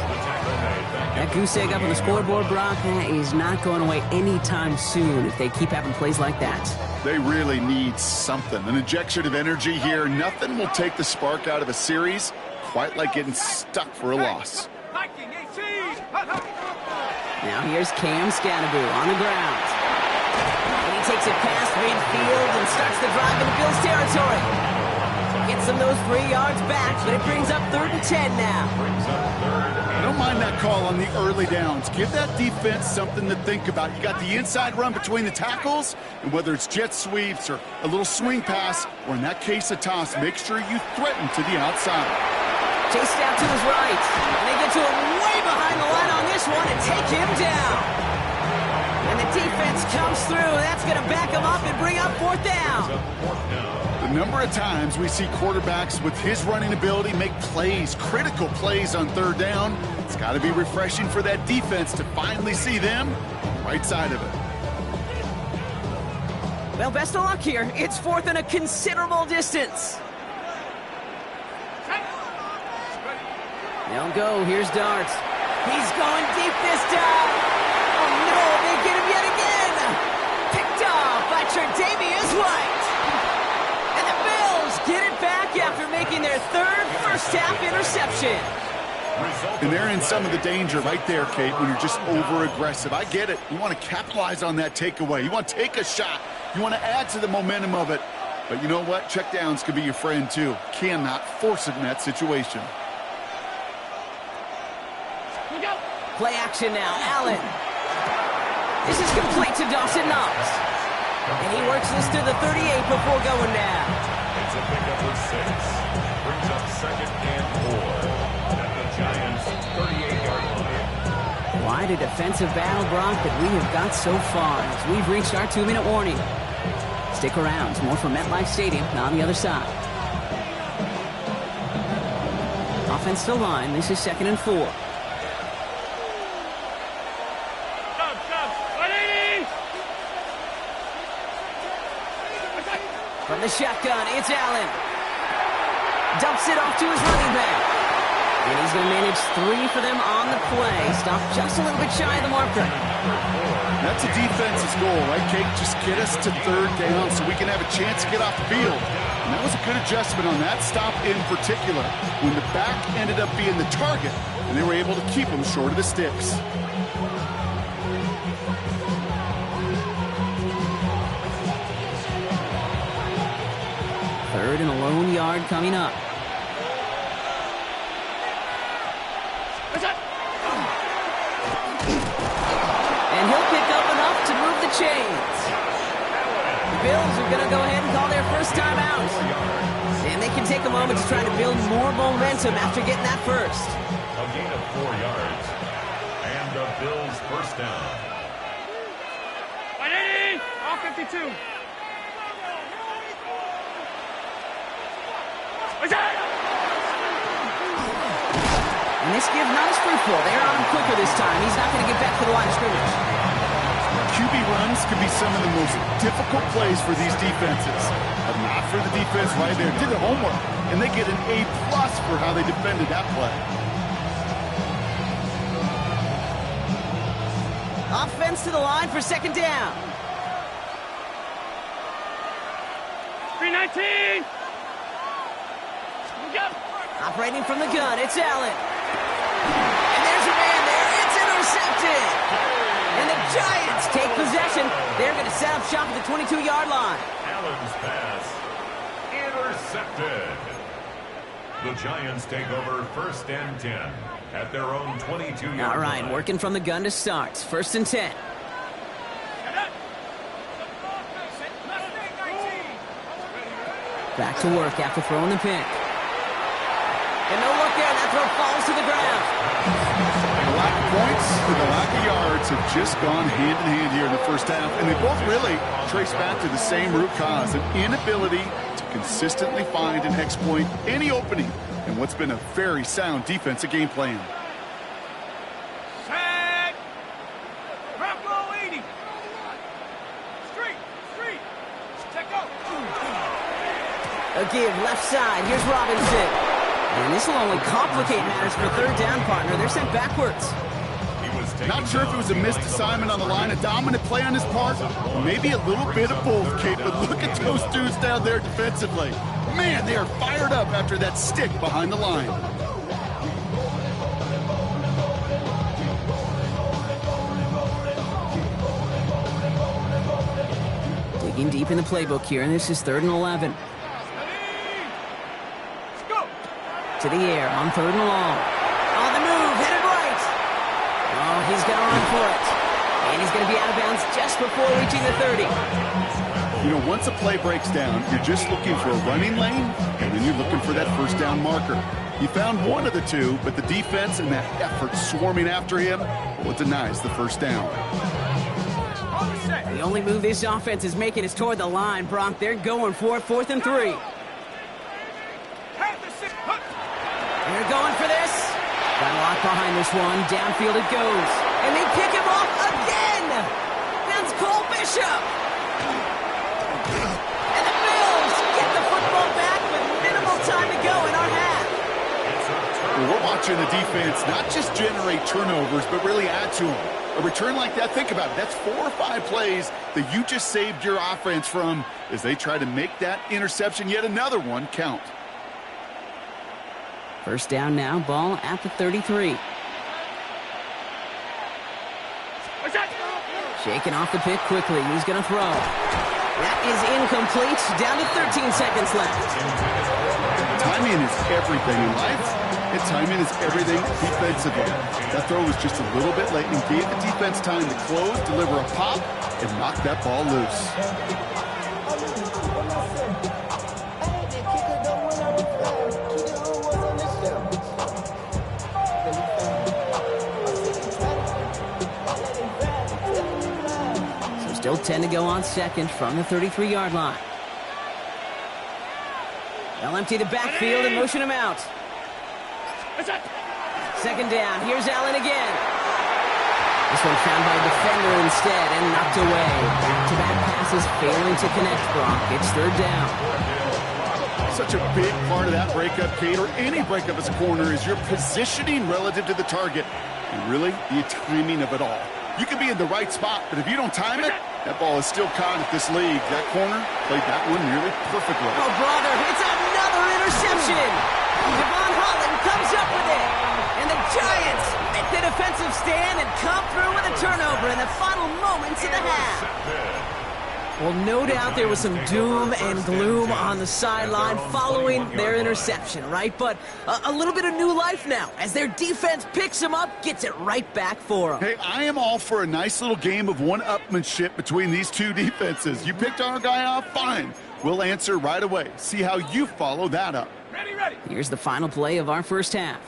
I: That goose egg up on the scoreboard, Brock, is not going away anytime soon if they keep having plays like that.
J: They really need something. An injection of energy here. Nothing will take the spark out of a series quite like getting stuck for a loss.
I: Now here's Cam Scannaboo on the ground. And he takes it past midfield and starts the drive into Bills territory. Gets them those 3 yards back, but it brings up 3rd and 10 now.
J: I don't mind that call on the early downs. Give that defense something to think about. You got the inside run between the tackles, and whether it's jet sweeps or a little swing pass, or in that case a toss, make sure you threaten to the outside.
I: Chased out to his right. And they get to him way behind the line on this one and take him down. And the defense comes through. That's going to back him up and bring up 4th down.
J: The number of times we see quarterbacks with his running ability make plays, critical plays on 3rd down, it's got to be refreshing for that defense to finally see them on the right side of it.
I: Well, best of luck here. It's 4th and a considerable distance. They'll go. Here's Darts. He's going deep this time. Oh, no, they get him yet again. Picked off by Tre'Davious White. And the Bills get it back after making their 3rd first-half interception.
J: And they're in some of the danger right there, Kate, when you're just over-aggressive. I get it. You want to capitalize on that takeaway. You want to take a shot. You want to add to the momentum of it. But you know what? Checkdowns can be your friend, too. Cannot force it in that situation.
I: Play action now. Allen. This is complete to Dawson Knox. And he works this to the 38 before going down.
B: It's a pickup of 6. Brings up 2nd and 4.
I: Quite a defensive battle, Brock, that we have got so far as we've reached our 2-minute warning. Stick around. More from MetLife Stadium on the other side. Offense to line. This is 2nd and 4. From the shotgun, it's Allen. Dumps it off to his running back. And he's going to manage 3 for them on the play. Stop just a little bit shy of the marker.
J: That's a defense's goal, right, Kate? Just get us to 3rd down so we can have a chance to get off the field. And that was a good adjustment on that stop in particular, when the back ended up being the target, and they were able to keep him short of the sticks.
I: Third and a lone yard coming up. And he'll pick up enough to move the chains. The Bills are going to go ahead and call their first time out. And they can take a moment to try to build more momentum after getting that first.
B: A gain of 4 yards. And the Bills first down.
C: 180! All 52.
I: And this give not as fruitful. They're on him quicker this time. He's not going to get back to the line of scrimmage.
J: QB runs can be some of the most difficult plays for these defenses. But not for the defense right there. Did their homework, and they get an A+ for how they defended that play.
I: Offense to the line for 2nd down.
C: 319!
I: Operating from the gun, it's Allen. And there's a man there. It's intercepted. And the Giants take possession. They're going to set up shop at the 22-yard line.
B: Allen's pass intercepted. The Giants take over 1st and 10 at their own 22-yard line.
I: All right, working from the gun to start. 1st and 10. Back to work after throwing the pick. And no look there. That throw falls to the ground.
J: The lack of points and the lack of yards have just gone hand in hand here in the first half. And they both really trace back to the same root cause, an inability to consistently find and exploit any opening in what's been a very sound defensive game plan.
C: Set! Bravo 80! Street! Check out!
I: A give left side. Here's Robinson. And this will only complicate matters for 3rd down, partner. They're sent backwards.
J: Not sure if it was a missed assignment on the line, a dominant play on his part, or maybe a little bit of both, Kate. But look at those dudes down there defensively. Man, they are fired up after that stick behind the line.
I: Digging deep in the playbook here, and this is 3rd and 11. To the air on 3rd and long. On the move, headed right. Oh, he's going to run for it. And he's going to be out of bounds just before reaching the 30.
J: You know, once a play breaks down, you're just looking for a running lane, and then you're looking for that 1st down marker. You found one of the two, but the defense and that effort swarming after him, well, it denies the 1st down.
I: The only move this offense is making is toward the line, Brock. They're going for it, 4th and 3. They're going for this. Got a lot behind this one. Downfield it goes. And they pick him off again. That's Cole Bishop. And the Bills get the football back with minimal time to go in our half.
J: Well, we're watching the defense not just generate turnovers, but really add to them. A return like that, think about it. That's 4 or 5 plays that you just saved your offense from as they try to make that interception, yet another one, count.
I: 1st down now, ball at the 33. Shaking off the pick quickly. He's going to throw. That is incomplete. Down to 13 seconds left.
J: Timing is everything in life, and timing is everything defensively. That throw was just a little bit late and gave the defense time to close, deliver a pop, and knock that ball loose.
I: Still 10 to go on second from the 33-yard line. They'll empty the backfield and motion him out. Second down. Here's Allen again. This one found by a defender instead and knocked away. Back-to-back passes failing to connect, Brock. It's third down.
J: Such a big part of that breakup, Kate, or any breakup as a corner, is your positioning relative to the target. And really, the timing of it all. You can be in the right spot, but if you don't time it, that ball is still caught at this league. That corner played that one nearly perfectly.
I: Oh, brother, it's another interception. Devon Holland comes up with it. And the Giants make the defensive stand and come through with a turnover in the final moments of the half. Well, no doubt there was some doom and gloom on the sideline following their interception, right? But a little bit of new life now as their defense picks them up, gets it right back for them.
J: Hey, I am all for a nice little game of one-upmanship between these two defenses. You picked our guy off, fine. We'll answer right away. See how you follow that up.
C: Ready.
I: Here's the final play of our first half.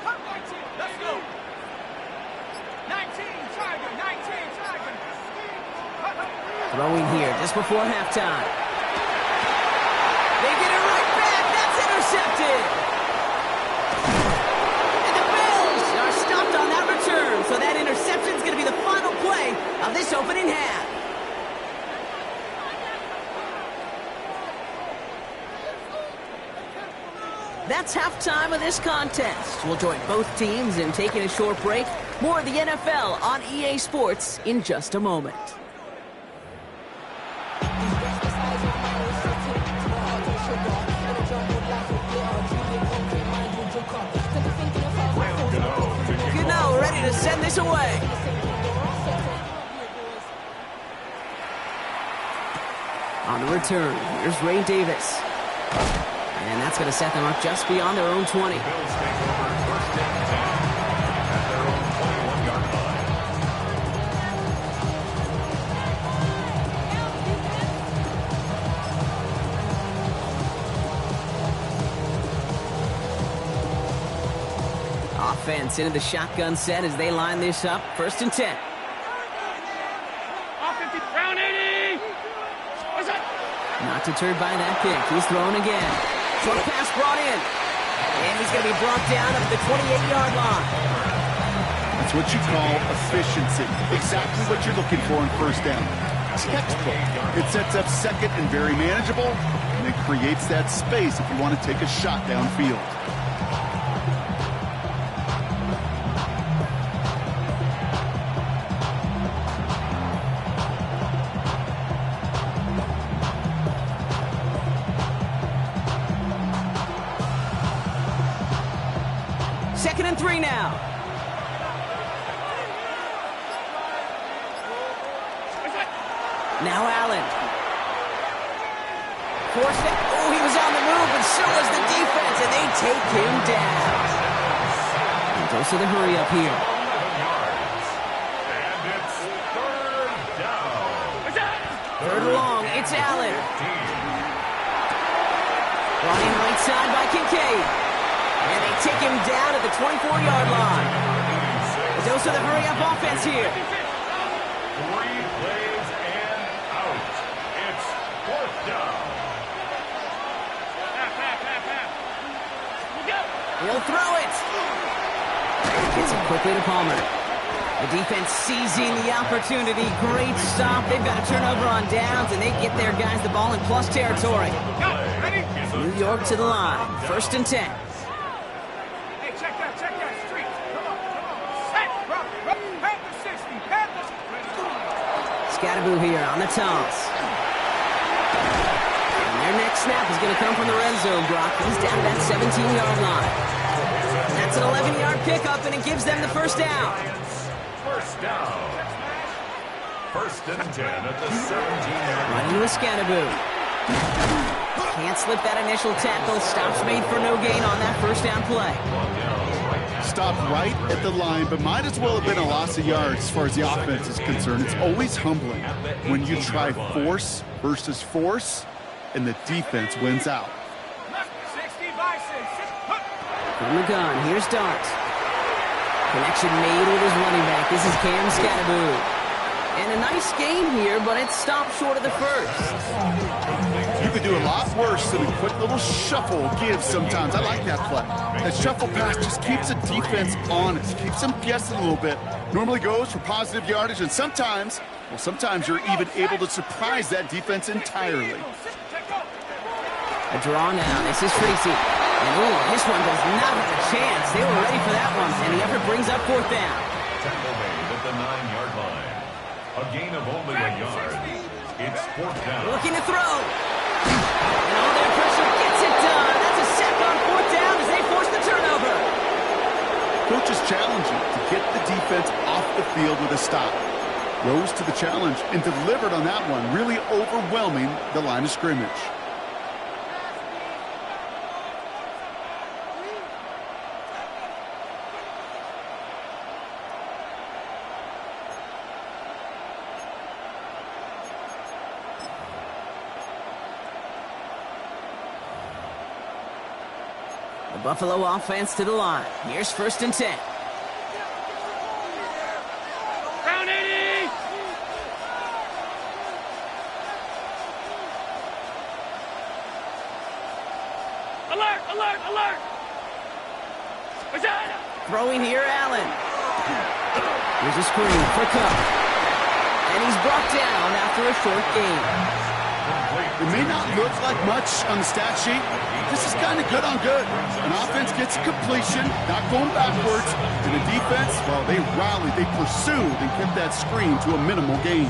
C: Let's go. 19, Tiger.
I: Throwing here just before halftime. They get it right back. That's intercepted. And the Bills are stopped on that return. So that interception is going to be the final play of this opening half. That's halftime of this contest. We'll join both teams in taking a short break. More of the NFL on EA Sports in just a moment. Gano ready to send this away. On the return, here's Ray Davis. And that's going to set them up just beyond their own 20.
B: Bills take over first and 10 at their own 21-yard line.
I: Offense into the shotgun set as they line this up. First and 10.
C: Round 80. What's that?
I: Not deterred by that pick. He's throwing again. Short pass brought in. And he's going to be brought down up the 28-yard line.
J: That's what you call efficiency. Exactly what you're looking for in first down. Textbook. It sets up second and very manageable, and it creates that space if you want to take a shot downfield.
I: Second and 3 now. Now Allen. Forced it. Oh, he was on the move, and so was the defense, and they take him down. And goes to the hurry up here.
B: 11 yards. And it's third down.
I: Third and long. It's Allen. Brought in right side by Kincaid. And they take him down at the 24-yard line. It goes to the hurry-up offense here.
B: 3 plays and out. It's fourth down.
I: He'll throw it. Gets it quickly to Palmer. The defense seizing the opportunity. Great stop. They've got a turnover on downs, and they get their guys the ball in plus territory. New York to the line. First and 10.
C: Check that street. Come on. Set, Panther 60, Panther.
I: Scatterboo here on the toss. And their next snap is going to come from the red zone, Brock. He's down that 17-yard line. And that's an 11-yard pickup, and it gives them the first down.
B: First down. First and 10 at the 17-yard line.
I: Running with Scatterboo. Can't slip that initial tackle. Stops made for no gain on that first down play.
J: Stopped right at the line, but might as well have been a loss of yards as far as the offense is concerned. It's always humbling when you try force versus force, and the defense wins out.
C: 60 by 6.
I: From the gun, here's Dart. Connection made with his running back. This is Cam Scatterboo. And a nice game here, but it stopped short of the first.
J: You could do a lot worse than a quick little shuffle give sometimes. I like that play. That shuffle pass just keeps the defense honest, keeps them guessing a little bit. Normally goes for positive yardage, and sometimes you're even able to surprise that defense entirely.
I: A draw now. This is Tracy. And this one does not have a chance. They were ready for that one, and the effort brings up fourth down.
B: Tackle made at the 9-yard line. A gain of only a yard. It's fourth down.
I: Looking to throw. And all that pressure gets it done. That's a sack on fourth down as they force the turnover.
J: Coach is challenging to get the defense off the field with a stop. Rose to the challenge and delivered on that one, really overwhelming the line of scrimmage.
I: The Buffalo offense to the line. Here's 1st and 10.
C: Down 80! Alert, alert, alert!
I: Throwing here, Allen. Here's a screen for Cup. And he's brought down after a short gain.
J: It may not look like much on the stat sheet. This is kind of good on good. An offense gets a completion, not going backwards. And the defense, well, they rallied, they pursued, and kept that screen to a minimal gain.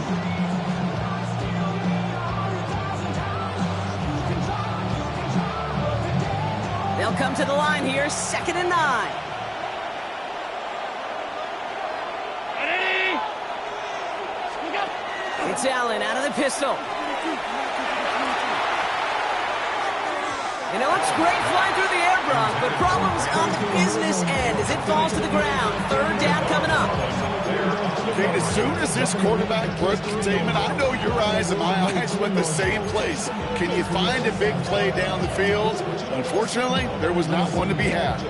I: They'll come to the line here, 2nd and 9. It's Allen out of the pistol. You know, it's great flying through the air, Brock, but problems on the business end as it falls to the ground. 3rd down coming up.
J: Okay, as soon as this quarterback broke containment, I know your eyes and my eyes went the same place. Can you find a big play down the field? Unfortunately, there was not one to be had.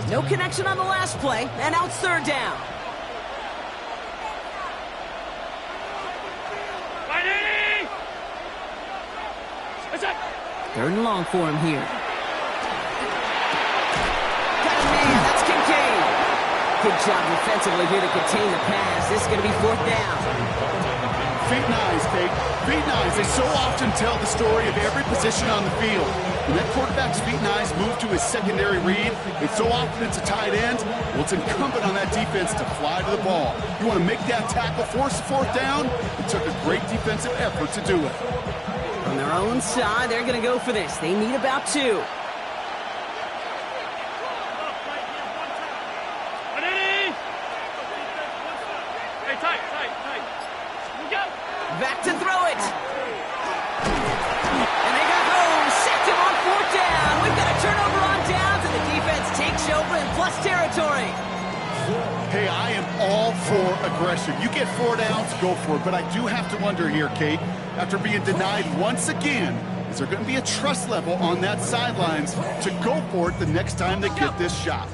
I: No connection on the last play, and now it's 3rd down. Third and long for him here. Got a man, that's Kincaid. Good job defensively here to contain the pass. This is going to be 4th down.
J: Feet and eyes, Kate. Feet and eyes. They so often tell the story of every position on the field. When that quarterback's feet and eyes move to his secondary read, and so often it's a tight end, well, it's incumbent on that defense to fly to the ball. You want to make that tackle, force the 4th down? It took a great defensive effort to do it.
I: On their own side, they're going to go for this. They need about 2. Back to throw it. And they got home. Sacked him on 4th down. We've got a turnover on downs, and the defense takes over in plus territory.
J: Hey, I am all for aggression. You get 4 downs, go for it. But I do have to wonder here, Kate, after being denied once again, is there going to be a trust level on that sidelines to go for it the next time they get this shot?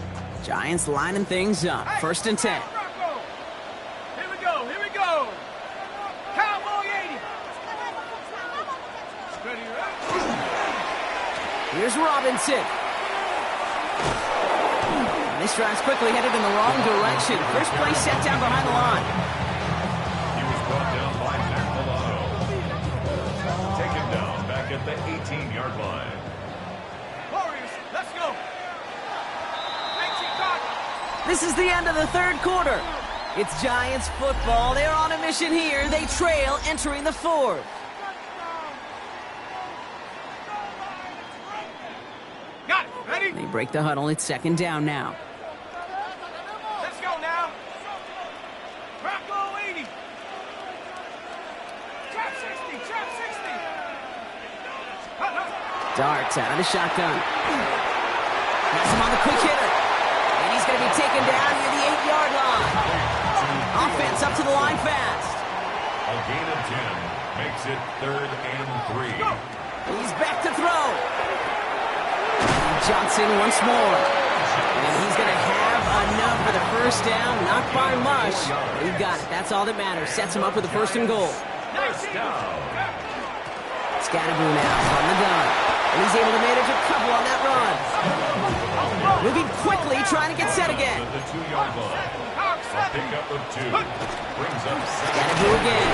I: Giants lining things up. 1st and 10.
C: Here we go, here we go! Cowboy 80!
I: Here's Robinson. This drive's quickly headed in the wrong direction. First play set down behind the line.
B: He was brought down by Matt Milano. Taken down back at the 18-yard line.
C: Warriors, let's go! 18 guard.
I: This is the end of the 3rd quarter. It's Giants football. They're on a mission here. They trail entering the 4th.
C: Got it, ready?
I: They break the huddle. It's 2nd down now.
C: Let's go now. Bronco 80. Trap 60, trap 60.
I: Darts out of the shotgun. Has him on the quick hitter. And he's going to be taken down near the 8-yard line. Offense up to the line fast.
B: A gain of 10 makes it 3rd and 3.
I: He's back to throw. Johnson once more. And he's going to have enough for the first down, not by much. But he got it. That's all that matters. Sets him up with the 1st and goal. Scatterboo now from the gun. And he's able to manage a couple on that run. Moving quickly, trying to get set again.
B: The 2-yard line. A pickup of 2. Brings up
I: Scatterboo again.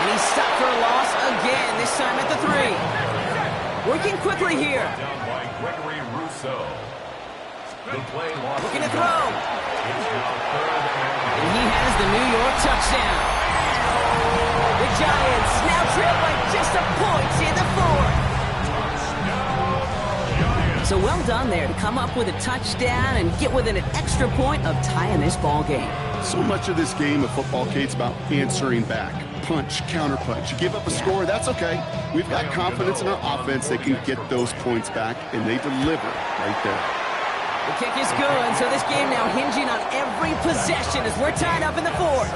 I: And he's stopped for a loss again, this time at the 3. Working quickly here.
B: Down by Gregory Rousseau. The play lost.
I: Looking to throw.
B: It's now 3rd
I: And he has the New York touchdown. The Giants now trail by just a point in the 4th. So well done there to come up with a touchdown and get within an extra point of tying this ball game.
J: So much of this game of football, Kate's about answering back. Punch, counterpunch. You give up a score, that's okay. We've got confidence in our offense. They can get those points back, and they deliver right there.
I: The kick is good, so this game now hinging on every possession as we're tied up in the 4th.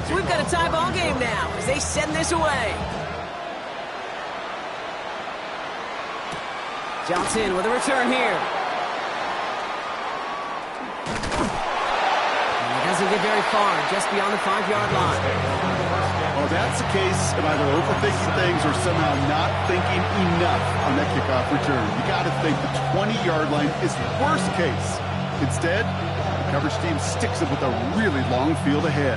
I: So we've got a tie ball game now as they send this away. Johnson with a return here. And he doesn't get very far, just beyond the 5-yard line.
J: Well, that's the case of either overthinking things or somehow not thinking enough on that kickoff return. You got to think the 20-yard line is worst case. Instead, the coverage team sticks it with a really long field ahead.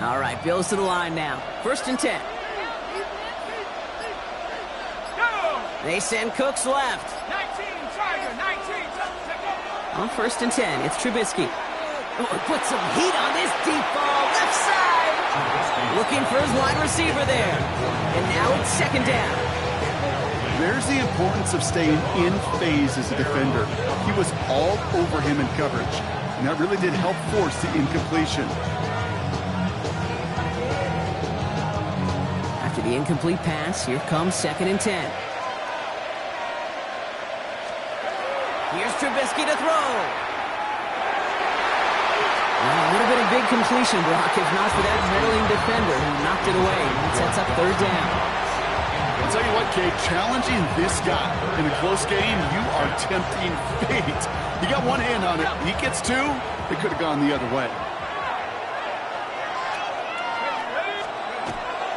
I: All right, Bills to the line now. 1st and 10. They send Cooks left.
H: 19, Charger, 19.
I: On 1st and 10, it's Trubisky. Oh, put some heat on this deep ball, left side. Looking for his wide receiver there. And now it's 2nd down.
J: There's the importance of staying in phase as a defender. He was all over him in coverage, and that really did help force the incompletion.
I: After the incomplete pass, here comes 2nd and 10. Here's Trubisky to throw. Well, a little bit of big completion, Brock, if not for that meddling defender who knocked it away. It sets up 3rd down.
J: I'll tell you what, Kate, challenging this guy in a close game, you are tempting fate. He got one hand on it. He gets 2. It could have gone the other way.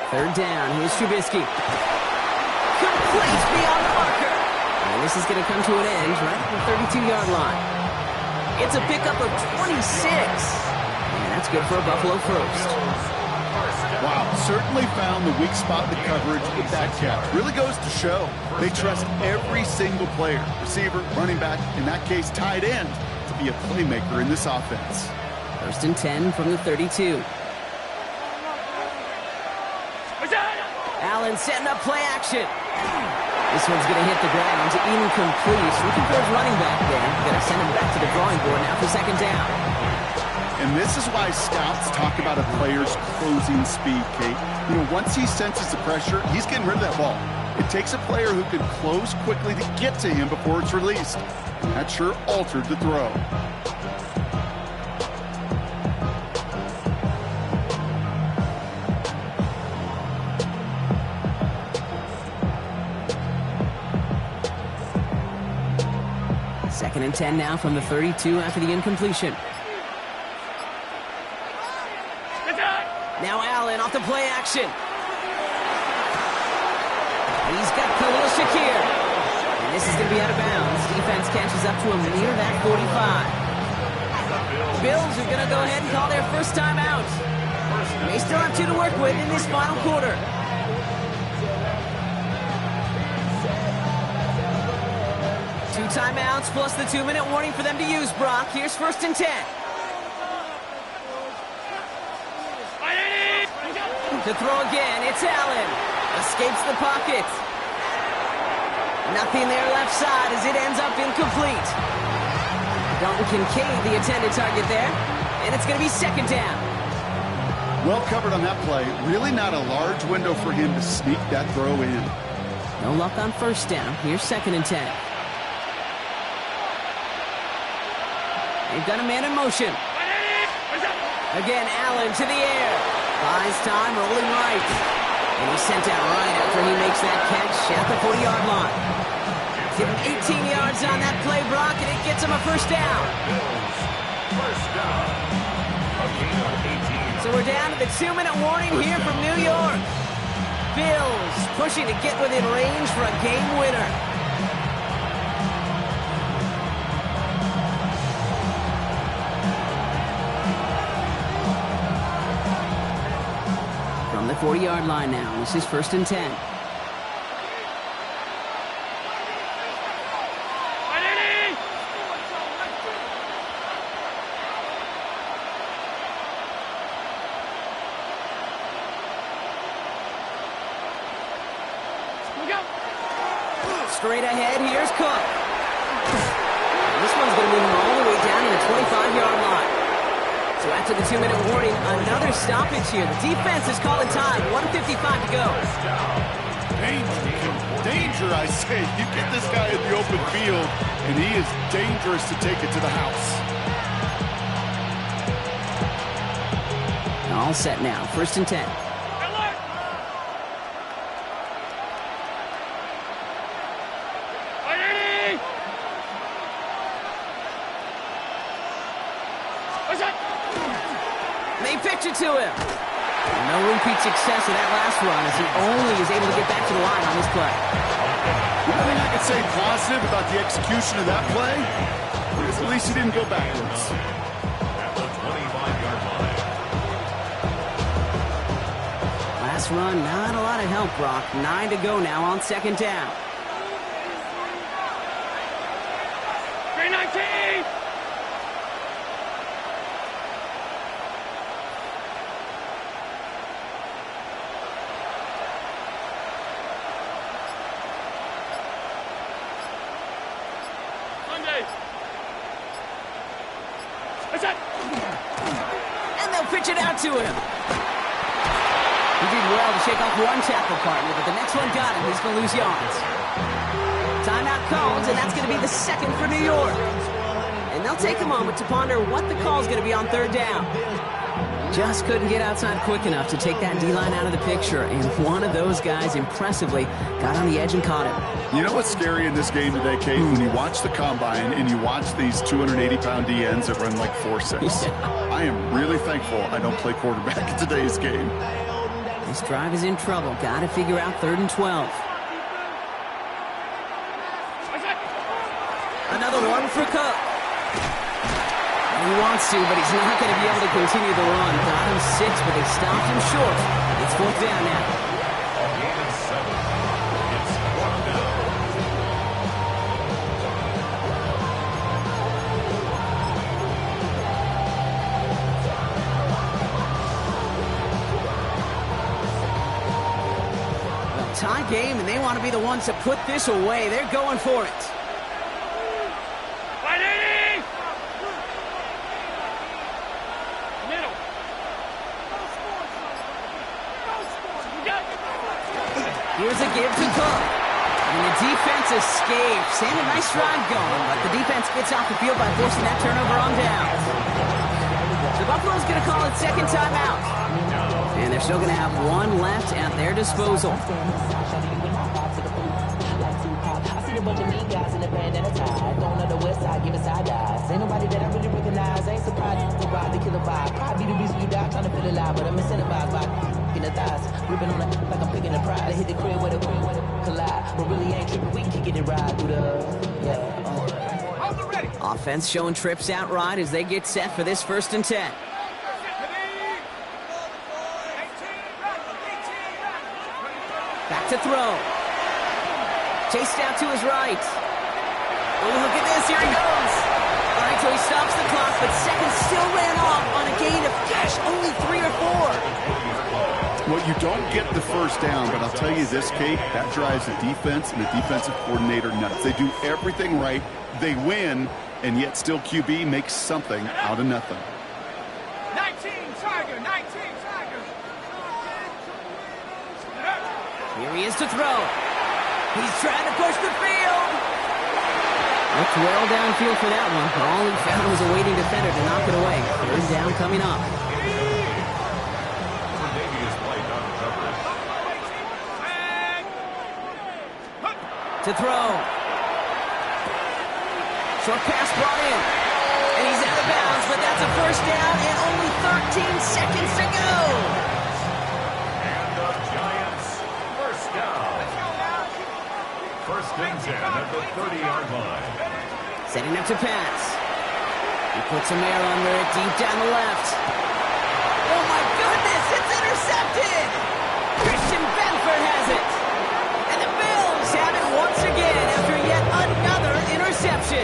I: 3rd down. Here's Trubisky. Complete beyond the marker. And this is going to come to an end right at the 32-yard line. It's a pickup of 26. And that's good for a Buffalo first.
J: Wow, certainly found the weak spot in the coverage with that catch. Really goes to show they trust every single player, receiver, running back, in that case tight end, to be a playmaker in this offense.
I: 1st and 10 from the 32. Allen setting up play action. This one's going to hit the ground to incomplete. Looking for his running back there. Going to send him back to the drawing board now for 2nd down.
J: And this is why scouts talk about a player's closing speed, Kate. You know, once he senses the pressure, he's getting rid of that ball. It takes a player who can close quickly to get to him before it's released. And that sure altered the throw.
I: Second and 10 now from the 32 after the incompletion. Now Allen off the play action. He's got Khalil Shakir. And this is going to be out of bounds. Defense catches up to him near that 45. Bills are going to go ahead and call their first time out. They still have 2 to work with in this final quarter. Two timeouts plus the 2-minute warning for them to use, Brock. Here's 1st and 10. To throw again, it's Allen. Escapes the pocket. Nothing there left side as it ends up incomplete. Dalton Kincaid, the intended target there. And it's going to be second down.
J: Well covered on that play. Really not a large window for him to sneak that throw in.
I: No luck on first down. Here's 2nd and 10. They've got a man in motion. Again, Allen to the air. Buys time, rolling right. And he's sent out right after he makes that catch at the 40-yard line. Give him 18 yards on that play, Brock, and it gets him a first down.
B: First down. A gain of 18.
I: So we're down to the 2-minute warning here from New York. Bills pushing to get within range for a game winner. From the 40-yard line now, this is 1st and 10. Straight ahead, here's Cook. This one's going to move him all the way down to the 25-yard line. So after the 2-minute warning, another stoppage here. The defense is calling time. 1:55 to go.
J: Danger, I say. You get this guy in the open field, and he is dangerous to take it to the house.
I: All set now. 1st and 10. They pitch it to him. No repeat success of that last run as he only is able to get back to the line on this play.
J: One thing I can say positive about the execution of that play is at least he didn't go backwards.
B: At the 25-yard line.
I: Last run, not a lot of help, Brock. 9 to go now on 2nd down.
C: 319!
I: And they'll pitch it out to him. He did well to shake off one tackle partner, but the next one got him. He's going to lose yards. Timeout called, and that's going to be the 2nd for New York. And they'll take a moment to ponder what the call is going to be on 3rd down. Just couldn't get outside quick enough to take that D-line out of the picture, and one of those guys impressively got on the edge and caught him.
J: You know what's scary in this game today, Kate? When you watch the combine and you watch these 280-pound DNs that run like 4.6. I am really thankful I don't play quarterback in today's game.
I: This drive is in trouble. Got to figure out 3rd and 12. Another one for Cook. He wants to, but he's not going to be able to continue the run. Got him 6, but they stopped him short. It's 4th down now.
B: A gain of 7. It's 4th down.
I: Well, tie game, and they want to be the ones to put this away. They're going for it. Here's a give to Cook. And the defense escapes. And a nice drive going, but the defense gets off the field by forcing that turnover on down. The Buffalo's going to call it 2nd timeout. And they're still going to have one left at their disposal.
F: I see the bunch of mean guys in the band and a tie. Going on the west side, giving side eyes. Ain't nobody that I really recognize. Ain't surprised to ride the killer vibe. Probably the reason you die trying to feel alive, but I'm incentivized by in the thighs. Ripping on it like I'm picking a pride. I hit the crib with a collide. But really ain't tripping, we can kick it right through the
I: Offense showing trips out right as they get set for this 1st and 10. Back to throw. Chased out to his right. Oh, look at this. Here he goes. All right, so he stops the clock, but seconds still ran off on a gain of, only 3 or 4.
J: What You don't get the first down, but I'll tell you this, Kate, that drives the defense and the defensive coordinator nuts. They do everything right. They win, and yet still QB makes something out of nothing.
H: 19 Tiger, 19 Tiger.
I: Here he is to throw. He's trying to push the field. Looked well downfield for that one. All he found was a waiting defender to knock it away. Third down coming up. To throw. Short pass brought in. And he's out of bounds, but that's a first down and only 13 seconds to go.
B: And the Giants, first down. First and 10 at the 30-yard line.
I: Setting up to pass. He puts some air under it, deep down the left. Oh my goodness, it's intercepted! Christian Benford has it. And the Bills have it once again after yet another interception.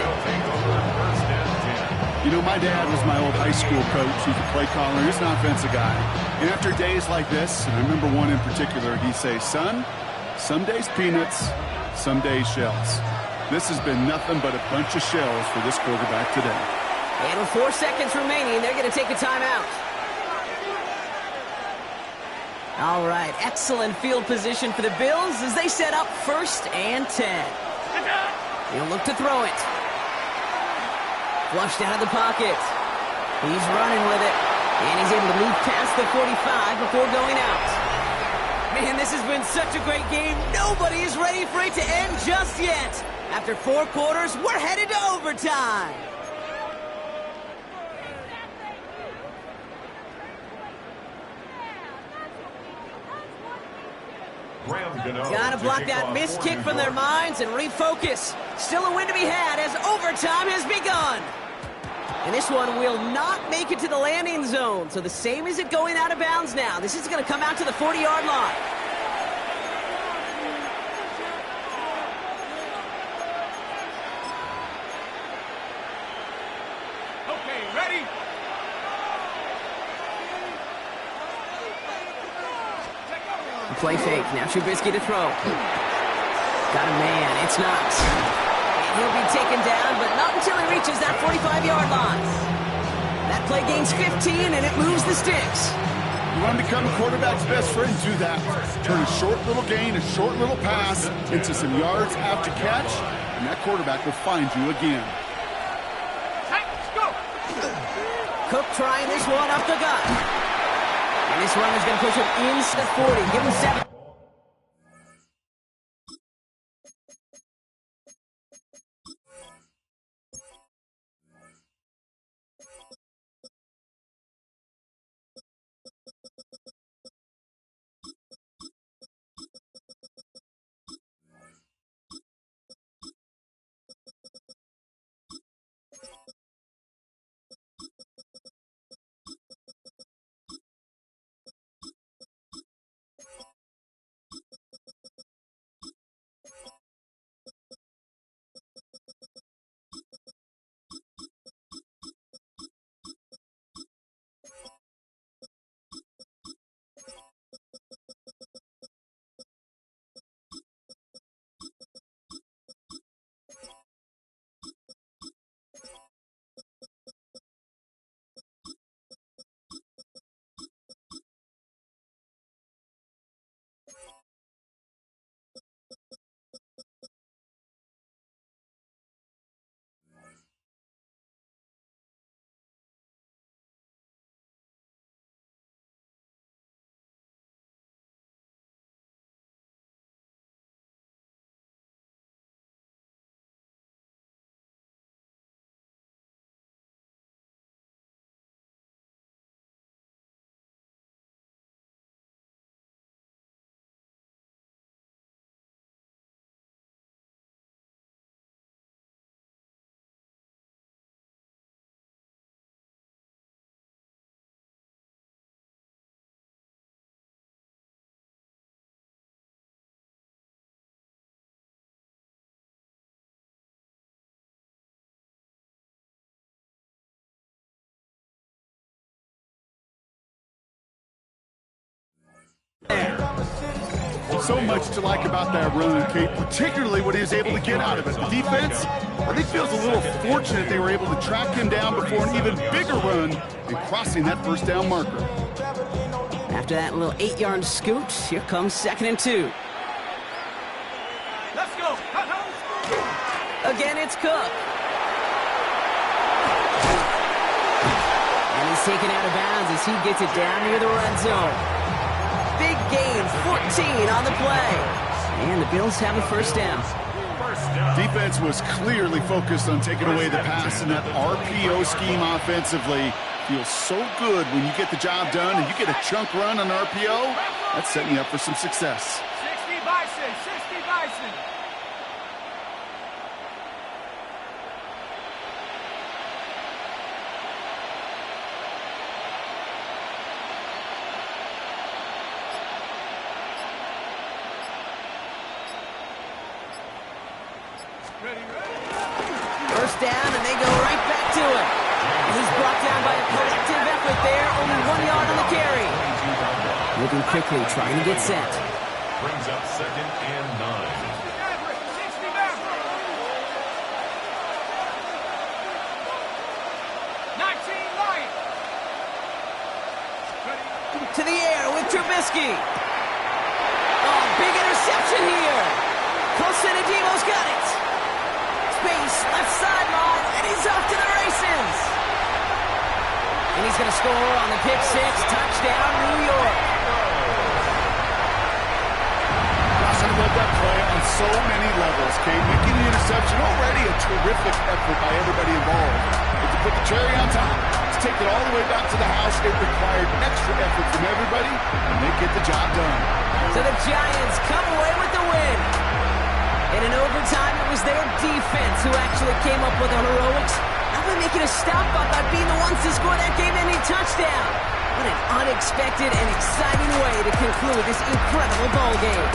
J: You know, my dad was my old high school coach. He's a play caller. He's an offensive guy. And after days like this, and I remember one in particular, he'd say, son, some days peanuts, some days shells. This has been nothing but a bunch of shells for this quarterback today.
I: And with 4 seconds remaining, they're going to take a timeout. All right, excellent field position for the Bills as they set up first and 10. He'll look to throw it. Flushed out of the pocket. He's running with it. And he's able to move past the 45 before going out. Man, this has been such a great game. Nobody is ready for it to end just yet. After 4 quarters, we're headed to overtime. Gotta block that missed kick from their minds and refocus. Still a win to be had as overtime has begun. And this one will not make it to the landing zone. So the same as it going out of bounds now. This is going to come out to the 40-yard line.
H: Okay, ready?
I: Play fake. Now Trubisky to throw. Got a man. It's not. He'll be taken down, but not until he reaches that 45-yard line. That play gains 15, and it moves the sticks.
J: You want to become a quarterback's best friend? Do that. Turn a short little gain, a short little pass into some yards after catch, and that quarterback will find you again.
I: Cook trying this one up the gut. And this run is going to push him into the 40. Give him 7.
J: So much to like about that run, Kate, particularly what he was able to get out of it. The defense, I think, feels a little fortunate they were able to track him down before an even bigger run and crossing that first down marker.
I: After that little 8-yard scoot, here comes 2nd and 2.
C: Let's go.
I: Again, it's Cook. And he's taken out of bounds as he gets it down near the red zone. Big gain, 14 on the play. And the Bills have a first down.
J: Defense was clearly focused on taking away the pass in that RPO scheme offensively. Feels so good when you get the job done and you get a chunk run on RPO. That's setting you up for some success.
C: 60 Bison, 60 Bison.
I: First down, and they go right back to it. And he's brought down by a collective effort there. Only 1 yard on the carry. Moving quickly, trying to get set.
B: Brings up 2nd and 9.
C: 60 back. 19 Lions.
I: To the air with Trubisky. Oh, big interception here. Cosentino's got it. Space, left sideline, and he's off to the races. And he's going to score on the pick six. Touchdown, New York.
J: Washington led that play on so many levels, Kate. Making the interception already a terrific effort by everybody involved. But to put the cherry on top, to take it all the way back to the house, it required extra effort from everybody, and they get the job done.
I: So the Giants come away with the win. And in overtime, it was their defense who actually came up with the heroics. Now they're making a stop up by being the ones to score that game-ending touchdown. What an unexpected and exciting way to conclude this incredible ball game.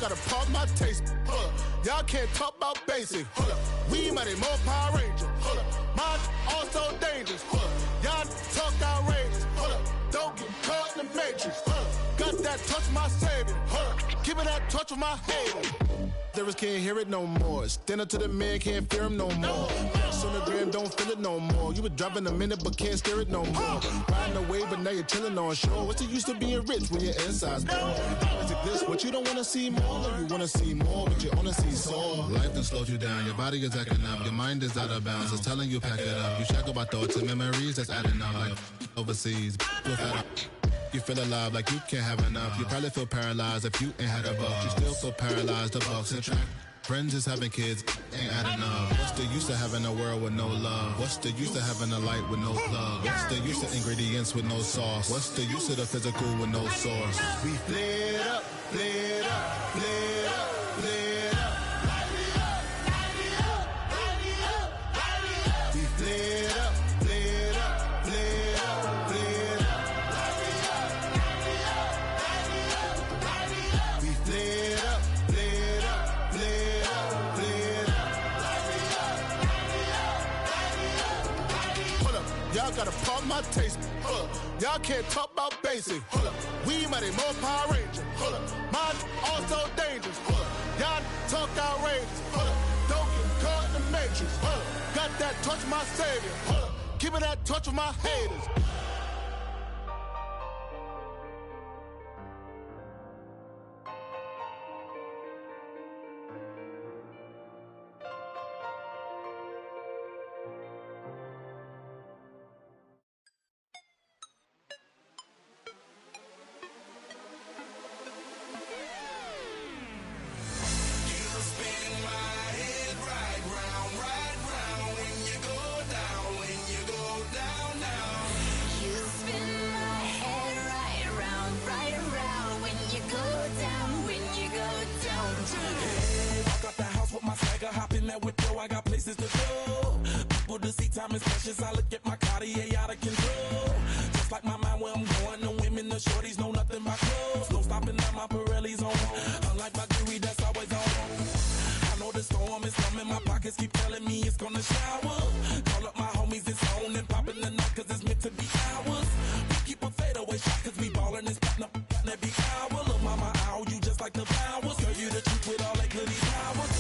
M: Gotta pump my taste. Y'all can't talk about basic. We mighty more Power Ranger. Mine also dangerous. Y'all talk outrageous. Don't get caught in the matrix. Got that touch my savior. Give me that touch with my haters. Lyrics can't hear it no more. Stand up to the man, can't fear him no more. Sonogram don't feel it no more. You were driving a minute but can't steer it no more. Riding away but now you're chilling on shore. What's the use of being rich when your inside's poor? Is it this what you don't want to see more? You want to see more but you only see sore. Life done slowed you down. Your body is acting up. Your mind is out of bounds. It's telling you pack it up. You shackle by thoughts and memories that's adding up. Like overseas. You feel alive like you can't have enough. You probably feel paralyzed if you ain't had a buck. You still feel paralyzed, the bucks and track. Friends is having kids, ain't adding up. What's the use of having a world with no love? What's the use of having a light with no plug? What's the use of ingredients with no sauce? What's the use of the physical with no source? We flared up, flared up, flared up, flared up. We flared up, flared up, flared up, flared up. We flared up, flared up, flared up, flared up. Hold up, y'all gotta pump my taste. Hold up, y'all can't talk about basic. Hold up, we mighty more Power Ranger. Hold up, mine also dangerous. Hold up, y'all talk outrageous. Hold up, don't get caught in the matrix. Hold up, got that touch my savior. Hold up, keep
N: me that touch of my haters.
O: I got places to go. People to see, time is precious. I look at my Cartier out of control. Just like my mind where I'm going. The women, the shorties know nothing but clothes. No stopping at my Pirelli's on. Unlike my jewelry that's always on. I know the storm is coming. My pockets keep telling me it's gonna shower. Call up my homies, it's on and popping the night cause it's meant to be ours. We keep a fadeaway shot cause we ballin' and spittin' up every hour. Look, mama, ow, you just like the flowers. Girl, you the truth with all that goody powers.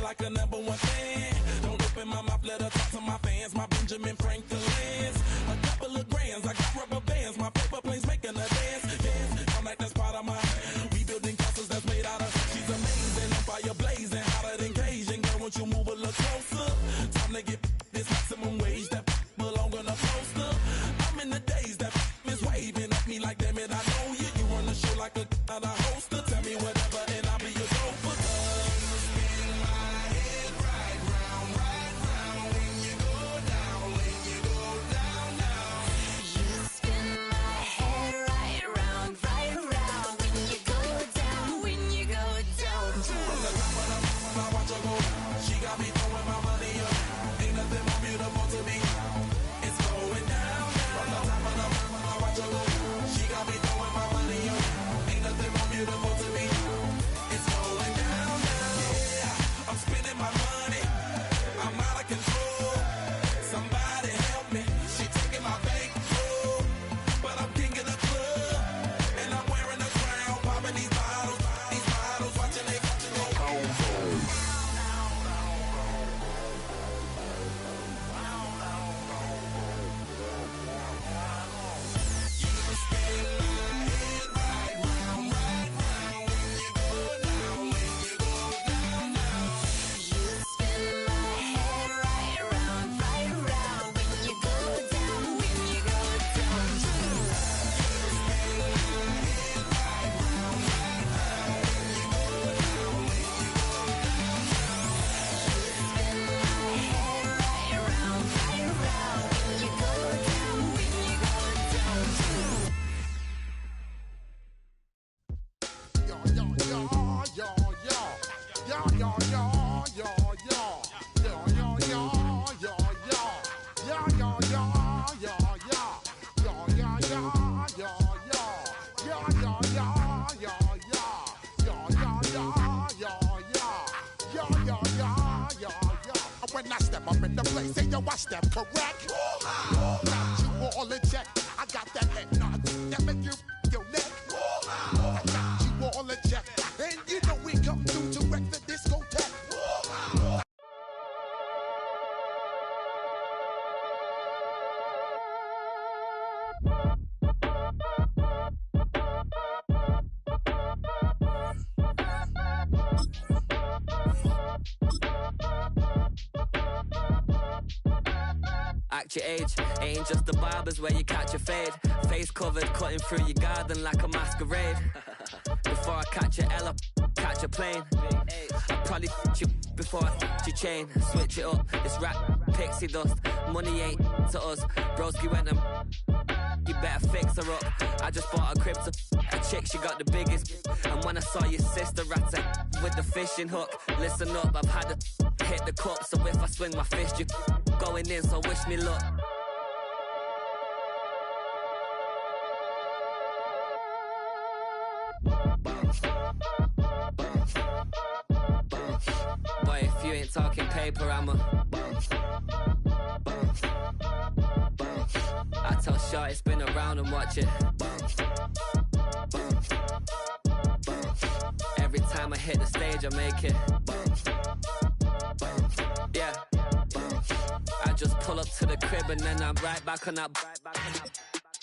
O: Like a number one fan. Don't open my mouth, let her talk to my fans. My Benjamin Franklin's. A couple of grands, I got rubber bands. My paper planes making a dance. Yes, I'm like that's part of my. We building castles that's made out of. She's amazing, on fire blazing, hotter than Cajun. Girl, won't you move a little closer? Time to get this maximum wage that belong on a poster. I'm in the days that is waving at me like damn it, I know you. You run the show like a hoster. Tell me whatever and I'll be your gopher.
N: When I step up in the place, say yo, I step correct. Got you all in check. I got that head nod that make you your neck. I got you all in check, and you know we come through to wreck the discotheque.
P: Act your age, ain't just the barbers where you catch a fade. Face covered, cutting through your garden like a masquerade. Before I catch a L, catch a plane. I'd probably f*** you before I f*** your chain. Switch it up, it's rap, pixie dust. Money ain't to us, broski went and you better fix her up. I just bought a crib to a chick, she got the biggest. And when I saw your sister at with the fishing hook, listen up, I've had a hit the cup, so if I swing my fist, you going in, so wish me luck. Boy, if you ain't talking paper, I'm a I tell Shorty spin around and watch it. Every time I hit the stage, I make it. Yeah. I just pull up to the crib and then I'm right back on that.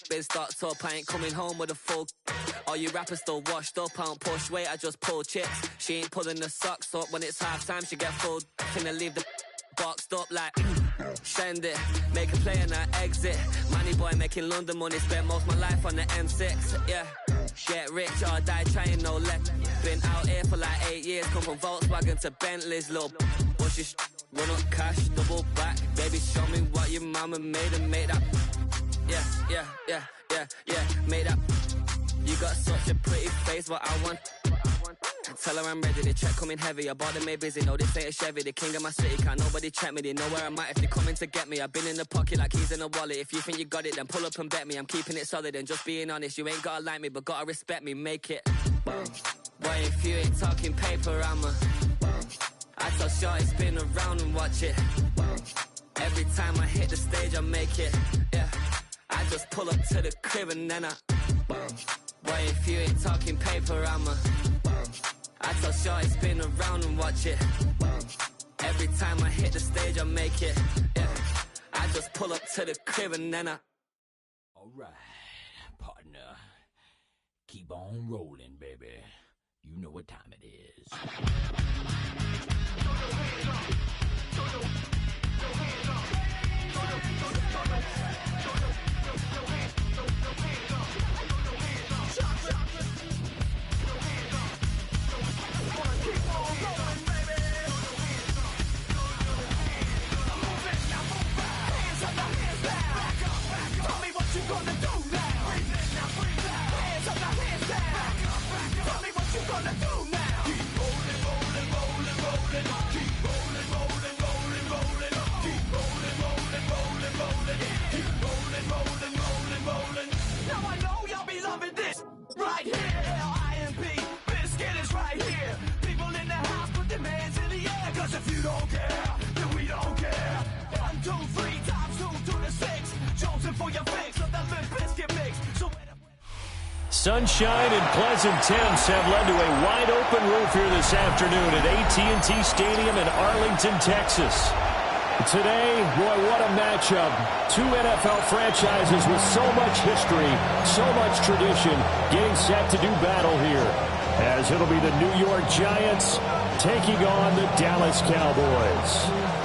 P: Biz starts up, I ain't coming home with a full. All you rappers still washed up, I don't push weight, I just pull chips. She ain't pulling the socks up when it's half time, she get full. Finna leave the boxed up like send it, make a play and I exit. Money boy making London money, spent most of my life on the M6. Yeah, get rich or die trying, no left. Been out here for like 8 years, come from Volkswagen to Bentley's, little bushy run up cash, double back. Baby, show me what your mama made and made up. Yeah, made up. You got such a pretty face, what I want. Tell her I'm ready, the check coming heavy. I bought them made busy, no this ain't a Chevy. The king of my city, can't nobody check me. They know where I'm at if they coming to get me. I've been in the pocket like keys in a wallet. If you think you got it, then pull up and bet me. I'm keeping it solid and just being honest. You ain't gotta like me, but gotta respect me, make it. Boy, if you ain't talking paper, I'm a I tell Shorty spin around and watch it. Every time I hit the stage, I make it. Yeah, I just pull up to the crib and then I boy, if you ain't talking paper, I'm a I tell Shorty spin around and watch it. Every time I hit the stage, I make it. Yeah, I just pull up to the crib and then I
Q: Alright, partner. Keep on rolling, baby. You know what time it is.
H: If you don't care, then we don't care. 1, 2, 3 times 2 to the 6. Jonesing for your fix of that Limp Bizkit mix. So
A: sunshine and pleasant temps have led to a wide-open roof here this afternoon at AT&T Stadium in Arlington, Texas. Today, boy, what a matchup. Two NFL franchises with so much history, so much tradition, getting set to do battle here. As it'll be the New York Giants taking on the Dallas Cowboys.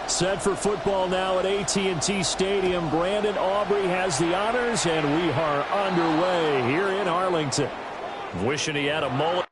A: Set for football now at AT&T Stadium. Brandon Aubrey has the honors, and we are underway here in Arlington. Wishing he had a mullet.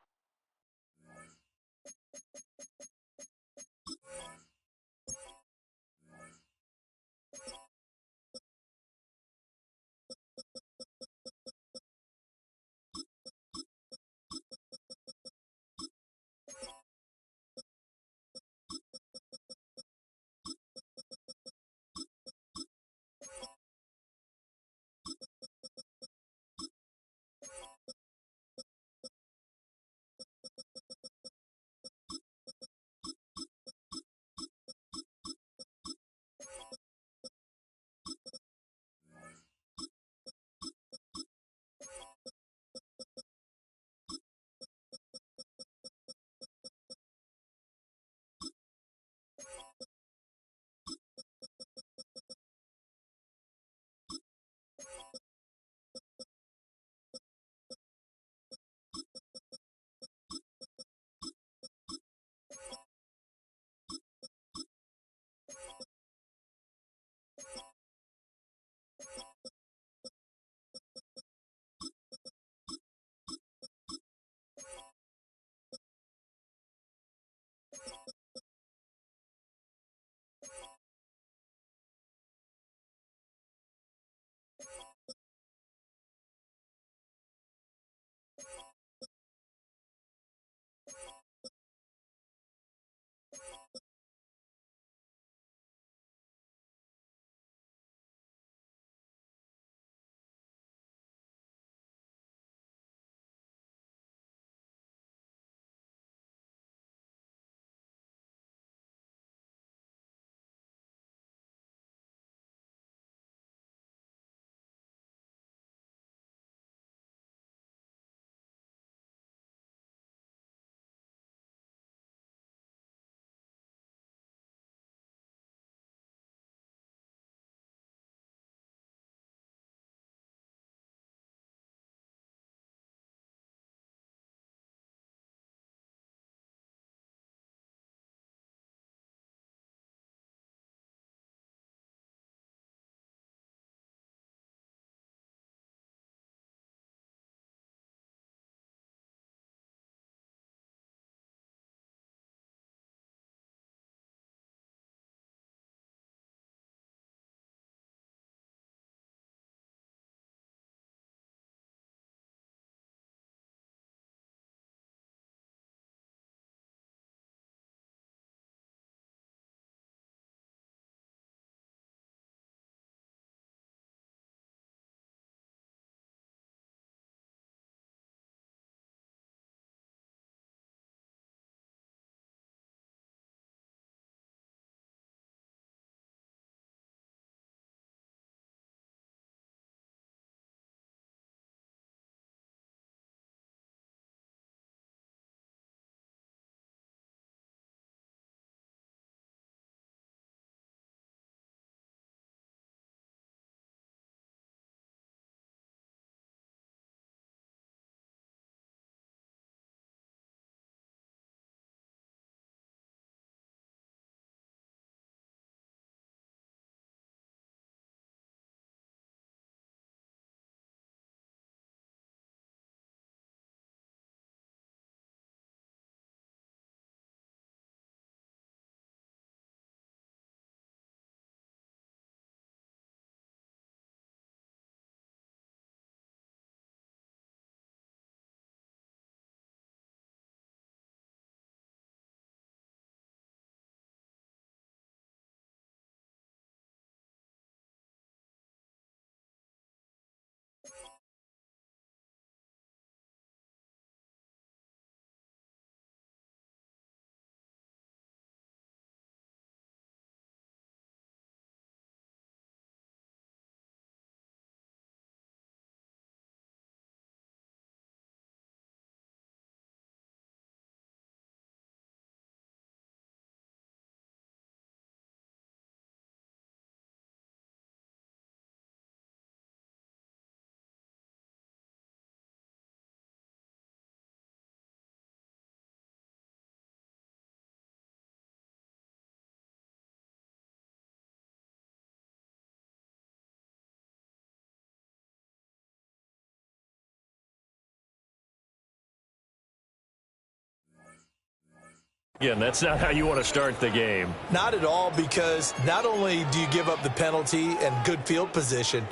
A: Again, that's not how you want to start the game.
D: Not at all, because not only do you give up the penalty and good field position,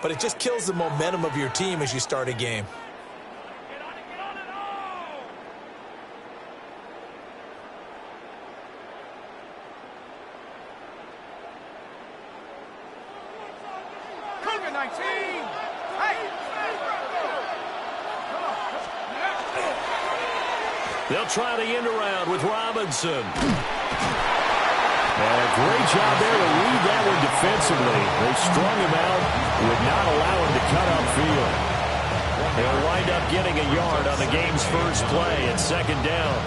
D: but it just kills the momentum of your team as you start a game.
A: They'll try the end around with Robinson. And a great job there to read that one defensively. They strung him out, would not allow him to cut upfield. They'll wind up getting a yard on the game's first play at second down.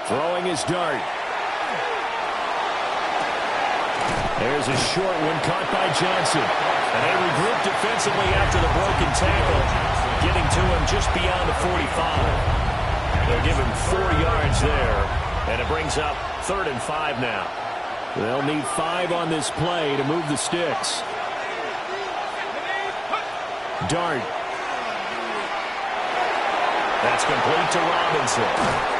A: Throwing his dart. There's a short one caught by Johnson. And they regroup defensively after the broken tackle, getting to him just beyond the 45. They'll give him 4 yards there, and it brings up 3rd and 5 now. They'll need 5 on this play to move the sticks. Dart. That's complete to Robinson.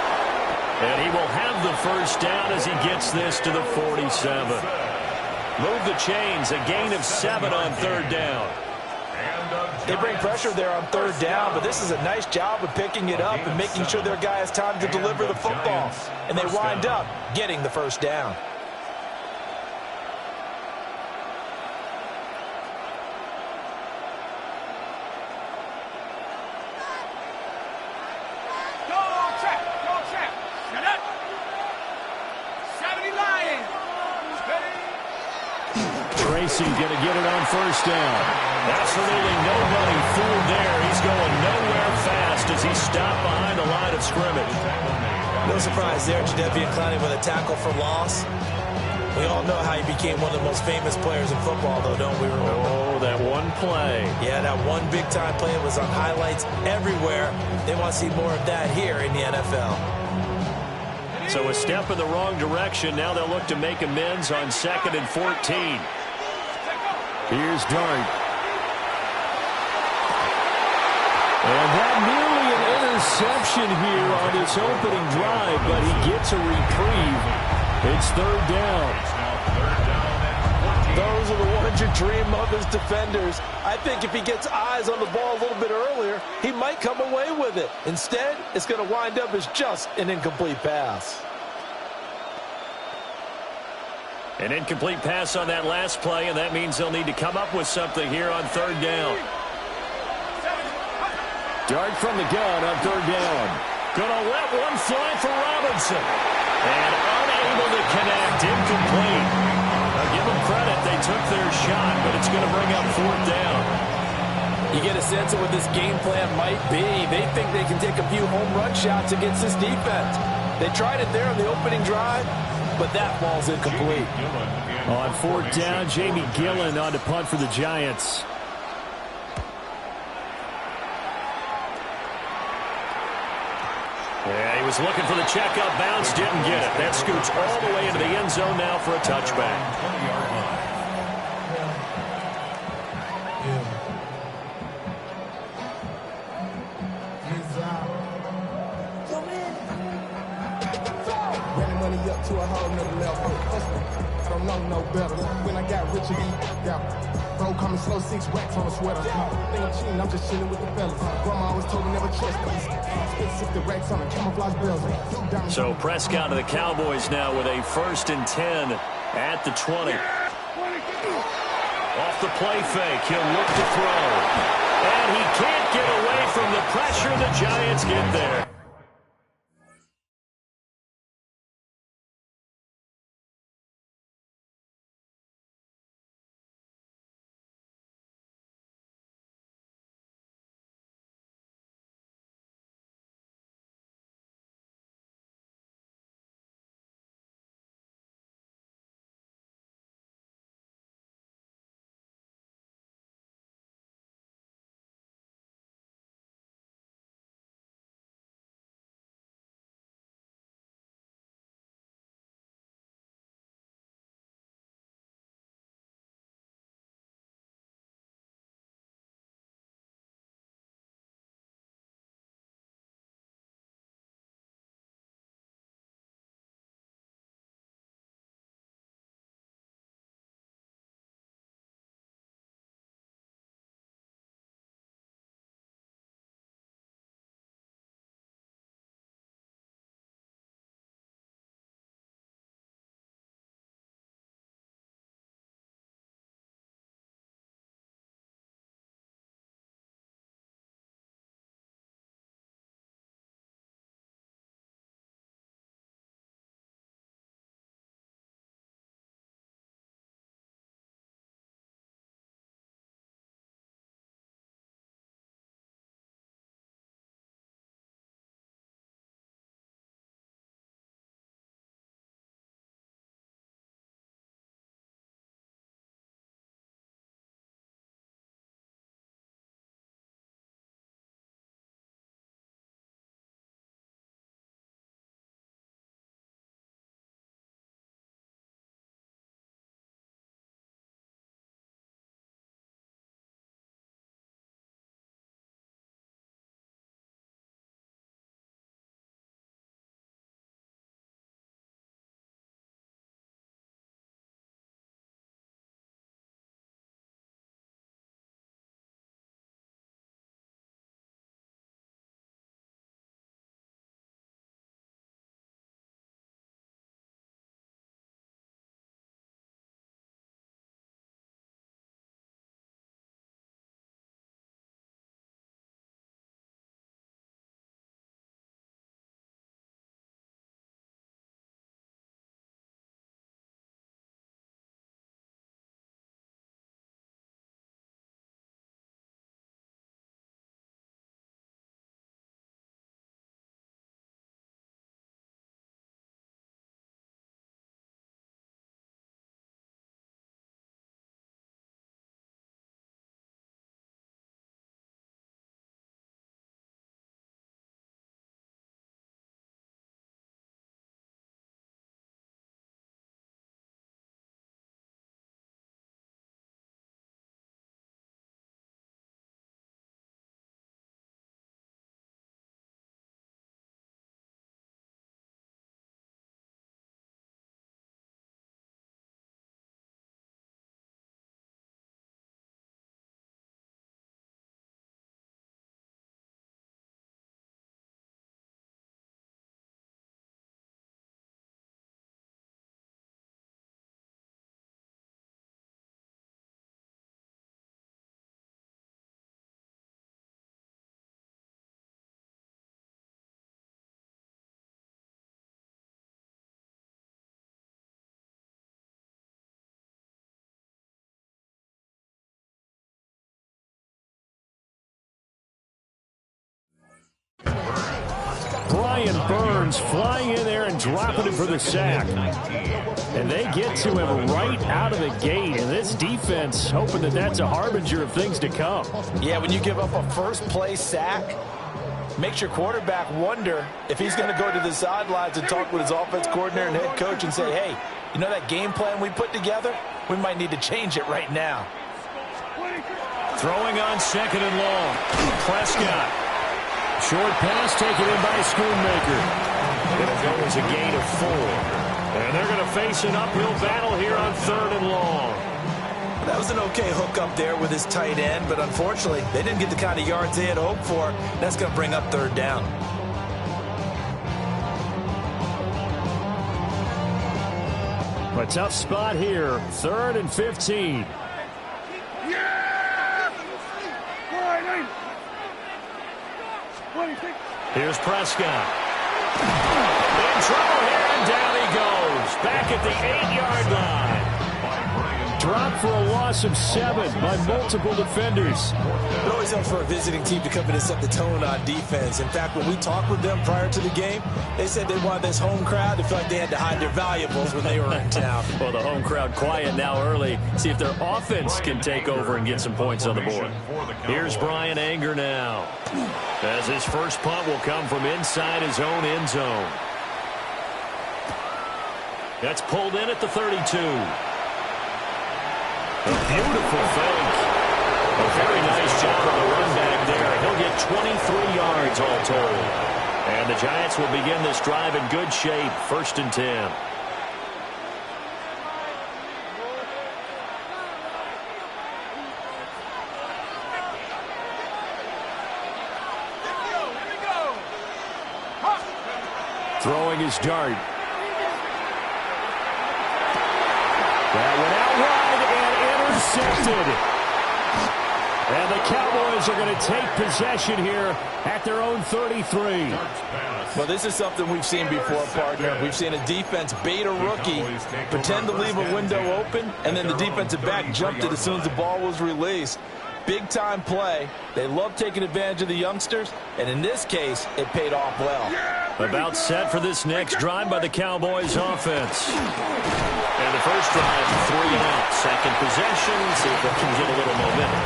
A: And he will have the first down as he gets this to the 47. Move the chains, a gain of 7 on 3rd down.
D: They bring pressure there on 3rd down, but this is a nice job of picking it up and making sure their guy has time to deliver the football. And they wind up getting the first down.
A: Tracy's going to get it on first down. Absolutely nobody fooled there. He's going nowhere fast as he's stopped behind the line of scrimmage.
D: No surprise there, Jadeveon Clowney with a tackle for loss. We all know how he became one of the most famous players in football, though, don't we remember?
A: Oh, that one play.
D: Yeah, that one big-time play was on highlights everywhere. They want to see more of that here in the NFL.
A: So a step in the wrong direction. Now they'll look to make amends on 2nd and 14. Here's Dart. And that nearly an interception here on this opening drive, but he gets a reprieve. It's 3rd down.
D: Those are the ones you dream of as defenders. I think if he gets eyes on the ball a little bit earlier, he might come away with it. Instead, it's going to wind up as just an incomplete pass.
A: An incomplete pass on that last play, and that means they'll need to come up with something here on 3rd down. Dart from the gun on 3rd down. Gonna let one fly for Robinson. And unable to connect, incomplete. Now give them credit, they took their shot, but it's gonna bring up 4th down.
D: You get a sense of what this game plan might be. They think they can take a few home run shots against this defense. They tried it there on the opening drive, but that ball's incomplete.
A: On 4th down, Jamie Gillen on to punt for the Giants. Yeah, he was looking for the checkup bounce, didn't get it. That scoots all the way into the end zone now for a touchback.
R: Up to a whole nother level. I don't know no better. When I got rich again, bro coming slow, 6 racks on a sweater. Think I'm cheating, I'm just chilling with the fellas. Grandma always told me never trust these. Spent 60 racks on a camouflage bells.
A: So Prescott of the Cowboys now with a 1st and 10 at the 20. Off the play fake, he'll look to throw. And he can't get away from the pressure. The Giants get there. Brian Burns flying in there and dropping it for the sack. And they get to him right out of the gate. And this defense hoping that that's a harbinger of things to come.
D: Yeah, when you give up a first-place sack, makes your quarterback wonder if he's going to go to the sidelines and talk with his offense coordinator and head coach and say, hey, you know that game plan we put together? We might need to change it right now.
A: Throwing on 2nd and long. Prescott. Short pass taken in by Schoonmaker. It'll go as a gain of 4. And they're going to face an uphill battle here on 3rd and long.
D: That was an okay hook up there with his tight end, but unfortunately, they didn't get the kind of yards they had hoped for. That's going to bring up 3rd down.
A: A tough spot here. 3rd and 15. Here's Prescott. In trouble here, and down he goes. Back at the 8-yard line. Dropped for a loss of 7 by multiple defenders.
D: It always helps for a visiting team to come in and set the tone on defense. In fact, when we talked with them prior to the game, they said they wanted this home crowd to feel like they had to hide their valuables when they were in town.
A: Well, the home crowd quiet now early. See if their offense can take over and get some points on the board. Here's Brian Anger now, as his first punt will come from inside his own end zone. That's pulled in at the 32. A beautiful fake. A very nice job on the run back there. He'll get 23 yards all told. And the Giants will begin this drive in good shape. 1st and 10. Throwing his dart. That went out wide and intercepted. And the Cowboys are going to take possession here at their own 33.
D: Well, this is something we've seen before, partner. We've seen a defense bait a rookie, pretend to leave a window open, and then the defensive back jumped it as soon as the ball was released. Big-time play. They love taking advantage of the youngsters, and in this case, it paid off well.
A: About set for this next drive by the Cowboys offense. And the first drive, 3 and out. Second possession, see if they can get a little momentum.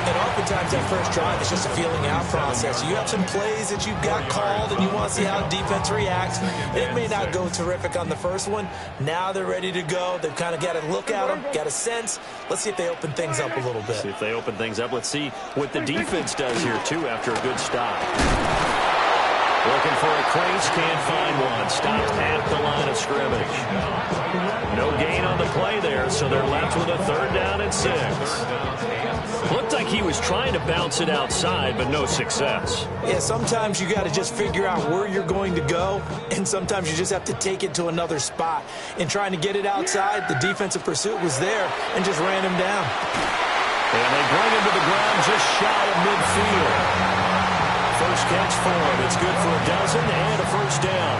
D: And oftentimes that first drive is just a feeling out process. You have some plays that you've got called and you want to see how the defense reacts. It may not go terrific on the first one. Now they're ready to go. They've kind of got to look at them, got a sense. Let's see if they open things up a little bit.
A: See if they open things up. Let's see what the defense does here, too, after a good stop. Looking for a crease, can't find one. Stopped at the line of scrimmage. No gain on the play there, so they're left with a 3rd down and 6. Looked like he was trying to bounce it outside, but no success.
D: Yeah, sometimes you got to just figure out where you're going to go, and sometimes you just have to take it to another spot. In trying to get it outside, the defensive pursuit was there and just ran him down.
A: And they bring him to the ground just shy of midfield. First catch for him. It's good for a dozen and a 1st down.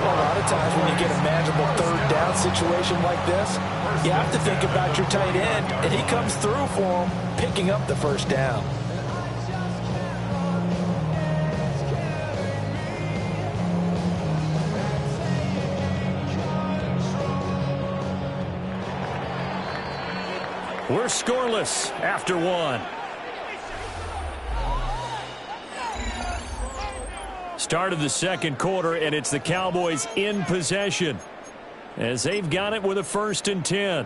D: Well, a lot of times when you get a manageable 3rd down situation like this, you have to think about your tight end, and he comes through for him, picking up the 1st down.
A: We're scoreless after 1. Start of the second quarter, and it's the Cowboys in possession as they've got it with a 1st and 10.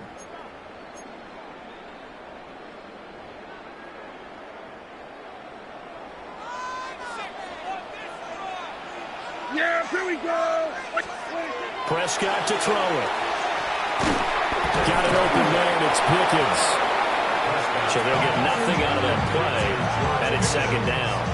C: Yeah, here we go.
A: Prescott to throw it. Got it open there, and it's Pickens. So they'll get nothing out of that play, and it's 2nd down.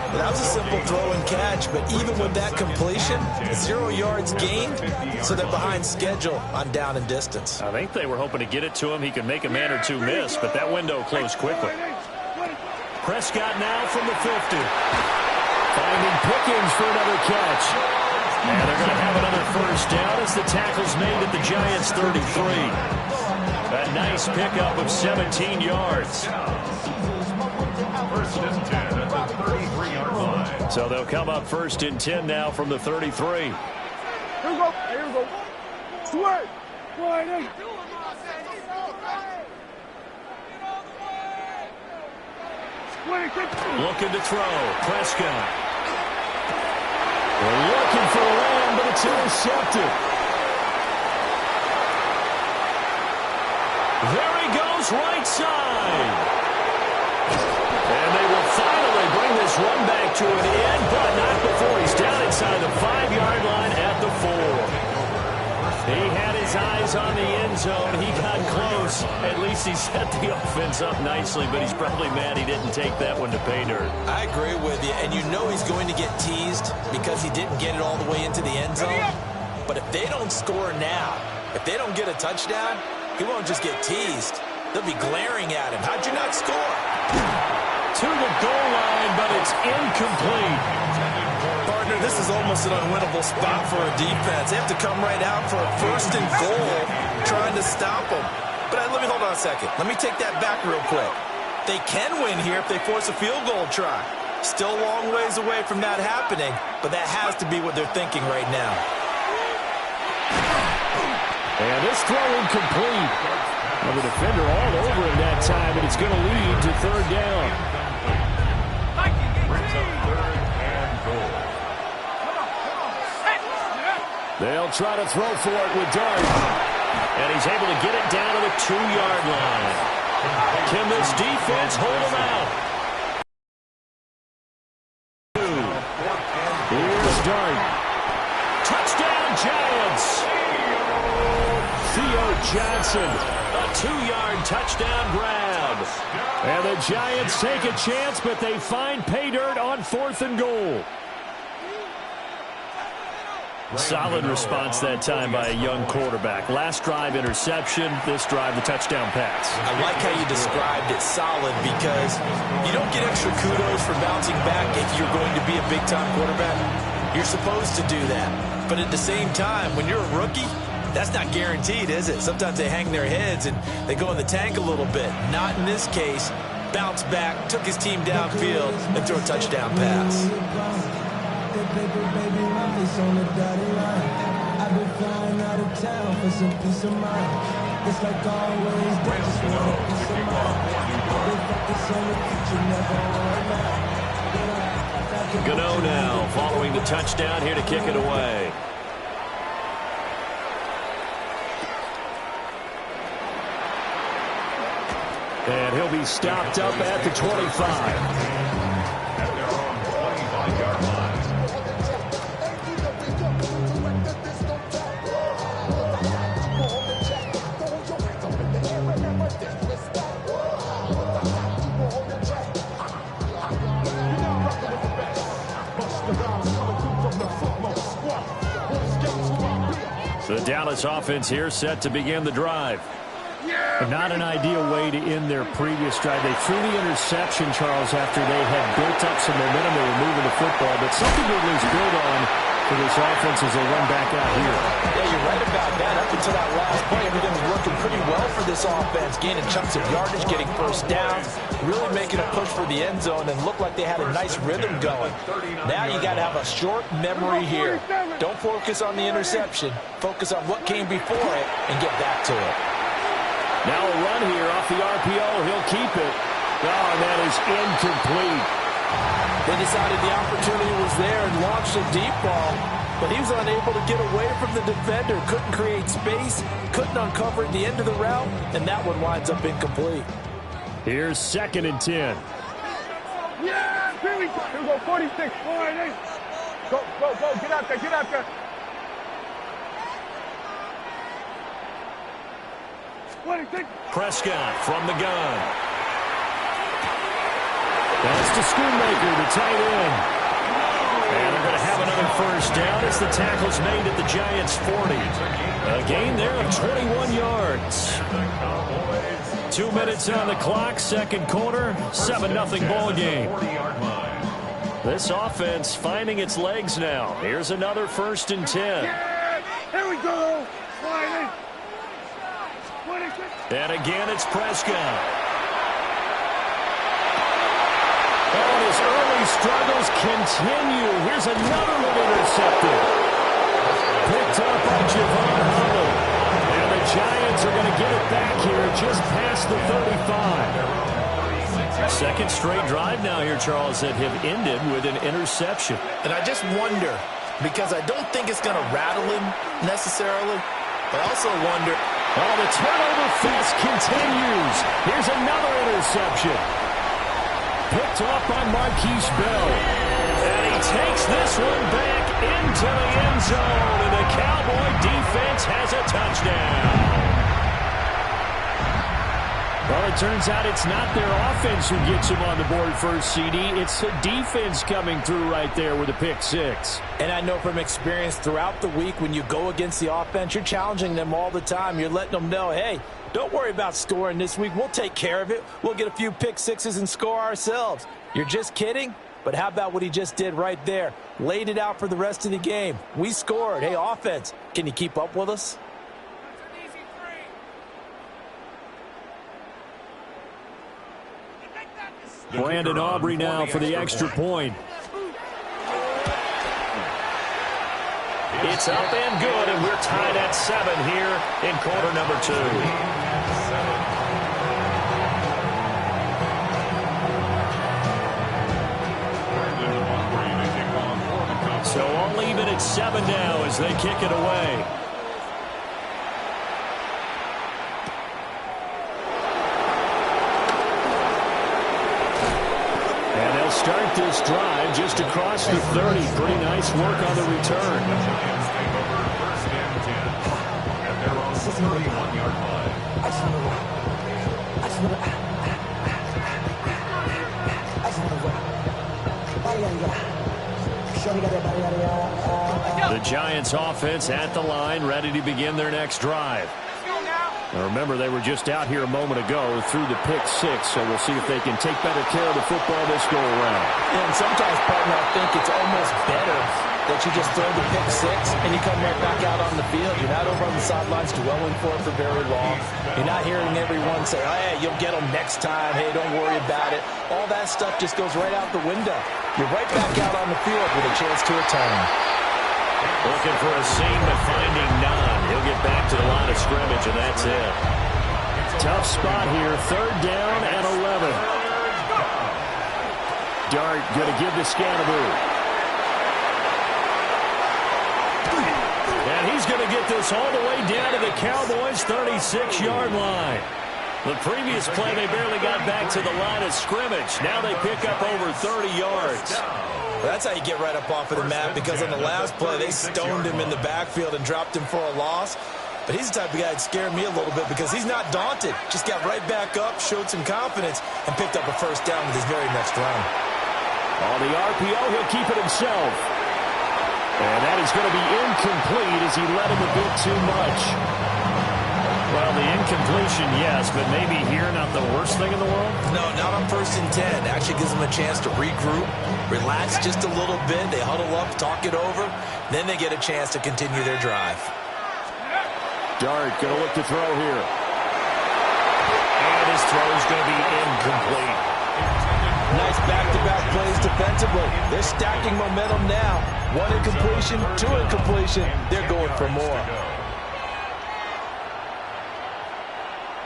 D: That was a simple throw and catch, but even with that completion, 0 yards gained, so they're behind schedule on down and distance.
A: I think they were hoping to get it to him. He could make a man or two miss, but that window closed quickly. Prescott now from the 50. Finding Pickens for another catch. And they're going to have another 1st down as the tackle's made at the Giants' 33. A nice pickup of 17 yards.
B: 1st and 10 at the 33-yard line.
A: So they'll come up 1st and 10 now from the 33.
C: Here we go. Here we go. Sweat. Slide.
A: Looking to throw. Prescott. They're looking for a ram, but it's intercepted. There he goes, right side. And they will finally bring this one back to an end, but not before he's down inside the 5-yard line at the 4. He had his eyes on the end zone. He got close. At least he set the offense up nicely, but he's probably mad he didn't take that one to pay dirt.
D: I agree with you, and you know he's going to get teased because he didn't get it all the way into the end zone. But if they don't score now, if they don't get a touchdown, he won't just get teased. They'll be glaring at him. How'd you not score?
A: To the goal line, but it's incomplete.
D: Partner, this is almost an unwinnable spot for a defense. They have to come right out for a 1st and goal, trying to stop them. But let me hold on a second. Let me take that back real quick. They can win here if they force a field goal try. Still a long ways away from that happening, but that has to be what they're thinking right now.
A: And this throw incomplete. Well, the defender all over him that time, and it's going to lead to 3rd down. They'll try to throw for it with Dart. And he's able to get it down to the 2-yard line. Can this defense hold him out? Here's Dart. Touchdown, Giants! Theo Johnson, a 2-yard touchdown grab. And the Giants take a chance, but they find pay dirt on 4th and goal. Solid response that time by a young quarterback. Last drive, interception. This drive, the touchdown pass.
D: I like how you described it, solid, because you don't get extra kudos for bouncing back if you're going to be a big-time quarterback. You're supposed to do that. But at the same time, when you're a rookie, that's not guaranteed, is it? Sometimes they hang their heads and they go in the tank a little bit. Not in this case. Bounce back, took his team downfield, and threw a touchdown pass.
S: On the dotted line. I've been flying out of town for some peace of mind. It's like always, they just want a piece of mind. They focus on the future, never on now.
A: Gano now, following the touchdown, here to kick it away. And he'll be stopped up at the 25. The Dallas offense here set to begin the drive. Not an ideal way to end their previous drive. They threw the interception, Charles, after they had built up some momentum. They were moving the football, but something to at least build on for this offense as they run back out here.
D: Yeah, you're right about that. Up until that last play, everything was working pretty well for this offense, gaining chunks of yardage, getting first down, really making a push for the end zone, and looked like they had a nice rhythm going. Now you got to have a short memory here. Don't focus on the interception. Focus on what came before it and get back to it.
A: Now a run here off the RPO. He'll keep it. Oh, and that is incomplete.
D: They decided the opportunity was there and launched a deep ball, but he was unable to get away from the defender. Couldn't create space, couldn't uncover at the end of the route, and that one winds up incomplete.
A: Here's 2nd and 10.
C: Yeah, here we go, 46. All right, go, get out there, get out there. 26.
A: Prescott from the gun. That's to Schoonmaker, the tight end. And they're going to have another first down as the tackle's made at the Giants' 40. A gain there of 21 yards. 2 minutes on the clock, 2nd quarter, 7-0 ball game. This offense finding its legs now. Here's another 1st and 10.
C: Yeah, here we go.
A: And again, it's Prescott. And his those early struggles continue. Here's another one intercepted. Picked up by Javon Holland. And the Giants are going to get it back here just past the 35. Second straight drive now here, Charles, that have ended with an interception.
D: And I just wonder, because I don't think it's going to rattle him necessarily, but I also wonder.
A: Oh, the turnover fest continues. Here's another interception. Picked off by Marquise Bell. And he takes this one back into the end zone. And the Cowboy defense has a touchdown. Well, it turns out it's not their offense who gets him on the board first, CD. It's the defense coming through right there with a pick six.
D: And I know from experience throughout the week, when you go against the offense, you're challenging them all the time. You're letting them know, hey, don't worry about scoring this week. We'll take care of it. We'll get a few pick sixes and score ourselves. You're just kidding? But how about what he just did right there? Laid it out for the rest of the game. We scored. Hey, offense, can you keep up with us?
A: Brandon Aubrey now for the extra point. It's up and good, and we're tied at 7 here in quarter number 2. So all even at 7 now as they kick it away. Start this drive just across the 30. Pretty nice work on the return.
B: First and 10 at their own 31-yard line.
A: The Giants offense at the line, ready to begin their next drive. Now remember, they were just out here a moment ago through the pick six, so we'll see if they can take better care of the football this go-around.
D: And sometimes, partner, I think it's almost better that you just throw the pick six and you come right back out on the field. You're not over on the sidelines dwelling for it for very long. You're not hearing everyone say, oh, hey, you'll get them next time. Hey, don't worry about it. All that stuff just goes right out the window. You're right back out on the field with a chance to atone.
A: Looking for a seam, but finding none. He'll get back to the line of scrimmage, and that's it. Tough spot here. 3rd down and 11. Dart going to give the Scantlebury. And he's going to get this all the way down to the Cowboys' 36-yard line. The previous play, they barely got back to the line of scrimmage. Now they pick up over 30 yards.
D: Well, that's how you get right up off of the mat, because on the last play, they stoned him in the backfield and dropped him for a loss. But he's the type of guy that scared me a little bit because he's not daunted. Just got right back up, showed some confidence, and picked up a first down with his very next run.
A: On the RPO, he'll keep it himself. And that is going to be incomplete as he led him a bit too much. Well, the incompletion, yes, but maybe here not the worst thing in the world?
D: No, not on 1st and 10. Actually gives them a chance to regroup, relax just a little bit. They huddle up, talk it over. Then they get a chance to continue their drive.
A: Dart going to look to throw here. And his throw is going to be incomplete.
D: Nice back-to-back plays defensively. They're stacking momentum now. 1 incompletion, 2 incompletion. They're going for more.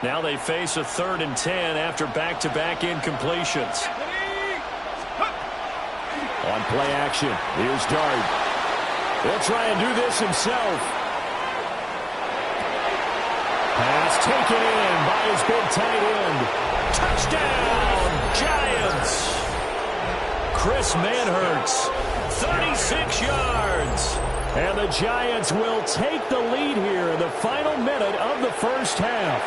A: Now they face a 3rd and 10 after back-to-back incompletions. On play action, here's Dart. He'll try and do this himself. Pass taken in by his big tight end. Touchdown, Giants! Chris Manhertz, 36 yards. And the Giants will take the lead here in the final minute of the first half.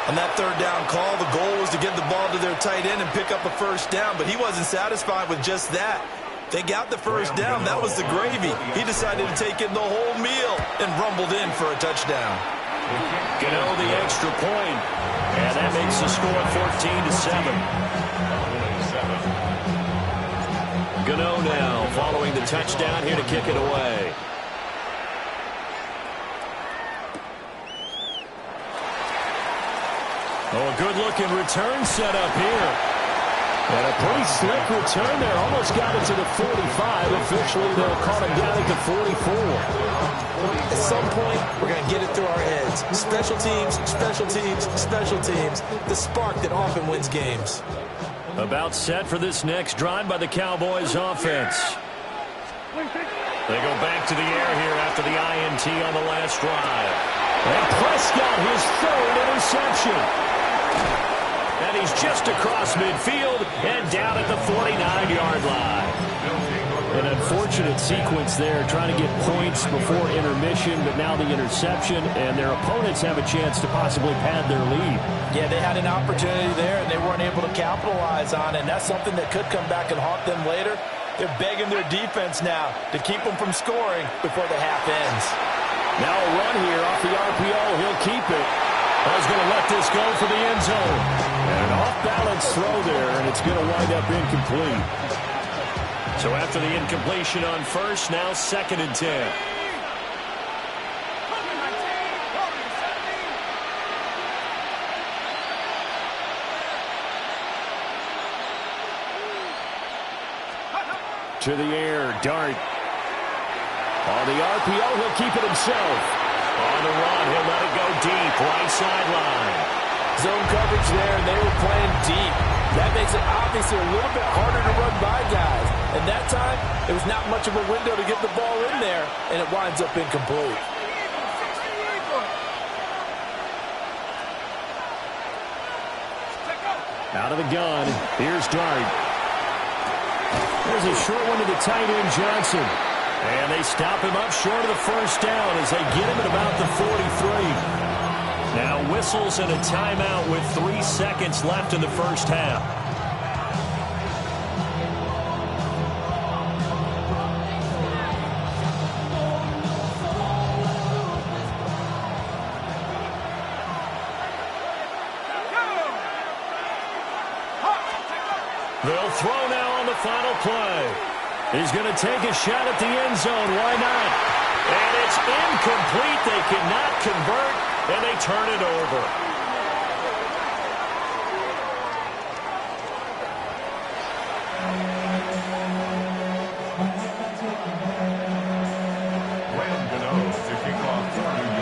D: On that 3rd down call, the goal was to get the ball to their tight end and pick up a first down, but he wasn't satisfied with just that. They got the first down. That was the gravy. He decided to take in the whole meal and rumbled in for a touchdown.
A: Gano the extra point, and that makes the score 14-7. Gano now following the touchdown here to kick it away. Oh, a good-looking return set up here. And a pretty slick return there. Almost got it to the 45. Officially, they'll call him down at the 44.
D: At some point, we're going to get it through our heads. Special teams, special teams, special teams. The spark that often wins games.
A: About set for this next drive by the Cowboys offense. They go back to the air here after the INT on the last drive. And Prescott, his third interception. And he's just across midfield and down at the 49-yard line. An unfortunate sequence there, trying to get points before intermission, but now the interception, and their opponents have a chance to possibly pad their lead.
D: Yeah, they had an opportunity there, and they weren't able to capitalize on it, and that's something that could come back and haunt them later. They're begging their defense now to keep them from scoring before the half ends.
A: Now a run here off the RPO. He'll keep it. He's going to let this go for the end zone. And an off-balance throw there, and it's going to wind up incomplete. So after the incompletion on first, now 2nd and 10. To the air, Dart. On the RPO, he'll keep it himself. On the run, he'll let it go deep, right sideline.
D: Zone coverage there, and they were playing deep. That makes it obviously a little bit harder to run by guys. And that time, it was not much of a window to get the ball in there, and it winds up incomplete.
A: Out of the gun, here's Dart. There's a short one to the tight end, Johnson. And they stop him up short of the first down as they get him at about the 43. Now whistles and a timeout with 3 seconds left in the first half. They'll throw now on the final play. He's going to take a shot at the end zone. Why not? And it's incomplete. They cannot convert, and they turn it over.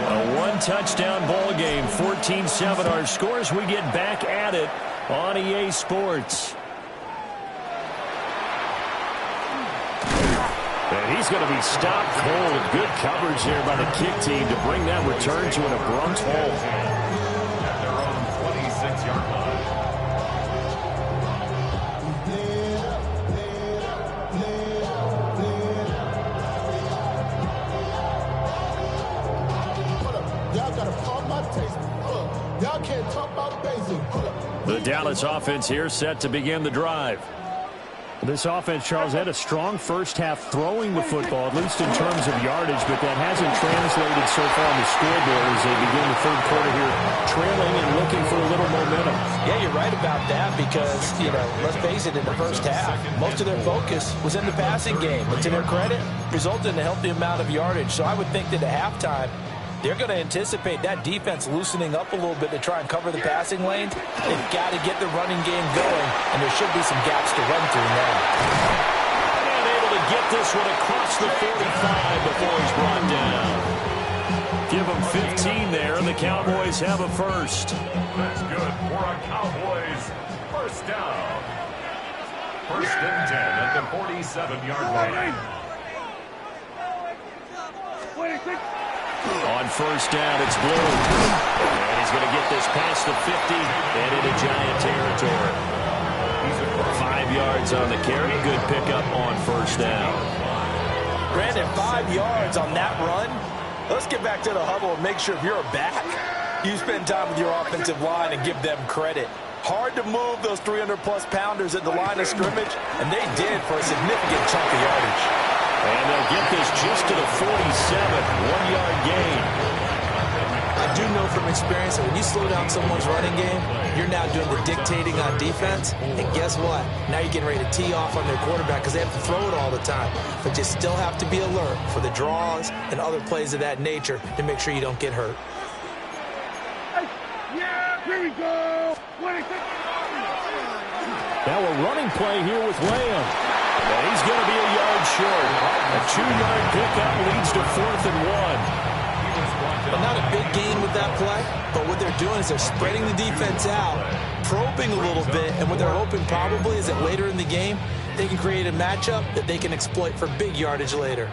A: A one-touchdown ball game, 14-7 our scores. We get back at it on EA Sports. And he's going to be stopped cold. Good coverage there by the kick team to bring that return to an abrupt halt.
B: At their own 26-yard line.
N: Y'all got to pump my taste. Y'all can't talk about basic.
A: The Dallas offense here set to begin the drive. This offense, Charles, had a strong first half throwing the football, at least in terms of yardage, but that hasn't translated so far on the scoreboard as they begin the third quarter here, trailing and looking for a little momentum.
D: Yeah, you're right about that because, let's face it, in the first half, most of their focus was in the passing game. But to their credit, resulted in a healthy amount of yardage. So I would think that at halftime, they're going to anticipate that defense loosening up a little bit to try and cover the passing lanes. They've got to get the running game going, and there should be some gaps to run through now.
A: And able to get this one across the 45 before he's brought down. Give them 15 there, and the Cowboys have a first.
B: That's good for a Cowboys first down. First and 10 at the 47-yard line.
A: On first down, it's Blue. And he's going to get this past the 50 and into Giant territory. 5 yards on the carry. Good pickup on first down.
D: Brandon, 5 yards on that run. Let's get back to the huddle and make sure if you're a back, you spend time with your offensive line and give them credit. Hard to move those 300-plus pounders at the line of scrimmage, and they did for a significant chunk of yardage.
A: And they'll get this just to the 47, 1-yard gain.
D: I do know from experience that when you slow down someone's running game, you're now doing the dictating on defense. And guess what? Now you're getting ready to tee off on their quarterback because they have to throw it all the time. But you still have to be alert for the draws and other plays of that nature to make sure you don't get hurt.
C: Yeah, here we go. 26.
A: Now a running play here with Lamb. And he's going to be a yard short. A 2-yard pickup leads to 4th and 1.
D: But not a big gain with that play, but what they're doing is they're spreading the defense out, probing a little bit, and what they're hoping probably is that later in the game, they can create a matchup that they can exploit for big yardage later.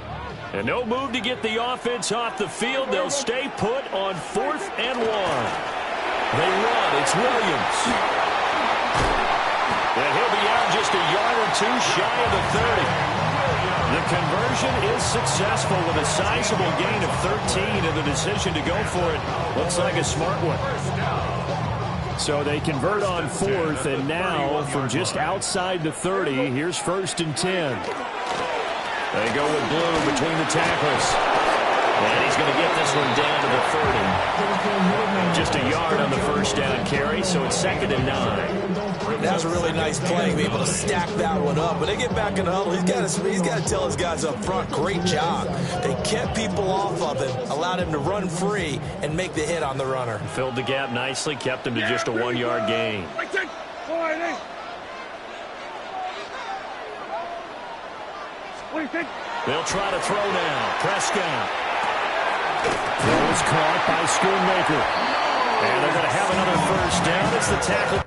A: And no move to get the offense off the field. They'll stay put on 4th and 1. They run. It's Williams. And he'll be out just a yard or two shy of the 30. The conversion is successful with a sizable gain of 13, and the decision to go for it looks like a smart one. So they convert on 4th, and now from just outside the 30, here's 1st and 10. They go with Blue between the tackles. And he's going to get this one down to the 30. Just a yard on the first down carry, so it's 2nd and 9.
D: That's a really nice play, be able to stack that one up. When they get back in the huddle, he's got to tell his guys up front, great job. They kept people off of him, allowed him to run free and make the hit on the runner.
A: Filled the gap nicely, kept him to just a 1-yard gain. They'll try to throw now. Prescott. Throw is caught by Schoonmaker. And they're going to have another first down as the tackle.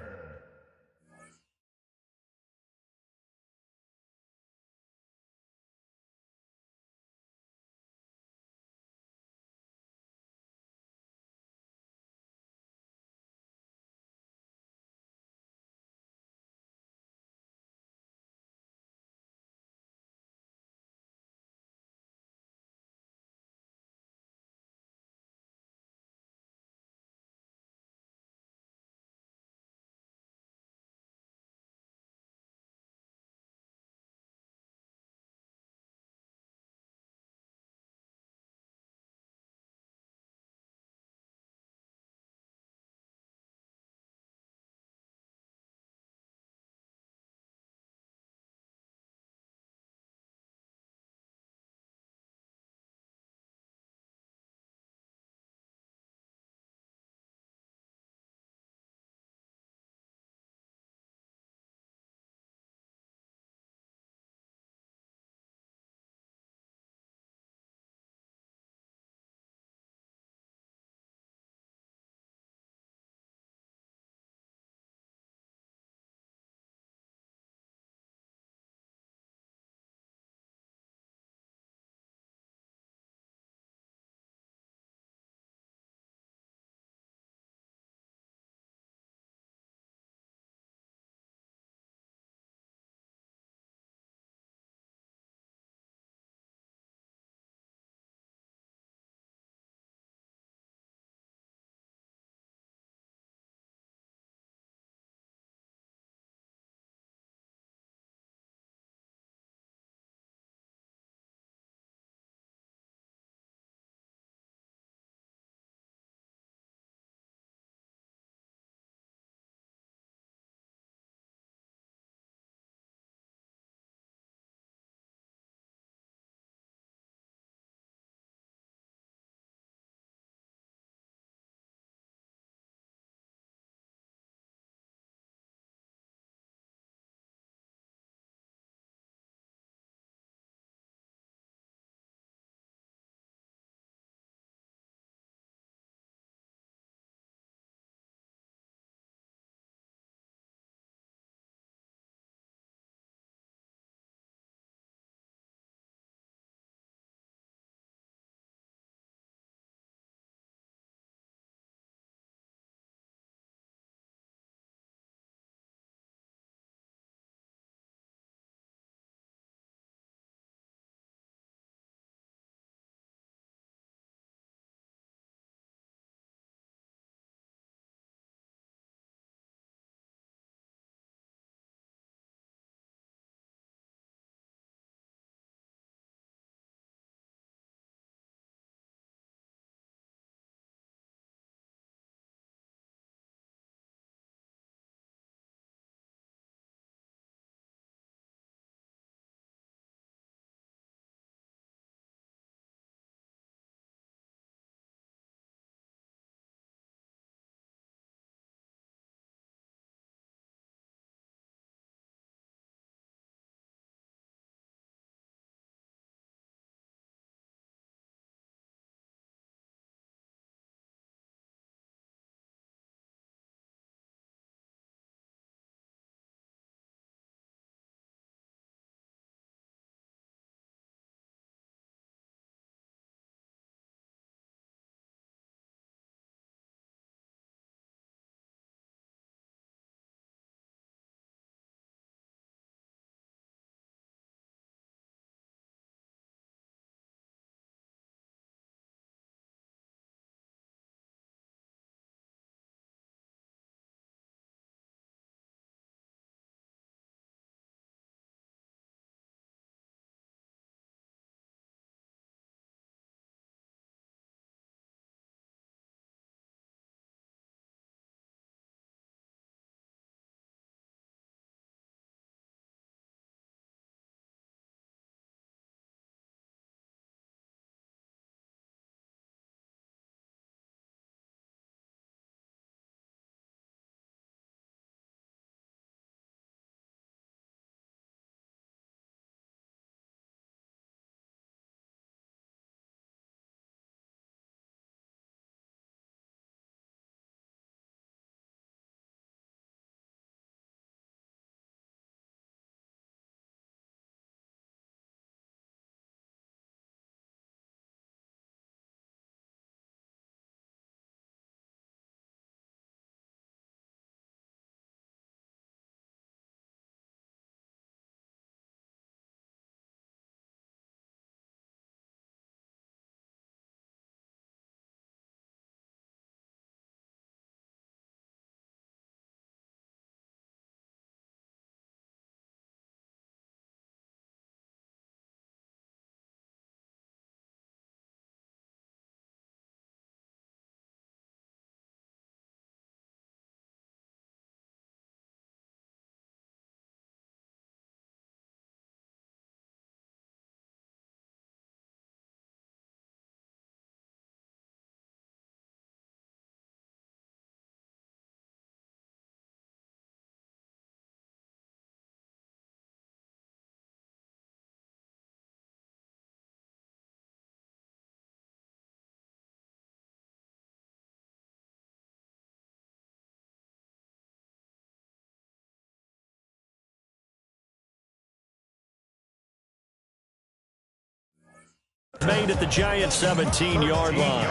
A: Made at the Giants 17-yard line.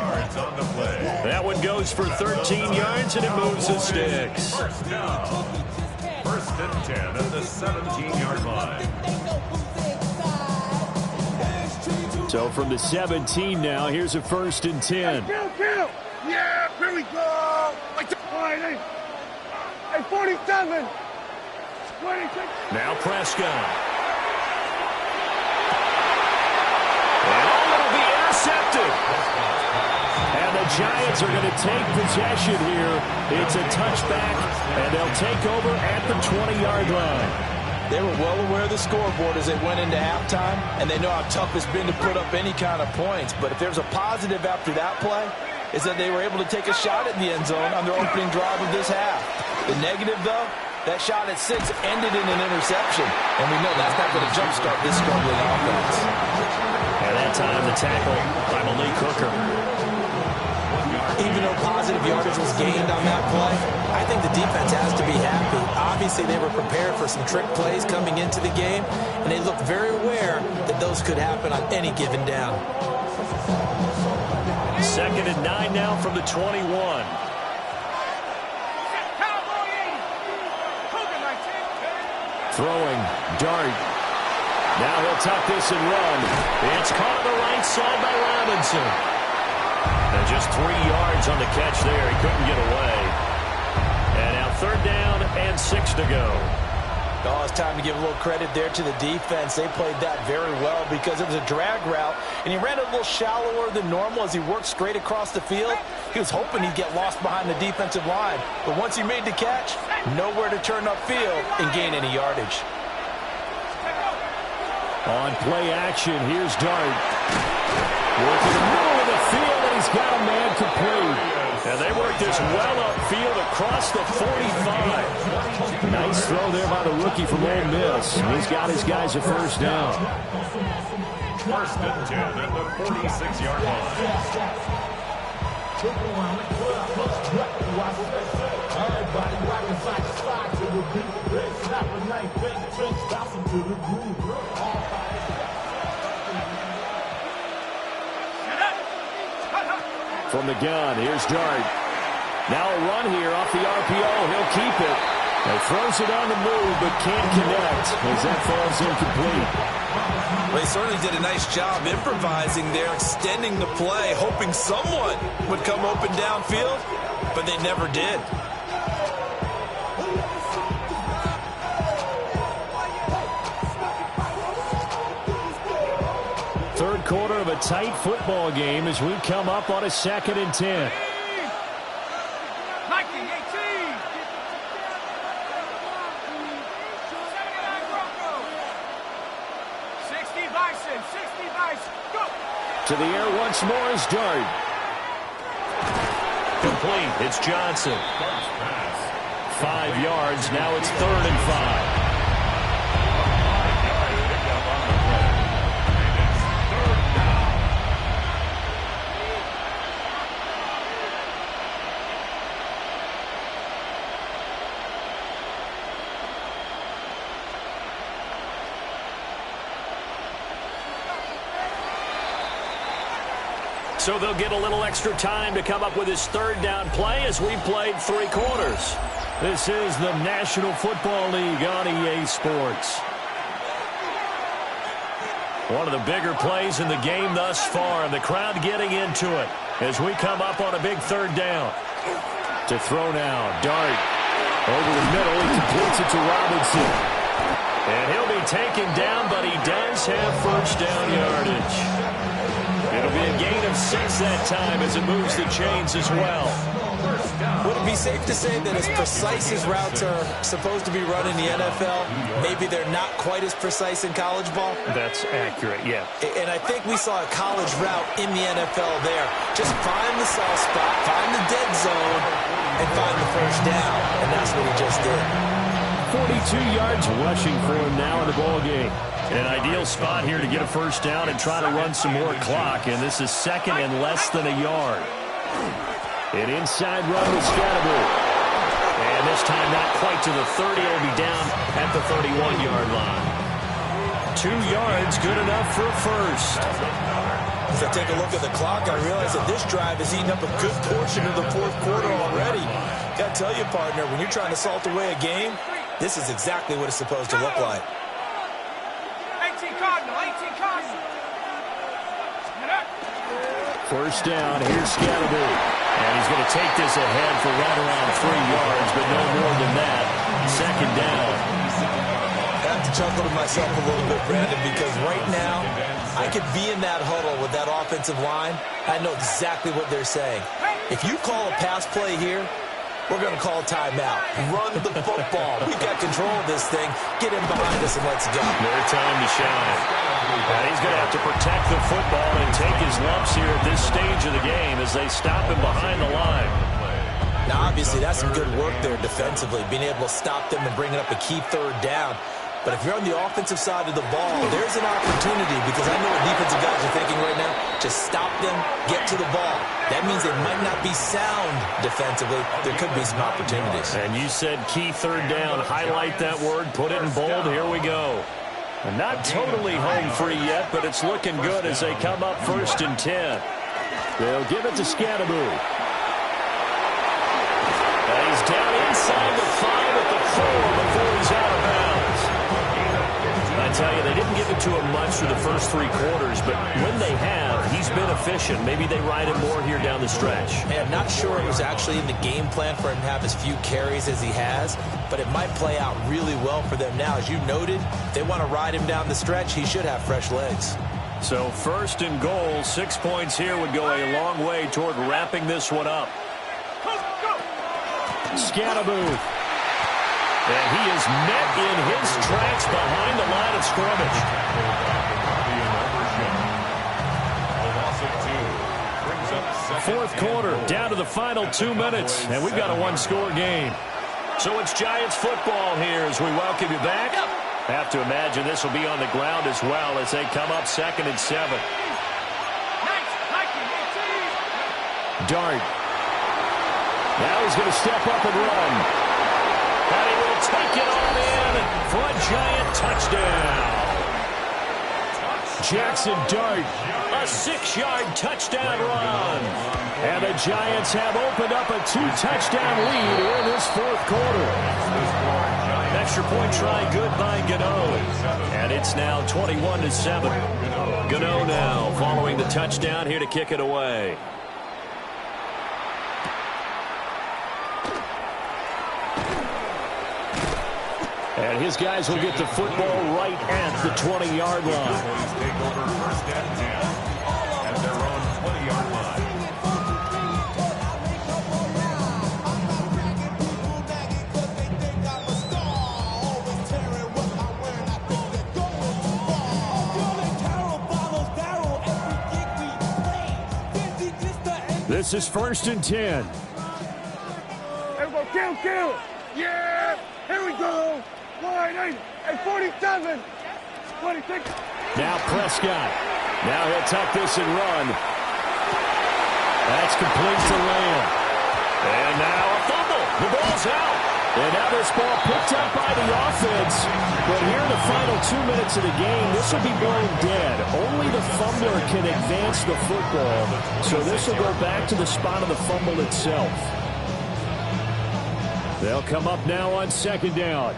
A: That one goes for 13 yards, and it moves the sticks.
B: First down. First and 10 at the 17-yard line.
A: So from the 17 now, here's a first and 10.
C: Kill. Yeah, here we go. Hey, 47. 26.
A: Now Prescott. And it'll be intercepted. And the Giants are going to take possession here. It's a touchback, and they'll take over at the 20-yard line.
D: They were well aware of the scoreboard as they went into halftime, and they know how tough it's been to put up any kind of points. But if there's a positive after that play, is that they were able to take a shot at the end zone on their opening drive of this half. The negative, though, that shot at 6 ended in an interception, and we know that's not going to jumpstart this struggling offense.
A: At that time, the tackle by Malik Hooker.
D: Even though positive yardage was gained on that play, I think the defense has to be happy. Obviously, they were prepared for some trick plays coming into the game, and they looked very aware that those could happen on any given down.
A: Second and 9 now from the 21. Throwing, Dart. Now he'll tuck this and run. It's caught on the right side by Robinson. And just 3 yards on the catch there. He couldn't get away. And now third down and 6 to go.
D: Oh, it's time to give a little credit there to the defense. They played that very well because it was a drag route, and he ran a little shallower than normal as he worked straight across the field. He was hoping he'd get lost behind the defensive line, but once he made the catch, nowhere to turn upfield and gain any yardage.
A: On play action, here's Dart. Working the middle of the field, and he's got a man complete. And they work this well upfield across the 45. Nice throw there by the rookie from Ole Miss. He's got his guys a first down.
B: First and 10 at the 46-yard line.
A: From the gun, here's Dart. Now a run here off the RPO. He'll keep it. He throws it on the move, but can't connect as that falls incomplete.
D: Well, he certainly did a nice job improvising there, extending the play, hoping someone would come open downfield, but they never did.
A: Third quarter of a tight football game as we come up on a second and 10. To the air once more is Dart. Complete. It's Johnson. 5 yards. Now it's 3rd and 5. So they'll get a little extra time to come up with his third down play as we played 3 quarters. This is the National Football League on EA Sports. One of the bigger plays in the game thus far, and the crowd getting into it as we come up on a big third down. To throw now, Dart. Over the middle, he completes it to Robinson. And he'll be taken down, but he does have first down yardage. It'll be a gain of 6 that time as it moves the chains as well.
D: Would it be safe to say that as precise as routes are supposed to be run in the NFL, maybe they're not quite as precise in college ball?
A: That's accurate, yeah.
D: And I think we saw a college route in the NFL there. Just find the soft spot, find the dead zone, and find the first down. And that's what he just did.
A: 42 yards rushing for him now in the ball game. An ideal spot here to get a first down and try to run some more clock. And this is second and less than a yard. An inside run with Scatterbury. And this time not quite to the 30. It'll be down at the 31-yard line. 2 yards, good enough for a first.
D: As I take a look at the clock, I realize that this drive has eaten up a good portion of the fourth quarter already. Got to tell you, partner, when you're trying to salt away a game, this is exactly what it's supposed to look like.
H: 18 Cardinal, 18 Cardinal.
A: First down, here's Scatterby. And he's going to take this ahead for right around 3 yards, but no more than that. Second down.
D: I have to chuckle to myself a little bit, Brandon, because right now, I could be in that huddle with that offensive line. I know exactly what they're saying. If you call a pass play here, we're going to call a timeout. Run the football. We've got control of this thing. Get him behind us and let's go.
A: Their time to shine. And he's going to have to protect the football and take his lumps here at this stage of the game as they stop him behind the line.
D: Now, obviously, that's some good work there defensively, being able to stop them and bringing up a key third down. But if you're on the offensive side of the ball, there's an opportunity, because I know what defensive guys are thinking right now. Just stop them, get to the ball. That means they might not be sound defensively. There could be some opportunities.
A: And you said key third down. Highlight that word, put it in bold. Here we go. And not totally home free yet, but it's looking good as they come up 1st and 10. They'll give it to Scatterby. And he's down inside the 5 at the 4 before he's out of bounds. I tell you, they didn't give it to him much for the first 3 quarters, but when they have, he's been efficient. Maybe they ride him more here down the stretch.
D: Hey, I'm not sure it was actually in the game plan for him to have as few carries as he has, but it might play out really well for them now. As you noted, if they want to ride him down the stretch, he should have fresh legs.
A: So 1st and goal, 6 points here would go a long way toward wrapping this one up. Scatterby. And he is met in his tracks behind the line of scrimmage. Fourth quarter, down to the final 2 minutes, and we've got a 1-score game. So it's Giants football here as we welcome you back. Have to imagine this will be on the ground as well as they come up 2nd and 7. Dart. Now he's going to step up and run. And he will take it on in for a Giant touchdown. Jackson Dart, a 6-yard touchdown run. And the Giants have opened up a 2-touchdown lead here in this fourth quarter. Extra point try good by Gano. And it's now 21-7. Gano now following the touchdown here to kick it away. And his guys will get the football right at the 20-yard line.
B: Take over 1st and 10 at their own 20-yard line.
A: This is 1st and 10.
C: Here we go, kill. Yeah, here we go. Line 8 and 47. 26.
A: Now Prescott. Now he'll tuck this and run. That's complete to Lamb. And now a fumble. The ball's out. And now this ball picked up by the offense. But here in the final 2 minutes of the game, this will be blown dead. Only the fumbler can advance the football. So this will go back to the spot of the fumble itself. They'll come up now on 2nd down.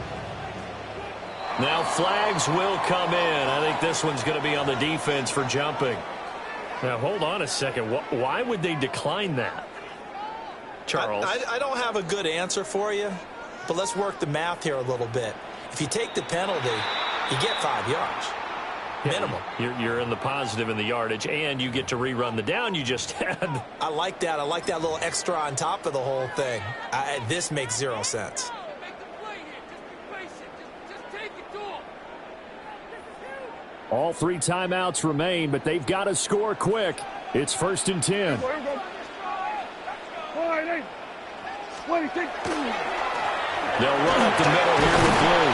A: Now flags will come in. I think this one's going to be on the defense for jumping. Now hold on a second. Why would they decline that? Charles?
D: I don't have a good answer for you, but let's work the math here a little bit. If you take the penalty, you get 5 yards. Minimum.
A: You're in the positive in the yardage, and you get to rerun the down you just had.
D: I like that. I like that little extra on top of the whole thing. This makes 0 sense.
A: All 3 timeouts remain, but they've got to score quick. It's 1st and 10. They'll run up the middle here with Blue.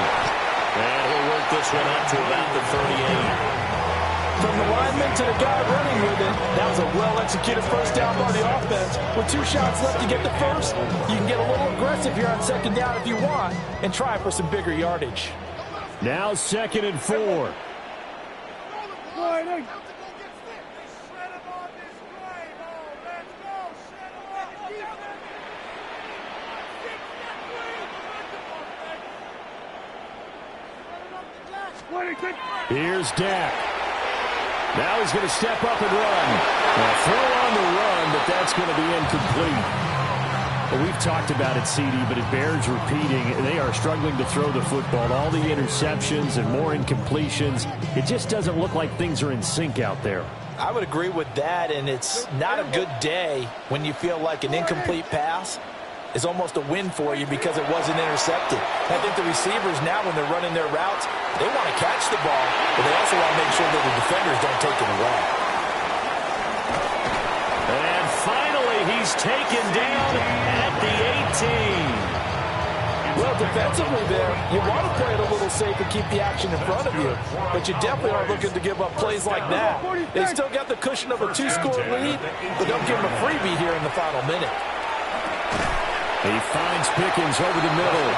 A: And he'll work this one up to about the 38.
T: From the lineman to the guy running with it, that was a well-executed first down by the offense. With 2 shots left to get the first, you can get a little aggressive here on 2nd down if you want and try for some bigger yardage.
A: Now 2nd and 4. Here's Dak. Now he's going to step up and run. Now throw on the run, but that's going to be incomplete. Well, we've talked about it, CD, but it bears repeating. They are struggling to throw the football. All the interceptions and more incompletions. It just doesn't look like things are in sync out there.
T: I would agree with that, and it's not a good day when you feel like an incomplete pass is almost a win for you because it wasn't intercepted. I think the receivers now, when they're running their routes, they want to catch the ball, but they also want to make sure that the defenders don't take it away.
A: And finally, he's taken down at the 18.
T: Well, defensively there, you want to play it a little safe and keep the action in front of you, but you definitely aren't looking to give up plays like that. They still got the cushion of a 2-score lead, but don't give them a freebie here in the final minute.
A: He finds Pickens over the middle.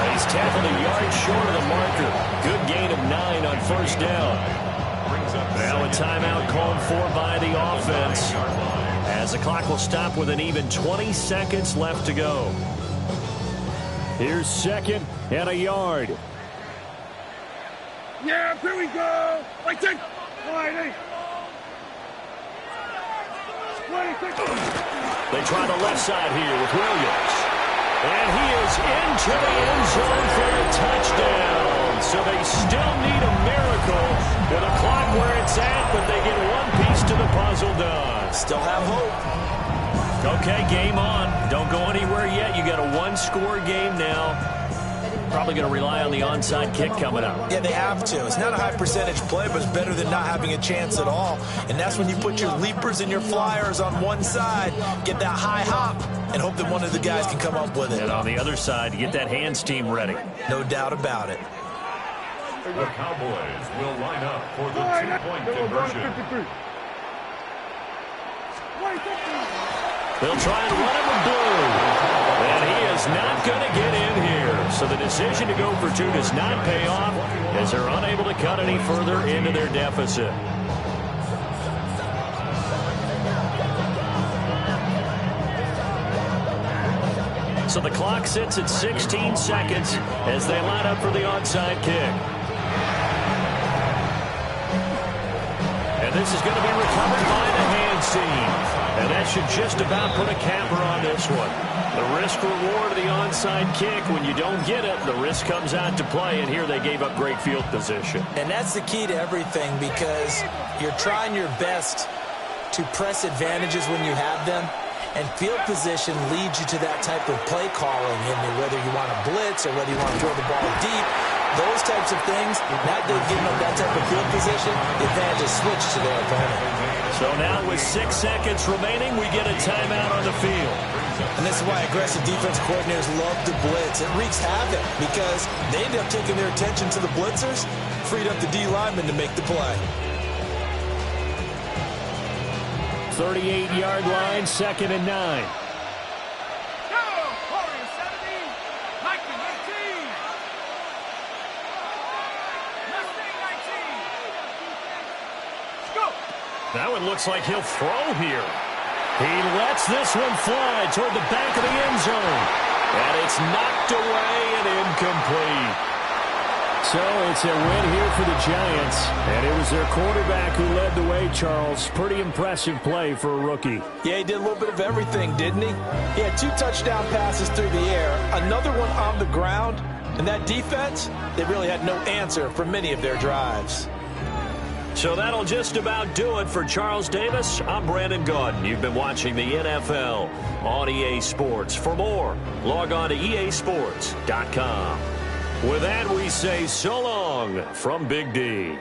A: He's tackled a yard short of the marker. Good gain of 9 on first down. Now a timeout called for by the offense, as the clock will stop with an even 20 seconds left to go. Here's 2nd and a yard.
C: Yeah, here we go. Like that.
A: They try the left side here with Williams. And he is into the end zone for a touchdown. So they still need a miracle with a clock where it's at, but they get one piece to the puzzle done.
D: Still have hope.
A: Okay, game on. Don't go anywhere yet. You got a one-score game now. Probably going to rely on the onside kick coming up.
D: Yeah, they have to. It's not a high percentage play, but it's better than not having a chance at all. And that's when you put your leapers and your flyers on one side, get that high hop, and hope that one of the guys can come up with it.
A: And on the other side, you get that hands team ready.
D: No doubt about it.
B: The Cowboys will line up for the two-point conversion.
A: They'll try and run him with blue. And he is not going to get in here. So the decision to go for 2 does not pay off, as they're unable to cut any further into their deficit. So the clock sits at 16 seconds as they line up for the onside kick. And this is going to be recovered by the hands team. And that should just about put a capper on this one. The risk-reward of the onside kick, when you don't get it, the risk comes out to play, and here they gave up great field position.
D: And that's the key to everything, because you're trying your best to press advantages when you have them, and field position leads you to that type of play calling, whether you want to blitz or whether you want to throw the ball deep. Those types of things, not giving up that type of field position, the advantage is switched to their opponent.
A: So now with 6 seconds remaining, we get a timeout on the field.
D: And this is why aggressive defense coordinators love to blitz. It wreaks havoc because they end up taking their attention to the blitzers, freed up the D lineman to make the play.
A: 38-yard line, 2nd and 9. That one looks like he'll throw here. He lets this one fly toward the back of the end zone. And it's knocked away and incomplete. So it's a win here for the Giants. And it was their quarterback who led the way, Charles. Pretty impressive play for a rookie.
T: Yeah, he did a little bit of everything, didn't he? He had 2 touchdown passes through the air, another one on the ground. And that defense, they really had no answer for many of their drives.
A: So that'll just about do it for Charles Davis. I'm Brandon Gaudin. You've been watching the NFL on EA Sports. For more, log on to easports.com. With that, we say so long from Big D.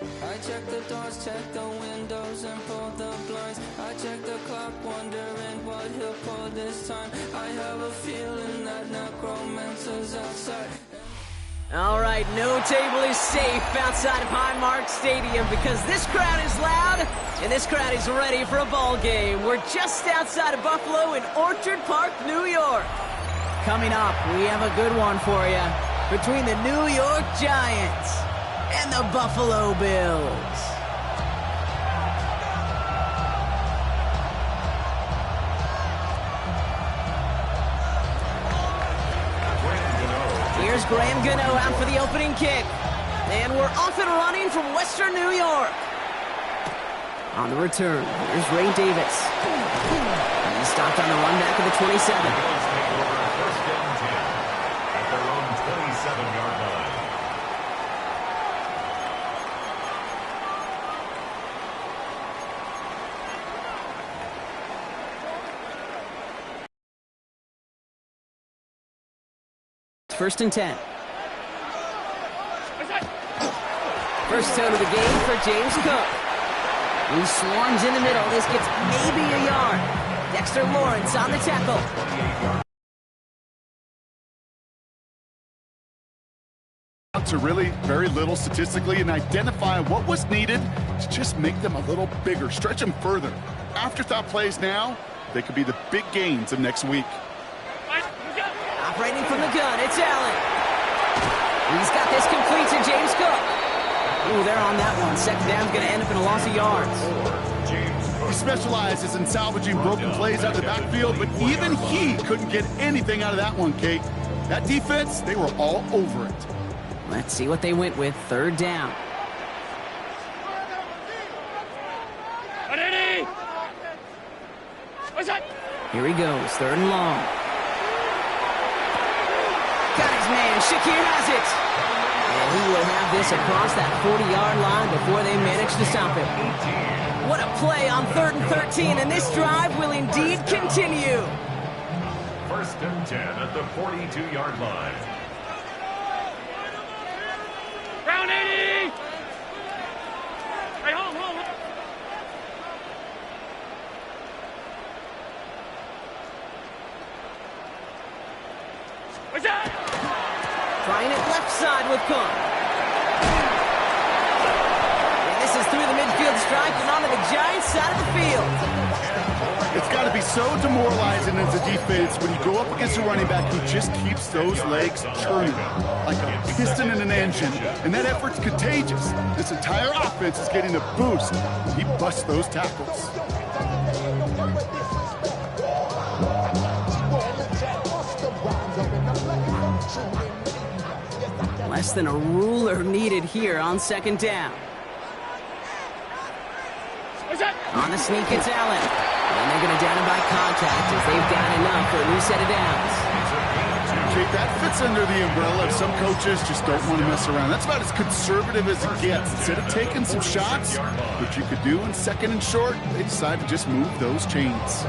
E: I check the doors, check the windows, and pull the blinds. I check the clock, wondering what he'll pull this time. I have a feeling that necromancer's outside.
I: All right, no table is safe outside of Highmark Stadium because this crowd is loud and this crowd is ready for a ball game. We're just outside of Buffalo in Orchard Park, New York. Coming up, we have a good one for you between the New York Giants and the Buffalo Bills. Here's Graham Gano out for the opening kick. And we're off and running from Western New York. On the return, here's Ray Davis. He stopped on the run back of the 27.
B: First down 10 at their own 27-yard line.
I: First and 10. First tone of the game for James Cook. He swarms in the middle. This gets maybe a yard. Dexter Lawrence on the tackle.
J: To really very little statistically and identify what was needed to just make them a little bigger, stretch them further. Afterthought plays now, they could be the big gains of next week.
I: Operating from the gun, it's Allen. He's got this complete to James Cook. Ooh, they're on that one. Second down's going to end up in a loss of yards.
J: He specializes in salvaging broken plays out of the backfield, but even he couldn't get anything out of that one, Kate. That defense, they were all over it.
I: Let's see what they went with. Third down. Here he goes. Third and long. Got his man. Shakir has it. And he will have this across that 40-yard line before they manage to stop him. What a play on 3rd and 13, and this drive will indeed continue.
B: First and 10 at the 42-yard line.
C: Round 80! Hey, hold. What's that?
I: Trying it left side with Cook. And this is through the midfield stripe and onto the Giants side of the field.
J: It's got to be so demoralizing as a defense when you go up against a running back who just keeps those legs turning like a piston in an engine, and that effort's contagious. This entire offense is getting a boost. He busts those tackles.
I: Less than a ruler needed here on second down. On the sneak, it's Allen. And they're going to down him by contact as they've got enough for a new set of downs.
J: Kate, that fits under the umbrella of some coaches just don't want to mess around. That's about as conservative as it gets. Instead of taking some shots, which you could do in second and short, they decide to just move those chains.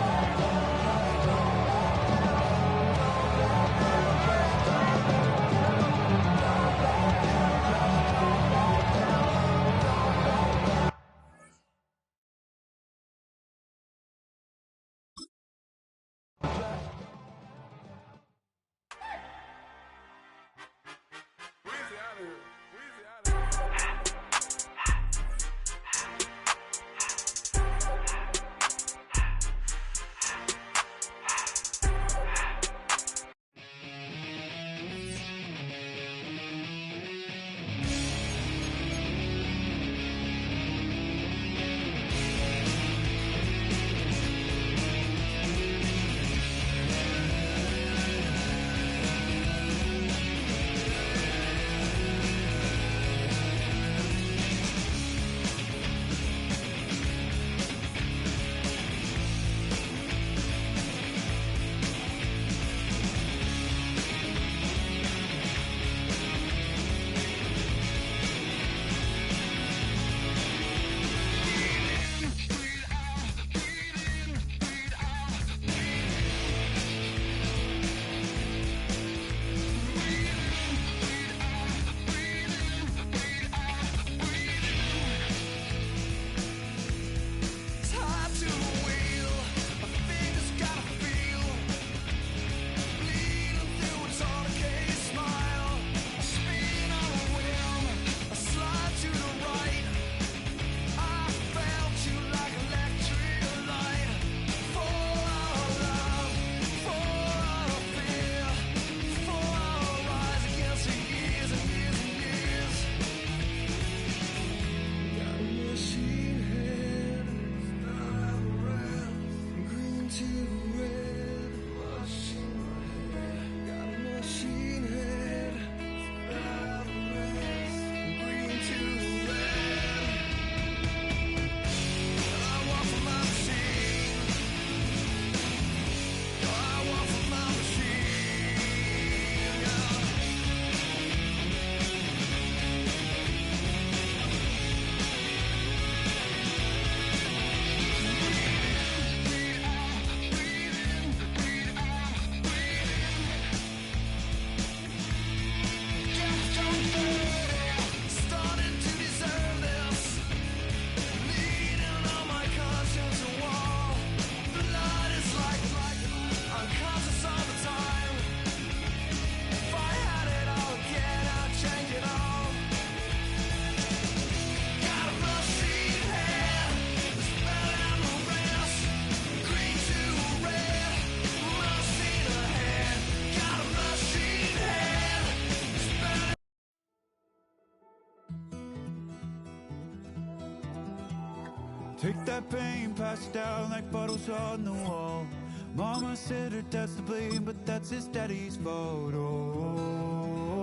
S: Take that pain, pass it down like bottles on the wall. Mama said her dad's to blame, but that's his daddy's fault. Oh,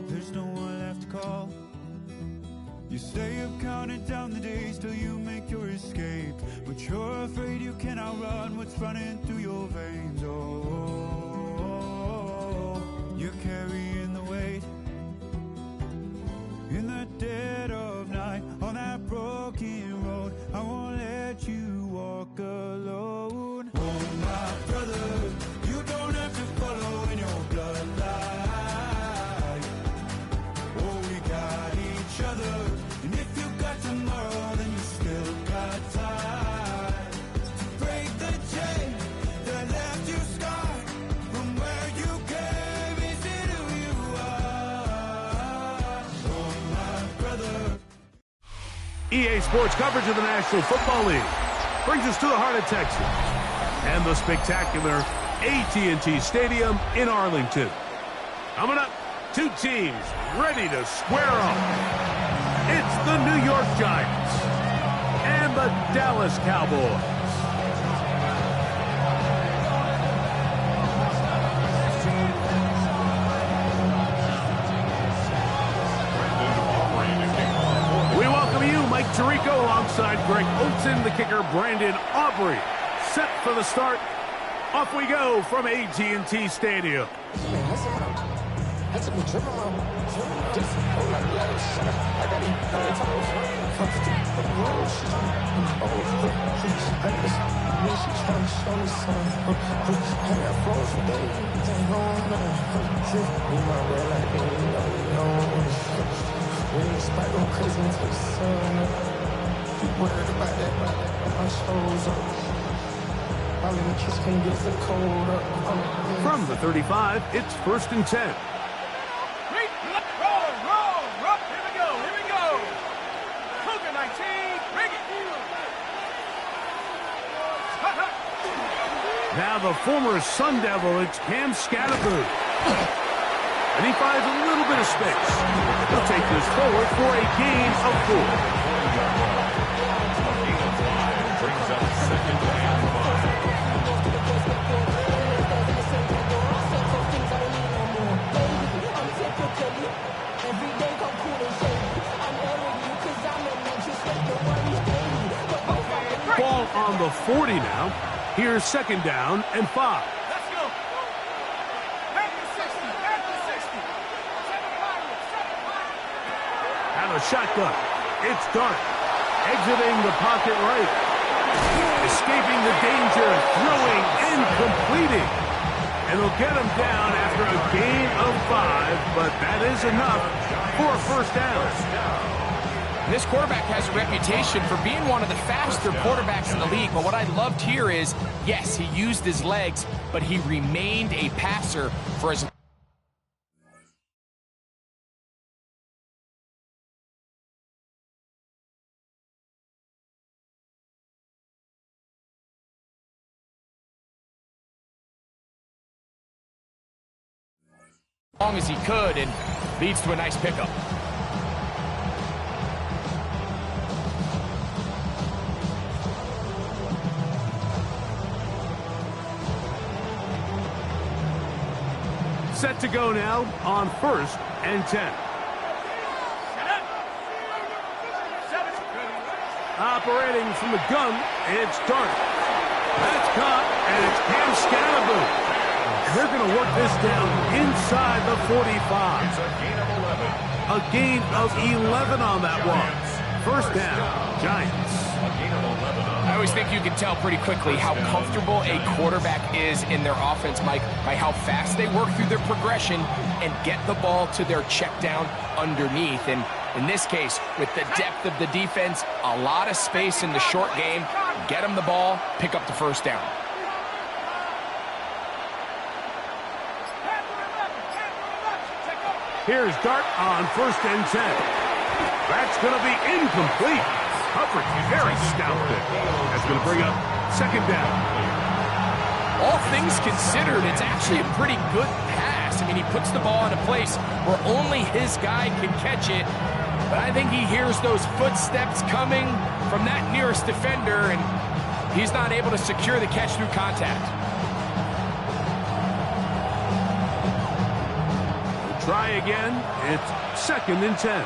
S: there's no one left to call. You stay up counting down the days till you make your escape, but you're afraid you can outrun what's running through your veins. Oh, you're carrying the weight in the dead of night on that broken road. I won't let you walk alone. Oh, my brother, you don't have to follow in your bloodline. Oh, we got each other, and if you got tomorrow, then you still got time to break the chain that left you scarred from where you came into who you are. Oh, my brother.
A: EA Sports coverage of the National Football League brings us to the heart of Texas and the spectacular AT&T Stadium in Arlington. Coming up, two teams ready to square off. It's the New York Giants and the Dallas Cowboys. We welcome you, Mike Tirico, alongside Greg Olsen, the kicker, Brandon Aubrey. Set for the start. Off we go from AT&T Stadium. From the 35, it's 1st and 10. Now the former Sun Devil, it's Cam Scatterboo. And he finds a little bit of space. He'll take this forward for a gain of 4.
B: Brings up 2nd and
A: 5. Ball on the 40 now. Here's 2nd down and 5.
C: Let's go. Back to 60. Back to 60.
A: Out of shotgun. It's Dart. Exiting the pocket right. Escaping the danger. Throwing and completing. And they'll get him down after a gain of 5, but that is enough for a 1st down.
U: This quarterback has a reputation for being one of the faster quarterbacks in the league, but what I loved here is, yes, he used his legs, but he remained a passer for as long as he could, and leads to a nice pickup.
A: Set to go now on 1st and 10. Operating from the gun, it's Dart. That's caught, and it's Cam Scatterboo. They're going to work this down inside the 45.
B: It's a gain of 11.
A: A gain of 11 on that one. 1st down, Giants.
U: I always think you can tell pretty quickly how comfortable a quarterback is in their offense, Mike, by how fast they work through their progression and get the ball to their check down underneath. And in this case, with the depth of the defense, a lot of space in the short game, get them the ball, pick up the 1st down.
A: Here's Dart on 1st and 10. That's going to be incomplete. Coverage very stout there. That's going to bring up 2nd down.
U: All things considered, it's actually a pretty good pass. I mean, he puts the ball in a place where only his guy can catch it. But I think he hears those footsteps coming from that nearest defender, and he's not able to secure the catch through contact.
G: We'll try again. It's 2nd and 10.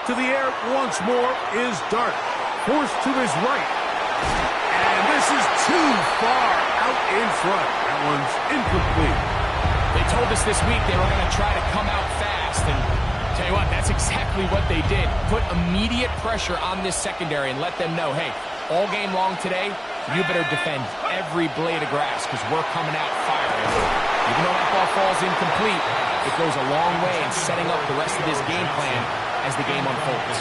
G: To the air once more is Dart. Forced to his right. And this is too far out in front. That one's incomplete.
U: They told us this week they were going to try to come out fast, and tell you what, that's exactly what they did. Put immediate pressure on this secondary and let them know, hey, all game long today, you better defend every blade of grass because we're coming out firing. Even though that ball falls incomplete, it goes a long way in setting up the rest of this game plan as the game unfolds.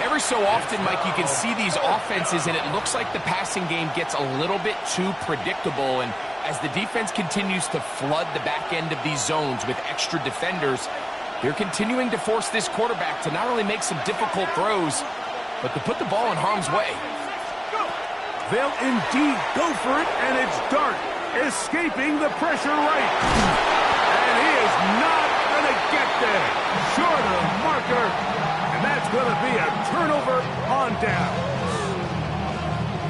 U: Every so often, Mike, you can see these offenses, and it looks like the passing game gets a little bit too predictable, and as the defense continues to flood the back end of these zones with extra defenders, they're continuing to force this quarterback to not only make some difficult throws, but to put the ball in harm's way.
G: They'll indeed go for it, and it's Dart escaping the pressure right. And he is not going to get there. Short of marker, and that's going to be a turnover on down.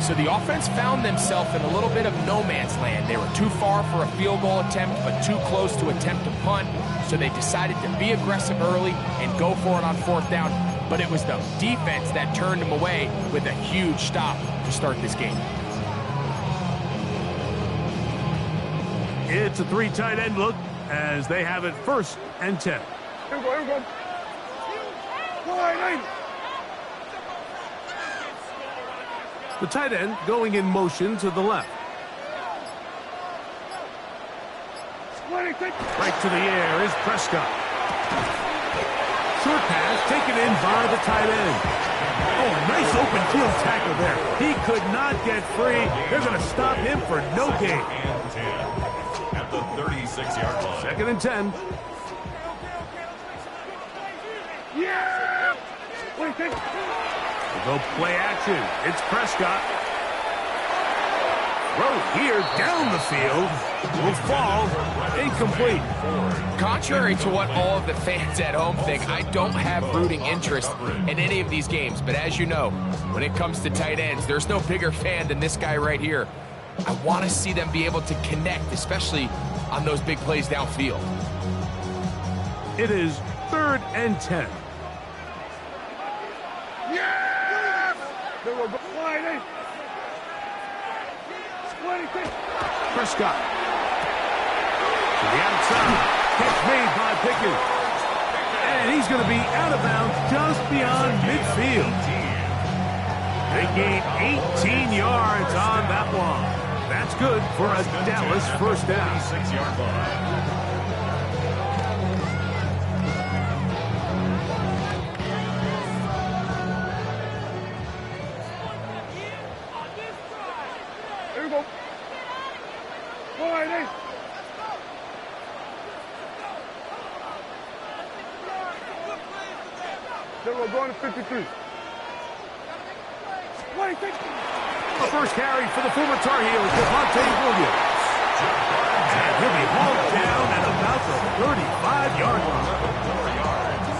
U: So the offense found themselves in a little bit of no man's land. They were too far for a field goal attempt, but too close to attempt a punt. So they decided to be aggressive early and go for it on 4th down. But it was the defense that turned them away with a huge stop to start this game.
G: It's a 3 tight end look as they have it 1st and 10.
C: Here we go, here we go. Wide 80.
G: The tight end going in motion to the left. Right to the air is Prescott. Short pass taken in by the tight end. Oh, nice open field tackle there. He could not get free. They're going to stop him for no gain.
B: At the 36-yard line.
G: 2nd and 10.
C: Yeah! Wait, take.
G: We'll go play action. It's Prescott. Throw here down the field. Will fall. Incomplete.
U: Contrary to what all of the fans at home think, I don't have rooting interest in any of these games. But as you know, when it comes to tight ends, there's no bigger fan than this guy right here. I want to see them be able to connect, especially on those big plays downfield.
G: It is 3rd and 10.
C: Yes! There we go. Wide 8.
G: Prescott. To the outside. Catch made by Pickens. And he's going to be out of bounds just beyond midfield. They gain 18 yards on that one. That's good for a Dallas 1st down.
B: 6-yard line.
C: Here we go. Wide 8. Then we're going to 53.
G: The first carry for the former Tar Heels, Devontae Williams. And he'll be hauled down at about the 35-yard line.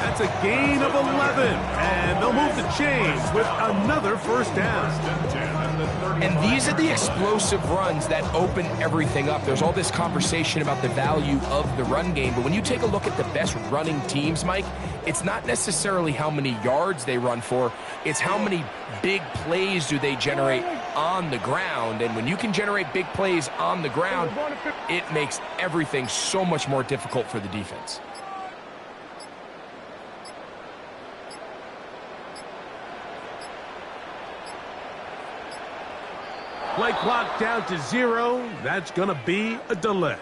G: That's a gain of 11, and they'll move the chains with another 1st down.
U: And these are the explosive runs that open everything up. There's all this conversation about the value of the run game, but when you take a look at the best running teams, Mike, it's not necessarily how many yards they run for, it's how many big plays do they generate on the ground. And when you can generate big plays on the ground, it makes everything so much more difficult for the defense.
G: Play clock down to 0. That's going to be a delay.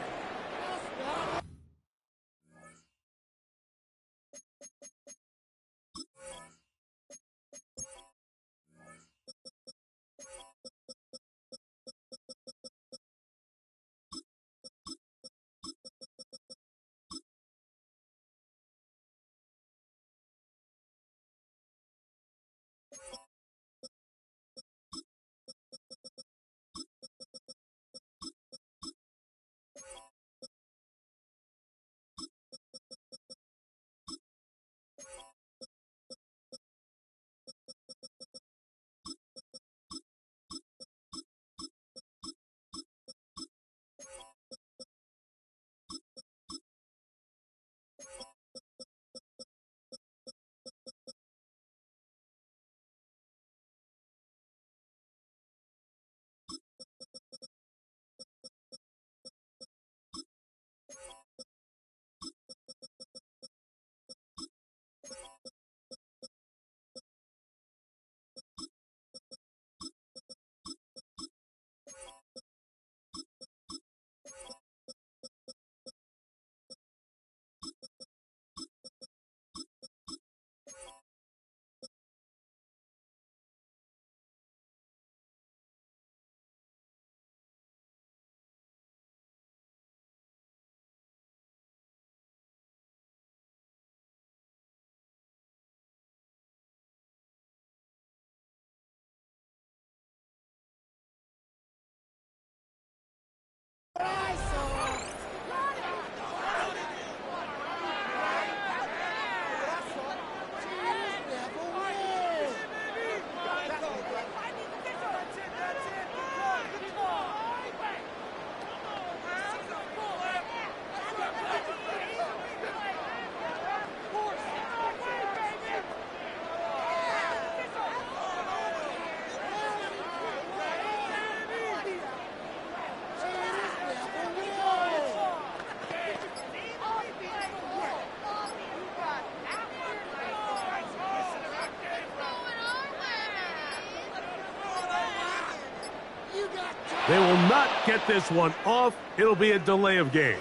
G: They will not get this one off. It'll be a delay of game.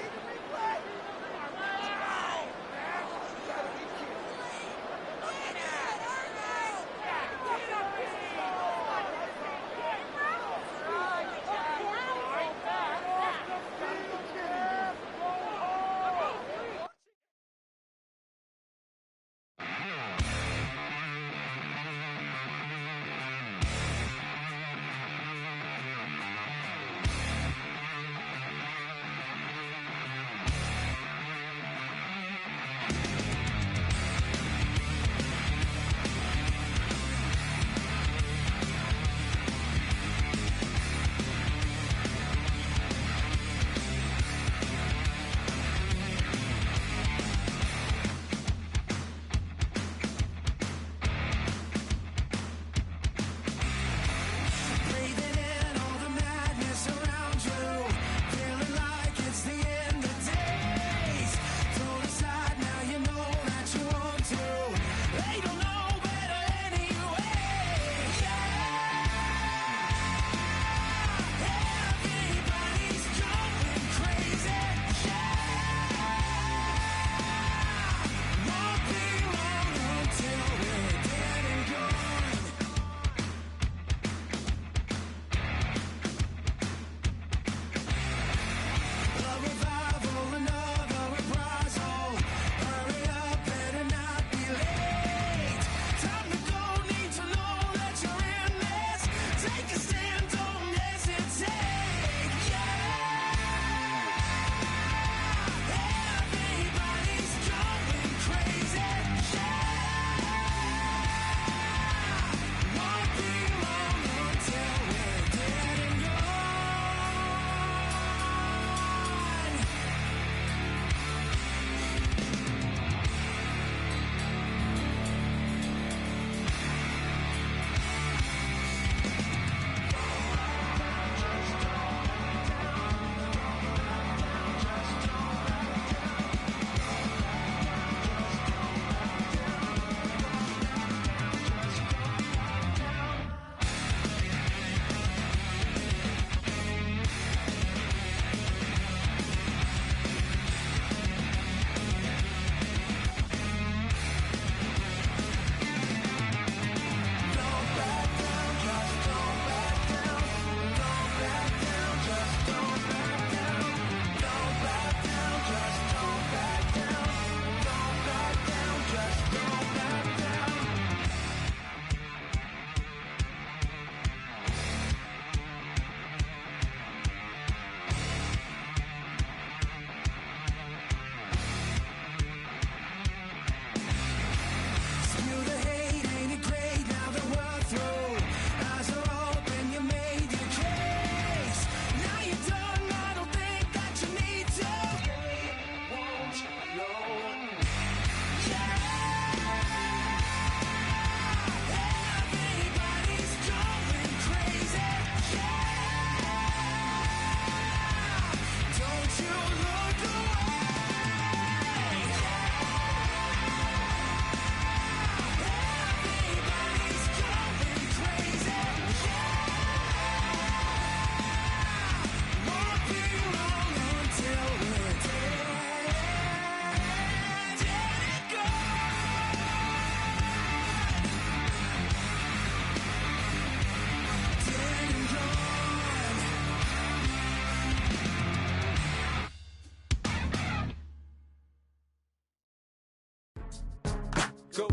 K: Go,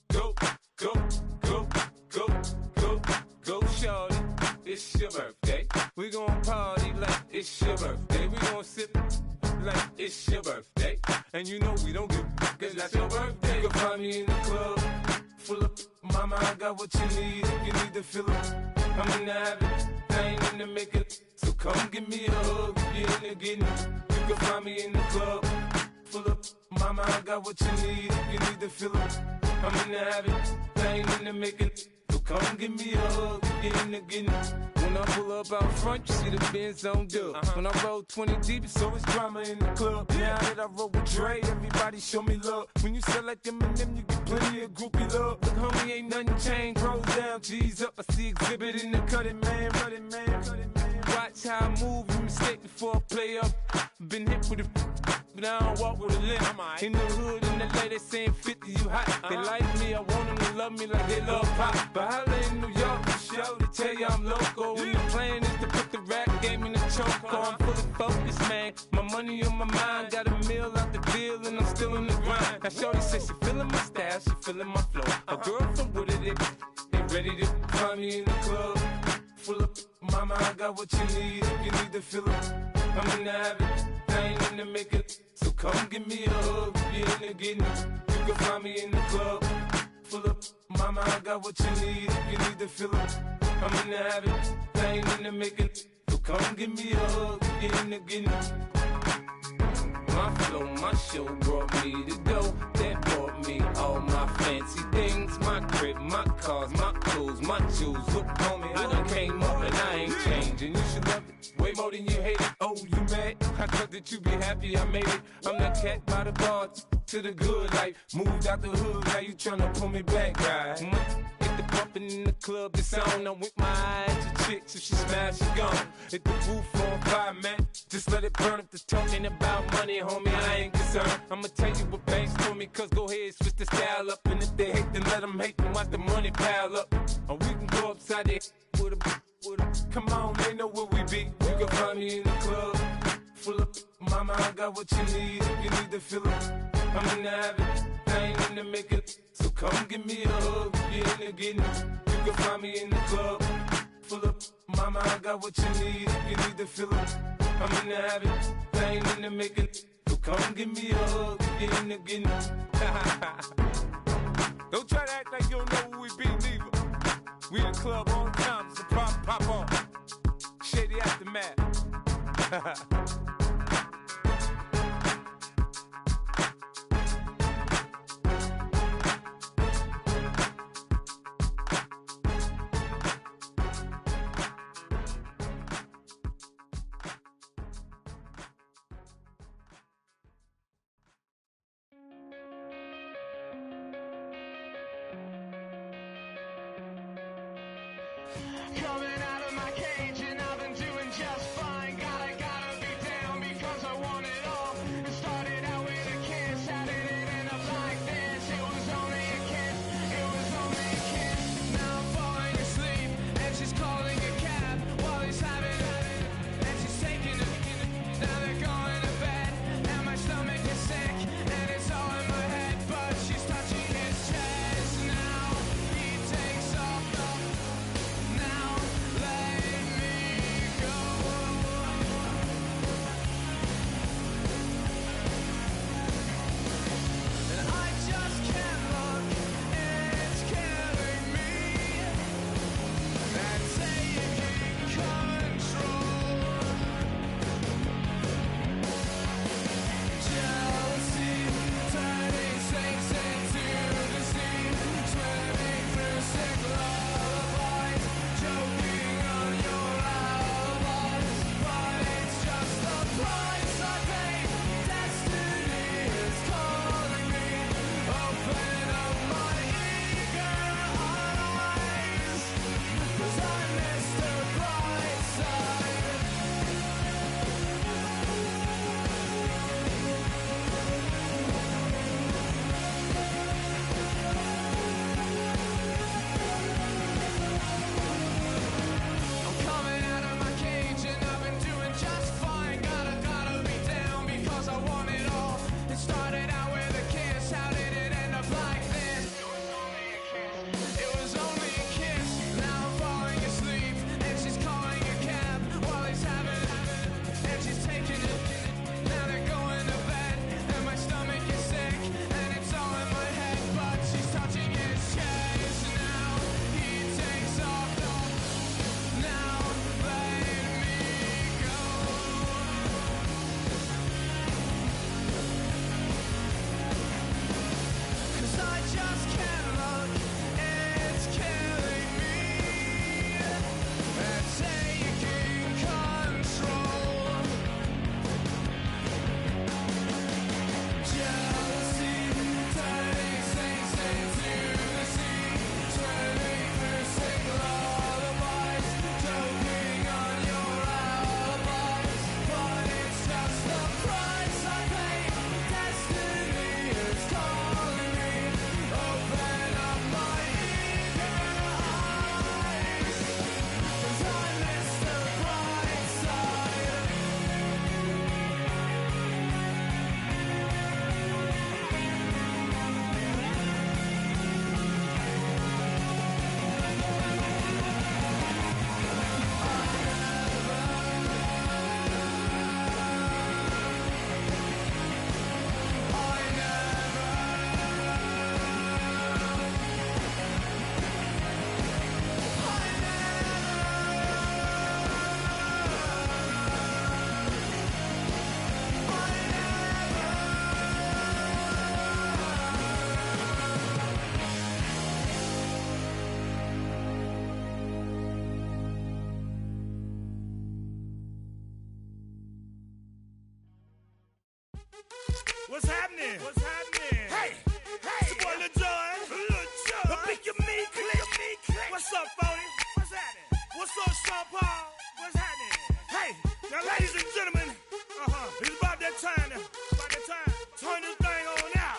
K: go, go, go, go, go, go, shorty. It's your birthday. We gon' party like it's your birthday. We gon' sip like it's your birthday. And you know we don't give cause that's your birthday. You can find me in the club, full of mama, I got what you need. If you need to fill up, I'm in the habit, I ain't in the making. So come give me a hug, you're in the getting. You can find me in the club, full of mama, I got what you need. If you need to fill up, I'm in the habit, I ain't in the making. So come give me a hug, you're in the getting. When I pull up out front, you see the Benz on dub. When I roll 20 deep, it's always drama in the club. Now that I roll with Dre, everybody show me love. When you sell like Eminem, you get plenty of groupie love. Look, homie, ain't nothing changed. Rolls down, G's up. I see exhibit in the cutting, man. Running, man. watch how I move, you mistake before I play up. Been hit with a but I don't walk with a limp. In the hood, in the LA, they saying 50, you hot. They like me, I want them to love me like they love pop. But holla in New York, the show, they tell you I'm local. And the plan is to put the rap game in the choke. I'm fully focused, man. My money on my mind, got a meal out the deal, and I'm still in the grind. Now shorty says she feeling my style, she feeling my flow. A girl from Wooded, they ready to find me in the club. Full up, mama, I got what you need if you need to fill up. I'm in the habit, I ain't in the make it. So come give me a hug, if you're in the getting it. You can find me in the club. Full up, mama, I got what you need if you need to fill up. I'm in the habit, I ain't in the make it. So come give me a hug, if you're in the getting it. My flow, my show brought me to go. That brought me all my fancy things. My crib, my cars, my clothes, my jewels. Look on me, I done came up and I ain't changing. You should love it way more than you hate it. Oh, you mad? I thought that you be happy I made it. I'm that cat by the bar to the good life. Moved out the hood, now you tryna pull me back, right? Hit the bumpin' in the club, the sound. I'm with my eyes to chicks. If she smash, she gone. Hit the roof on fire, man. Just let it burn. If the talking about money, homie, I ain't concerned. I'ma tell you what banks told me, cause go ahead, switch the style up. And if they hate, then let them hate, then watch the money pile up. Or we can go upside there with a come on, they know where we be. You can find me in the club. Full up, mama, I got what you need if you need to fill up. I'm in the habit, I ain't in the make it. So come give me a hug if you're in the getting it. You can find me in the club. Full up, mama, I got what you need if you need to fill up. I'm in the habit, I ain't in the make it. So come give me a hug if you're in the getting it. Don't try to act like you don't know who we be, neither. We in the club all the time, so pop on. Shady Aftermath.
H: Coming out of my cage and I've been doing just fine. Gotta be down because I want it all. It started out with a kiss, how did it end up like this? It was only a kiss, it was only a kiss. Now I'm falling asleep and she's calling a cab while he's having it. And she's taking it, now they're going to bed. And my stomach is sick and it's all in my head. But she's touching his chest now. He takes off now.
C: Paul. What's happening? Hey, now, ladies and gentlemen, it's about that time. Turn this thing on out.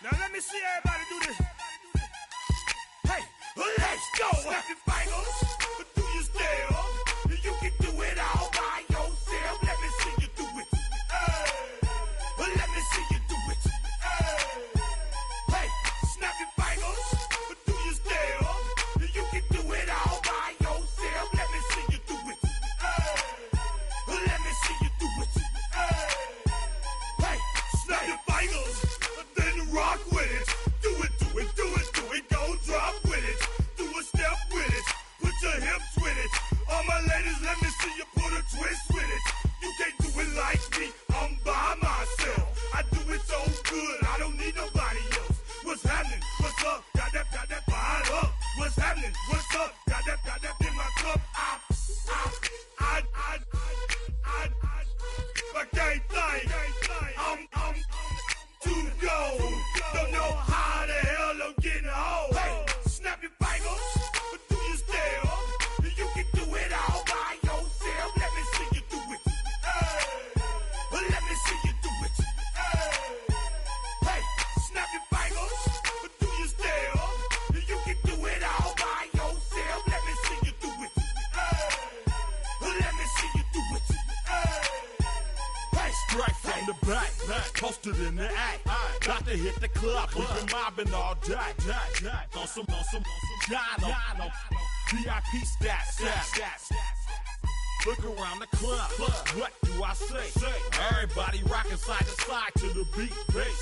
C: Now, let me see everybody do this. Hey, let's go. Snap your fingers, do your step. You can do it all by yourself. Let me see you do it. Let me see you do it. Hey, snap your fingers, do your step. You can do it all by yourself. Let me see you do it. Let me see you do it. Hey, snap your fingers, then rock with it. Do it, do it, do it, do it. Go drop with it. Do a step with it. Put your hips with it. All my ladies, let me see you put a twist with it. You can't do it like me. I'm by myself. I do it so good. I don't need nobody else. What's happening? What's up? Got that fired up. What's happening? What's up? Got that in my cup. I can't think. I'm too go. Don't know how the hell I'm getting home. Hey, snap your fingers, do your step. You can do it all by yourself. Let me see you do it. Let me see you do it. Hey, snap your fingers, do your step. You can do it all by yourself. Let me see you do it. Let me see you do it. Hey,
L: straight from the back, posted in the act. Got to hit the club, we've been mobbing all day. On some Jono, VIP stats. Look around the club, what do I say? Everybody rocking side to side to the beat.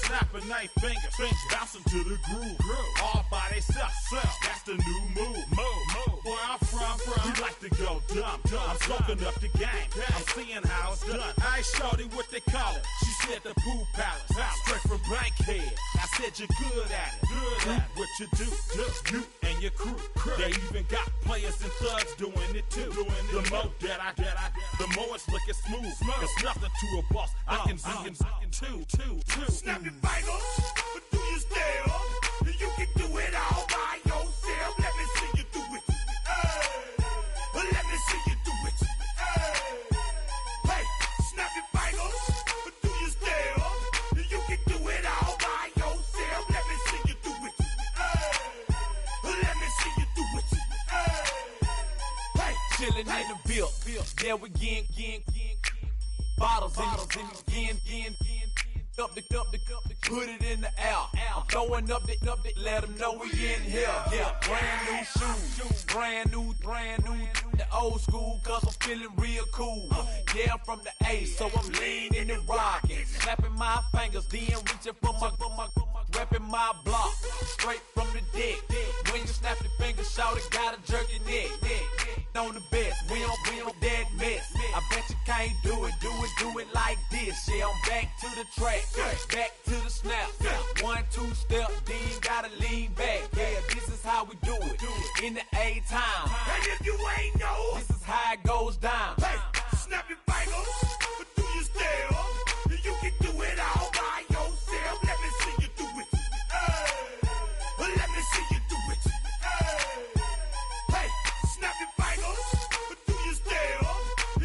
L: Snapping their fingers, bouncing to the groove. All by themselves, that's the new move. Where I'm from, we like to go dumb. I'm soaking up the game, I'm seeing how it's done. I ain't shorty what they call it. She said the pool palace, straight from Bankhead. I said you're good at it. What you do, you and your crew. They even got players and thugs doing it too. The more that I the more it's looking smooth. It's nothing to a boss. I can two.
C: Snap your fingers, do your step. You can do it all by yourself. Let me see you do it. Let me see you do it. Hey, snap your fingers, do your step. You can do it all by yourself. Let me see you do it. Let me see you do it. Hey,
O: chillin' in the bill. Yeah, we again. Bottles in again. Up the put it in the air. I'm throwing up the, let them know we in here. Yeah, brand new shoes, brand new. The old school, cause I'm feeling real cool. Yeah, I'm from the A, so I'm leaning and rocking. Snapping my fingers, then reaching for my repping my block. Straight from the dick. When you snap your fingers, shout it, gotta jerk your neck. On the best, we don't dead mess. I bet you can't do it like this. Yeah, I'm back to the track, back to the snap. 1, 2 step, then gotta lean back. Yeah, this is how we do it in the A-time.
C: And if you ain't know,
O: this is how it goes down.
C: Hey, snap your fingers, do your step. You can do it all by yourself. Let me see you do it. Let me see you do it. Hey, snap your fingers, do your step.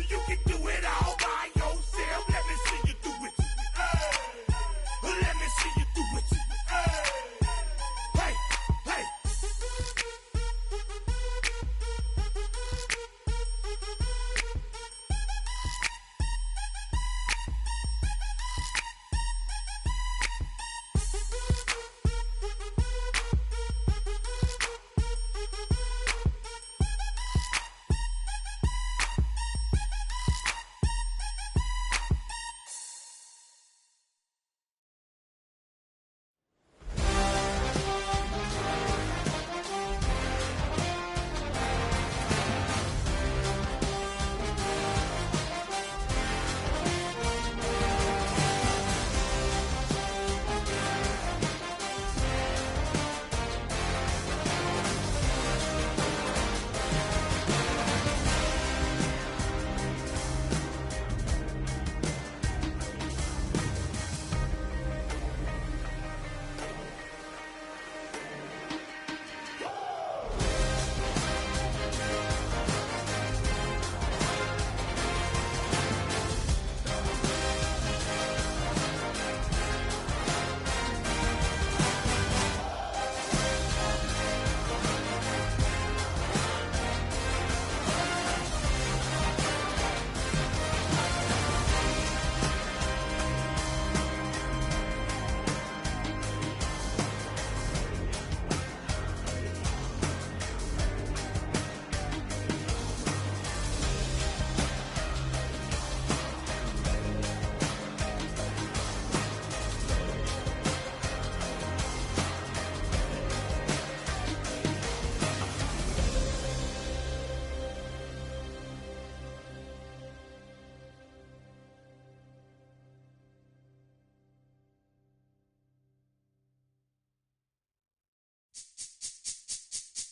C: You can do it all by yourself. Let me see you do it. Let me see you do it. Hey.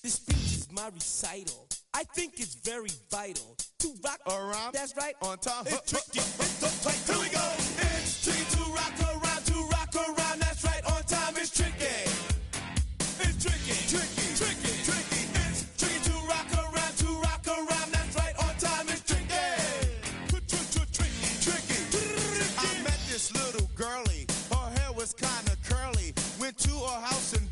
H: This speech is my recital. I think it's very vital to rock around. That's right, on time. It's tricky. Here we go. It's tricky to rock around, that's right, on time. It's tricky. It's tricky, tricky, tricky, tricky. It's tricky to rock around, that's right, on time. It's tricky. Tricky, tricky. I met this little girlie. Her hair was kind of curly. Went to her house and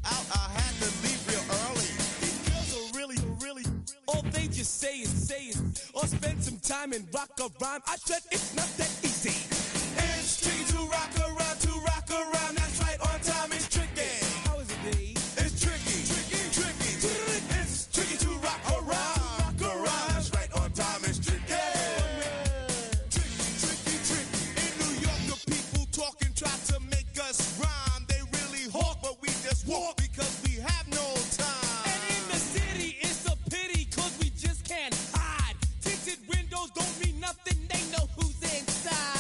H: out. I had to leave real early. These girls are really, all they just say it, or spend some time and rock a rhyme. I said it's not that easy. It's tricky to rock around, that's right, on time. It's tricky. How is it, B? It's tricky, tricky, tricky. It's tricky to rock around, that's right, on time. It's tricky. Tricky, tricky. In New York, the people talking try to make us rhyme. They really hawk, but we just walk because we have no time. And in the city, it's a pity, cause we just can't hide. Tinted windows don't mean nothing, they know who's inside.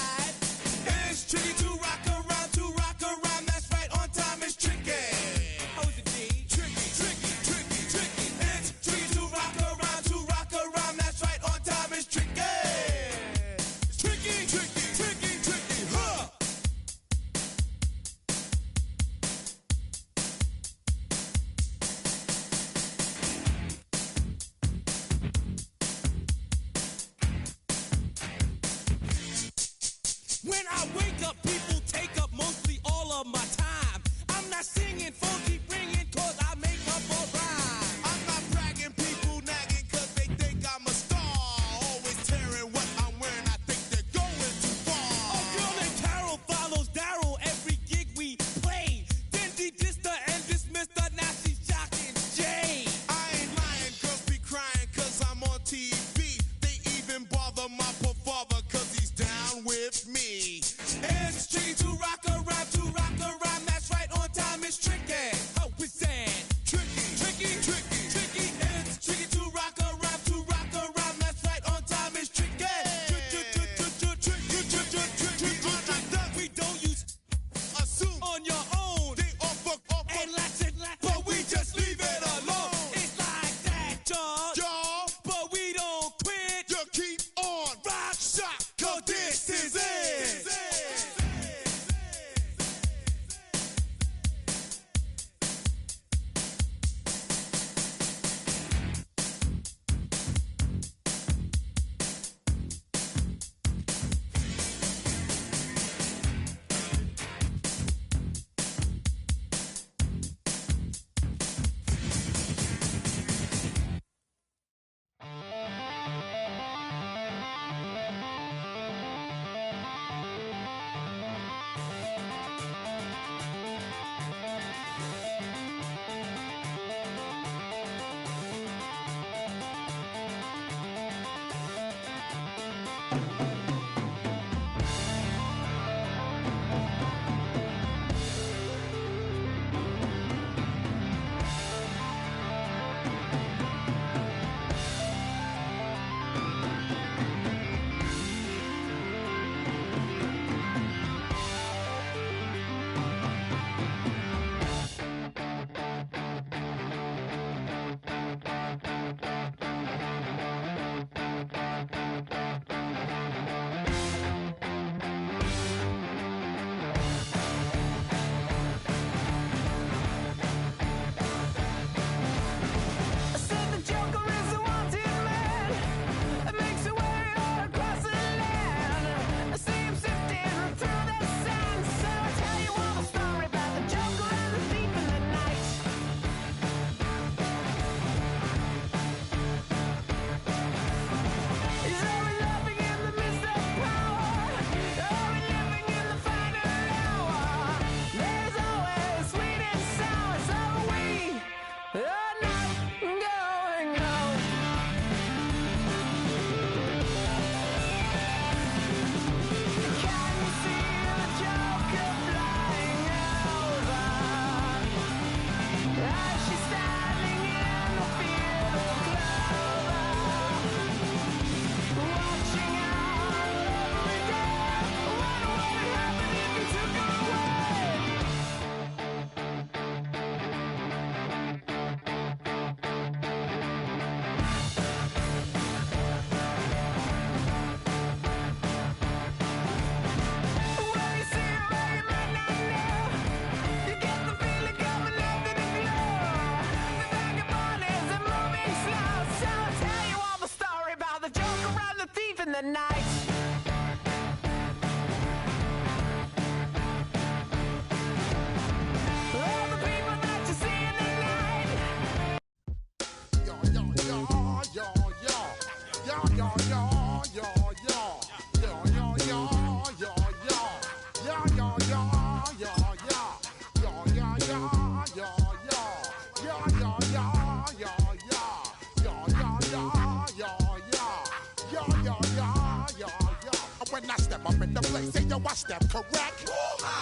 N: up in the place. Say yo, I step correct.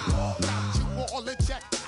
N: Got you all in check.